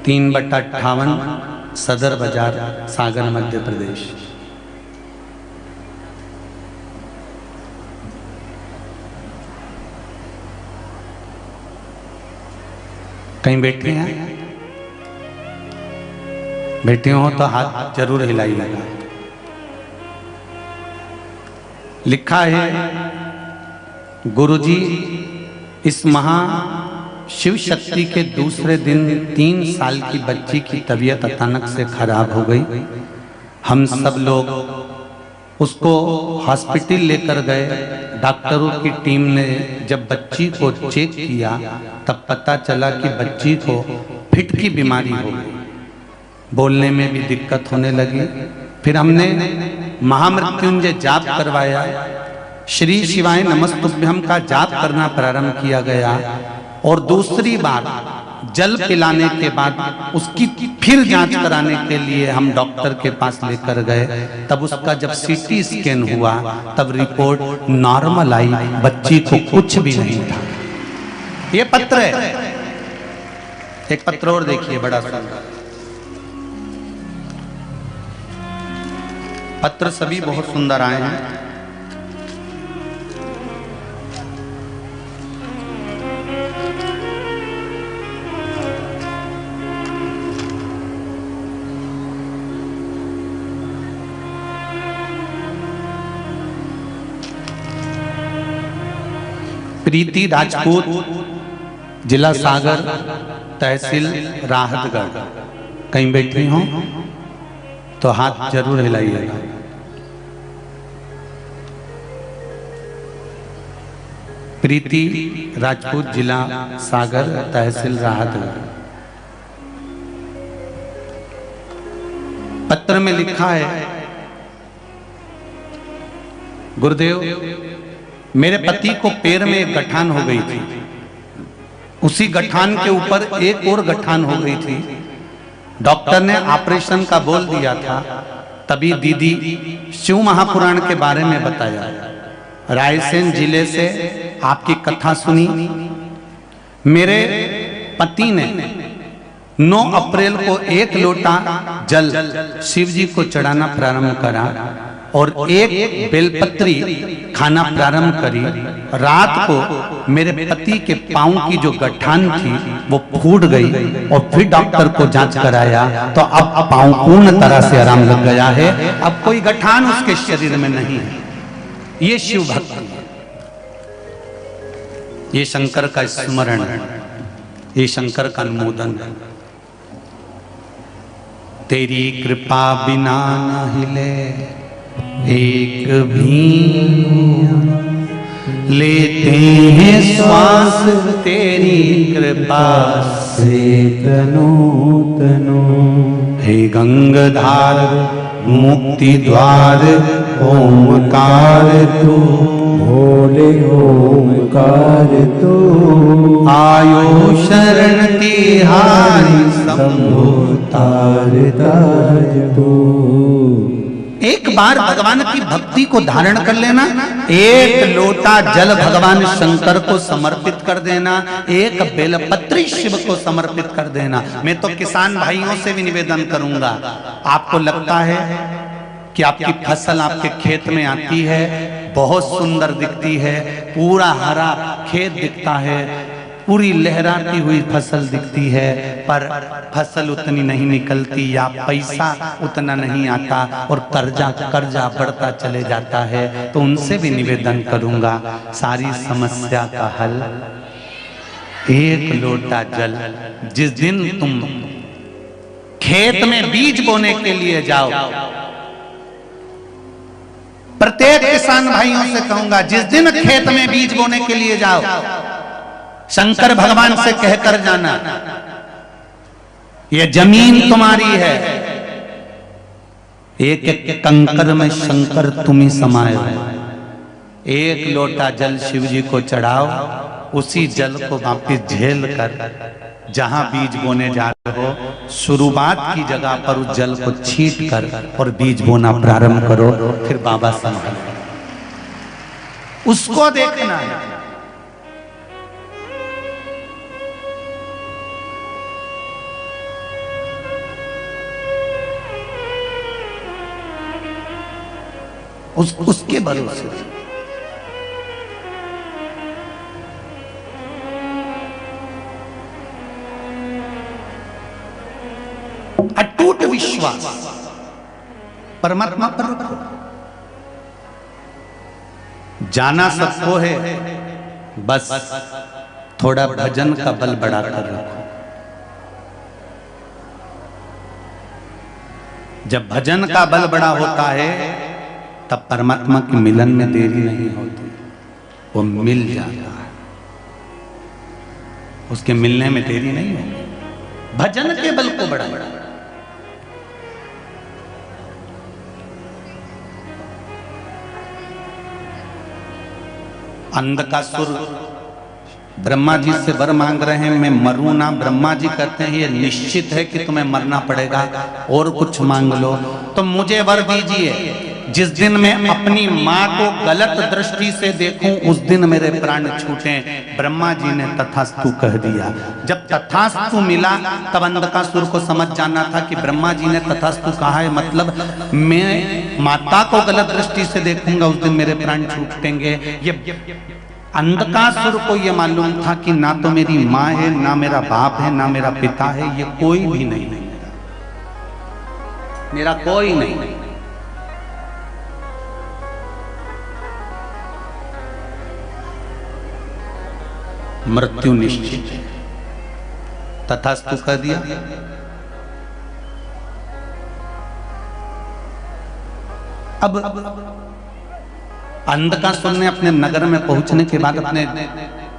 3/58 सदर बाजार, सागर, मध्य प्रदेश। कहीं बैठे हैं? बैठे हो तो हाथ जरूर हिलाई लगा। लिखा है, गुरुजी इस महा शिव शक्ति के दूसरे दिन 3 साल की बच्ची की तबीयत अचानक से खराब हो गई। हम सब लोग उसको हॉस्पिटल लेकर गए। डॉक्टरों की टीम ने जब बच्ची को चेक किया तब पता चला कि बच्ची को फिट की बीमारी हो गई, बोलने में भी दिक्कत होने लगी। फिर हमने महामृत्युंजय जाप करवाया, श्री शिवाय नमस्तुभ्यम का जाप करना प्रारंभ किया गया। और दूसरी बार जल पिलाने के बाद उसकी फिर जांच कराने के लिए हम डॉक्टर के पास लेकर गए। तब उसका जब सीटी स्कैन हुआ तब रिपोर्ट नॉर्मल आई, बच्ची को कुछ भी नहीं था। ये पत्र है, एक पत्र और देखिए, बड़ा सुंदर पत्र, सभी बहुत सुंदर आए हैं। प्रीति राजपूत, जिला सागर, तहसील राहतगढ़। कहीं बैठी हो तो हाथ जरूर हिलाइएगा। प्रीति राजपूत, जिला सागर, तहसील राहतगढ़। पत्र में लिखा है, गुरुदेव मेरे पति को पैर में एक गठान हो गई थी, उसी गठान के ऊपर एक और गठान हो गई थी। डॉक्टर ने ऑपरेशन का बोल दिया था। तभी दीदी शिव महापुराण के बारे में बताया। रायसेन जिले से आपकी कथा सुनी। मेरे पति ने 9 अप्रैल को 1 लोटा जल शिव जी को चढ़ाना प्रारंभ करा और एक बेलपत्री खाना प्रारंभ करी। रात को मेरे पति के पांव की जो गठान थी वो फूट गई और फिर डॉक्टर को जांच कराया तो अब पांव पूर्ण तरह से आराम लग गया है। अब कोई गठान उसके शरीर में नहीं है। ये शिव भक्त। ये शंकर का स्मरण, ये शंकर का अनुमोदन है। तेरी कृपा बिना न हिले एक भी, लेते हैं श्वास तेरी कृपा से तनो तनो। हे गंगाधार मुक्ति द्वार ओमकार तू, भोले ओमकार तू। आयो शरण तिहारी शंभो तार तार तू। एक बार भगवान की भक्ति को धारण कर लेना, एक लोटा जल भगवान शंकर को समर्पित कर देना, एक बेलपत्री शिव को समर्पित कर देना। मैं तो किसान भाइयों से भी निवेदन करूंगा, आपको लगता है कि आपकी फसल आपके खेत में आती है, बहुत सुंदर दिखती है, पूरा हरा खेत दिखता है, पूरी लहराती हुई फसल दिखती है, पर फसल उतनी नहीं निकलती या पैसा उतना नहीं आता और कर्जा बढ़ता चले जाता है। तो उनसे भी निवेदन करूंगा, सारी समस्या का हल एक लोटा जल। जिस दिन तुम खेत में बीज बोने के लिए जाओ, प्रत्येक किसान भाइयों से कहूंगा, जिस दिन खेत में बीज बोने के लिए जाओ, शंकर भगवान से कहकर जाना, ये जमीन तुम्हारी है, एक एक कंकर में शंकर तुम ही समाये हो। एक लोटा जल शिव जी को चढ़ाओ, उसी जल को वापिस झेल कर जहां बीज बोने जा रहे हो, शुरुआत की जगह पर उस जल को छीट कर और बीज बोना प्रारंभ करो। फिर बाबा संभाल, उसको देखना है। उसके भरोसे अटूट विश्वास परमात्मा पर रखो। जाना सबको है, बस थोड़ा भजन का बल बढ़ाकर रखो। जब भजन का बल बड़ा होता है तब परमात्मा के मिलन में देरी नहीं होती, वो मिल जाता है, उसके मिलने में देरी नहीं होती। भजन के बल को बढ़ा। अंधकासुर ब्रह्मा जी से वर मांग रहे हैं, मैं मरूं ना। ब्रह्मा जी कहते हैं ये निश्चित है कि तुम्हें मरना पड़ेगा, और कुछ मांग लो। तो मुझे वर दीजिए, जिस दिन मैं अपनी माँ को गलत दृष्टि से देखूं उस दिन मेरे प्राण छूटें। ब्रह्मा जी ने तथास्तु कह दिया। जब तथास्तु मिला तब अंधकासुर को समझ जाना था कि ब्रह्मा जी ने तथास्तु कहा है, मतलब मैं माता को गलत दृष्टि से देखूंगा उस दिन मेरे प्राण छूटेंगे। ये अंधकासुर को यह मालूम था कि ना तो मेरी माँ है, ना मेरा बाप है, ना मेरा पिता है, ये कोई भी नहीं, मेरा कोई नहीं। मृत्यु निश्चित है, तथास्तु कह दिया। अब अंधकासुर ने अपने नगर में पहुंचने के बाद अपने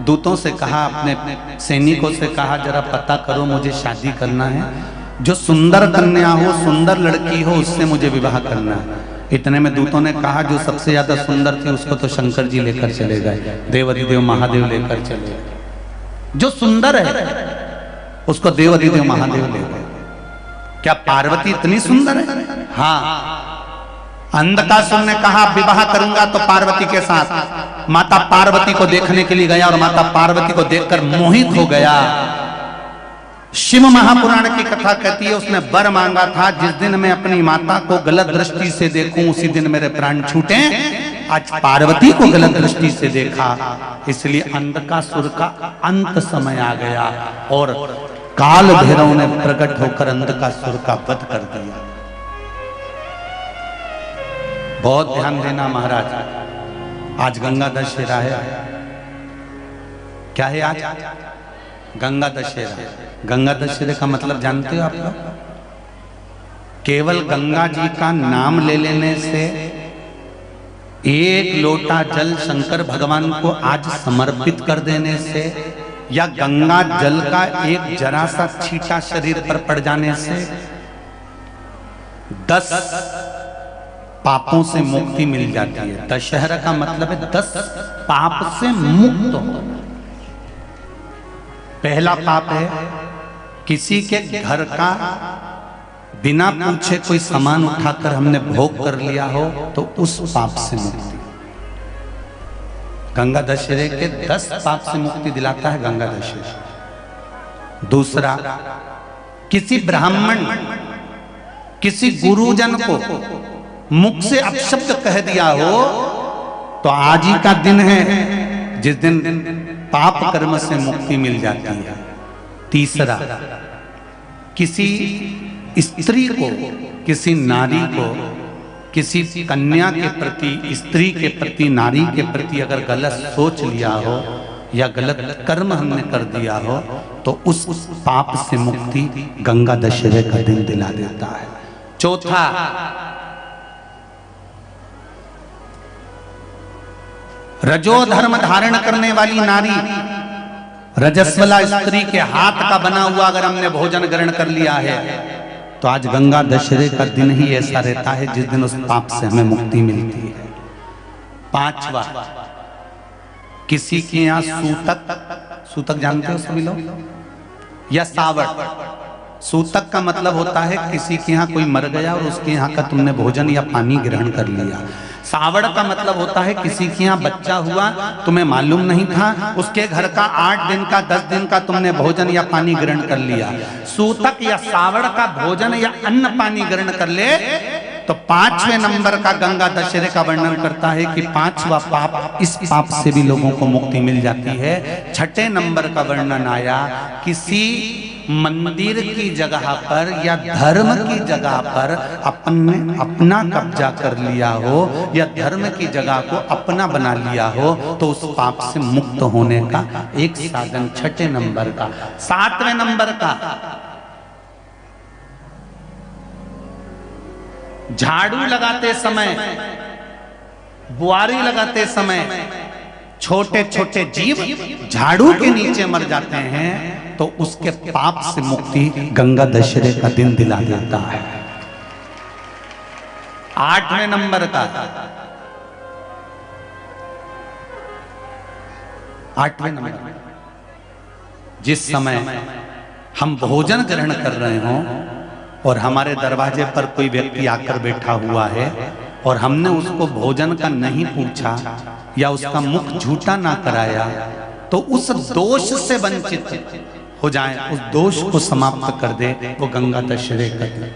दूतों से कहा, अपने सैनिकों से कहा, जरा पता करो मुझे शादी करना है, जो सुंदर कन्या हो, सुंदर लड़की हो, उससे मुझे विवाह करना है। इतने में दूतों ने कहा, जो सबसे ज्यादा सुंदर थी उसको तो शंकर जी लेकर चले गए, देवाधिदेव महादेव लेकर चले गए। जो सुंदर है उसको देवाधिदेव महादेव ले गए। क्या पार्वती इतनी सुंदर है? हाँ। अंधकासुर ने कहा, विवाह करूंगा तो पार्वती के साथ। माता पार्वती को देखने के लिए गया और माता पार्वती को देखकर मोहित हो गया। शिव महापुराण की कथा कहती है, उसने वर मांगा था, जिस दिन मैं अपनी माता को गलत दृष्टि से देखूं उसी दिन मेरे प्राण छूटे। आज पार्वती को गलत दृष्टि से देखा, इसलिए अंधकासुर का अंत समय आ गया और काल भैरव ने प्रकट होकर अंधकासुर का वध कर दिया। बहुत ध्यान देना महाराज, आज गंगा दशहरा है। क्या है आज? गंगा दशहरा। गंगा दशहरे का मतलब जानते हो आप लोग? केवल गंगा जी का नाम ले लेने से, एक लोटा जल शंकर भगवान को आज समर्पित कर देने से, या गंगा जल का एक जरा सा छींटा शरीर पर पड़ जाने से 10 पापों से मुक्ति मिल जाती है। दशहरा का मतलब है 10 पाप से मुक्त हो। पहला पाप है किसी के घर का बिना पूछे कोई सामान उठाकर हमने भोग कर लिया हो, तो उस पाप से मुक्ति। गंगा दशहरे के 10 पाप से मुक्ति दिलाता है गंगा दशहरा। दूसरा, किसी ब्राह्मण, किसी गुरुजन को मुख से अपशब्द कह दिया हो, तो आज ही का दिन है जिस दिन पाप कर्म से मुक्ति मिल जाती है। तीसरा, किसी स्त्री को, किसी नारी को, किसी कन्या के प्रति, स्त्री के प्रति, नारी के प्रति अगर गलत सोच लिया हो या गलत कर्म हमने कर दिया हो, तो उस पाप से मुक्ति गंगा दशहरे का दिन दिला देता है। चौथा, रजो धर्म धारण करने वाली नारी, रजस्वला स्त्री के हाथ का बना हुआ अगर हमने भोजन ग्रहण कर लिया है, तो आज गंगा दशहरे का दिन ही ऐसा रहता है जिस दिन उस पाप से हमें मुक्ति मिलती है। पांचवा, किसी के यहाँ सूतक, सूतक जानते हो सभी लोग, या सावड़। सूतक का मतलब होता है किसी के यहाँ कोई मर गया और उसके यहाँ का तुमने भोजन या पानी ग्रहण कर लिया। सावड़ का मतलब होता है किसी के यहाँ बच्चा हुआ, तुम्हें मालूम नहीं था, उसके घर का 8 दिन का 10 दिन का तुमने भोजन या पानी ग्रहण कर लिया। सूतक या सावड़ का भोजन या अन्न पानी ग्रहण कर ले, तो 5वें नंबर का गंगा दशहरे का वर्णन करता है कि 5वां पाप, इस पाप से भी लोगों को मुक्ति मिल जाती है। 6ठे नंबर का वर्णन आया, किसी मंदिर की जगह पर या धर्म की जगह पर अपना कब्जा कर लिया हो, या धर्म की जगह को अपना बना लिया हो, तो उस पाप से मुक्त होने का एक साधन 6ठे नंबर का। 7वें नंबर का, झाड़ू लगाते समय, बुआरी लगाते समय छोटे छोटे जीव झाड़ू के नीचे मर जाते हैं, तो उसके पाप से मुक्ति गंगा दशहरे का दिन दिला देता है। 8वें नंबर का, 8वें नंबर, जिस समय हम भोजन ग्रहण कर रहे हों और हमारे दरवाजे पर कोई व्यक्ति आकर बैठा हुआ है और हमने उसको भोजन का नहीं पूछा या उसका मुख झूठा ना कराया, तो उस दोष से वंचित हो जाए, उस दोष को समाप्त कर दे, वो गंगा दशहरे का दिन।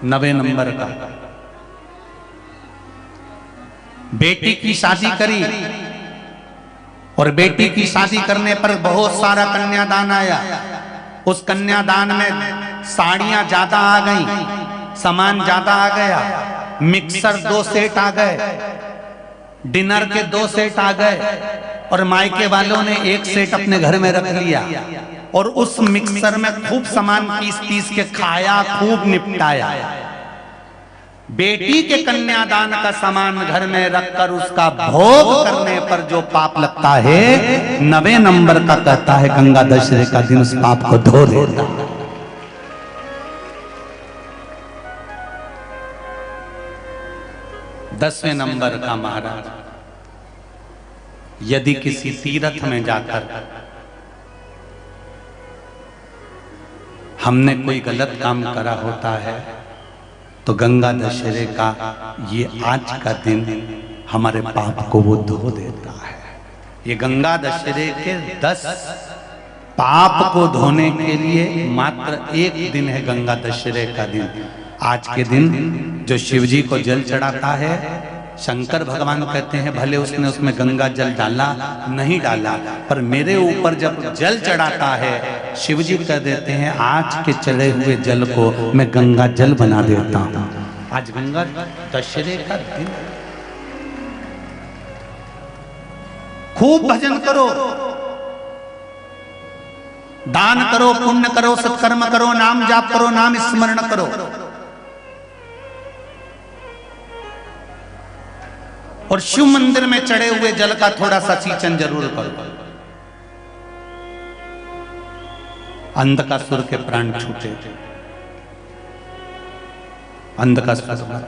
9वें नंबर का, बेटी की शादी करी और बेटी की शादी करने पर बहुत सारा कन्यादान आया। उस कन्यादान में साड़ियां ज्यादा आ गई, सामान ज्यादा आ गया, मिक्सर 2 सेट आ गए, डिनर के 2 सेट आ गए, और मायके वालों ने 1 सेट अपने घर में रख लिया और उस मिक्सर में खूब सामान पीस के खाया, खूब निपटाया। बेटी के कन्यादान का सामान घर में रखकर उसका भोग करने पर जो पाप लगता है, 9वें नंबर का कहता है गंगा दशहरे का दिन उस पाप को धो देता है। 10वें नंबर का महाराज, यदि किसी तीर्थ में जाकर हमने कोई गलत काम करा होता है, तो गंगा दशहरे का ये आज का दिन हमारे पाप को वो धो देता है। ये गंगा दशहरे के 10 पाप को धोने के लिए मात्र एक दिन है गंगा दशहरे का दिन। आज के दिन जो शिव जी को जल चढ़ाता है, शंकर भगवान कहते हैं भले उसने उसमें गंगा जल डाला नहीं डाला, पर मेरे ऊपर जब जल चढ़ाता है, शिव जी कह देते हैं आज के चढ़े हुए जल को मैं गंगा जल बना देता हूं। आज गंगा दशहरे का दिन, खूब भजन करो, दान करो, पुण्य करो, सत्कर्म करो, नाम जाप करो, नाम स्मरण करो। और शिव मंदिर में चढ़े हुए जल का थोड़ा सा सिंचन जरूर करो। अंधकासुर के प्राण छूटे, अंधकासुर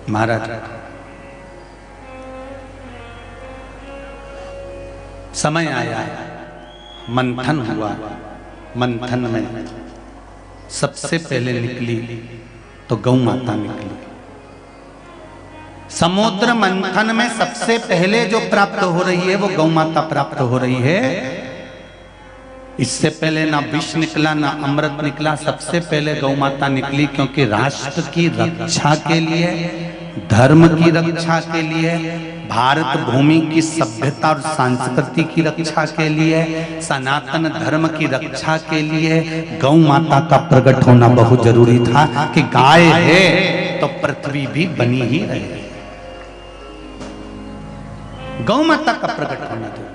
महाराज समय आया, मंथन हुआ, मंथन में सबसे पहले निकली तो गौ माता निकली। समुद्र मंथन में सबसे पहले जो प्राप्त हो रही है वो गौ माता प्राप्त हो रही है। इससे पहले ना विष निकला ना अमृत निकला, सबसे पहले गौ माता निकली, क्योंकि राष्ट्र की रक्षा के लिए, धर्म की रक्षा के लिए, भारत भूमि की सभ्यता और संस्कृति की रक्षा के लिए, सनातन धर्म की रक्षा के लिए गौ माता का प्रकट होना बहुत जरूरी था कि गाय है तो पृथ्वी भी बनी ही रहे। गौ माता का प्रकट होना जरूरी।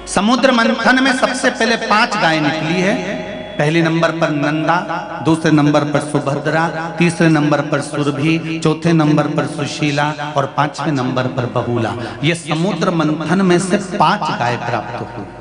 समुद्र मंथन में सबसे पहले 5 गाय निकली है। पहले नंबर पर नंदा, दूसरे नंबर पर सुभद्रा, तीसरे नंबर पर सुरभि, चौथे नंबर पर सुशीला और 5वें नंबर पर बहूला। ये समुद्र मंथन में से 5 गाय प्राप्त हुई।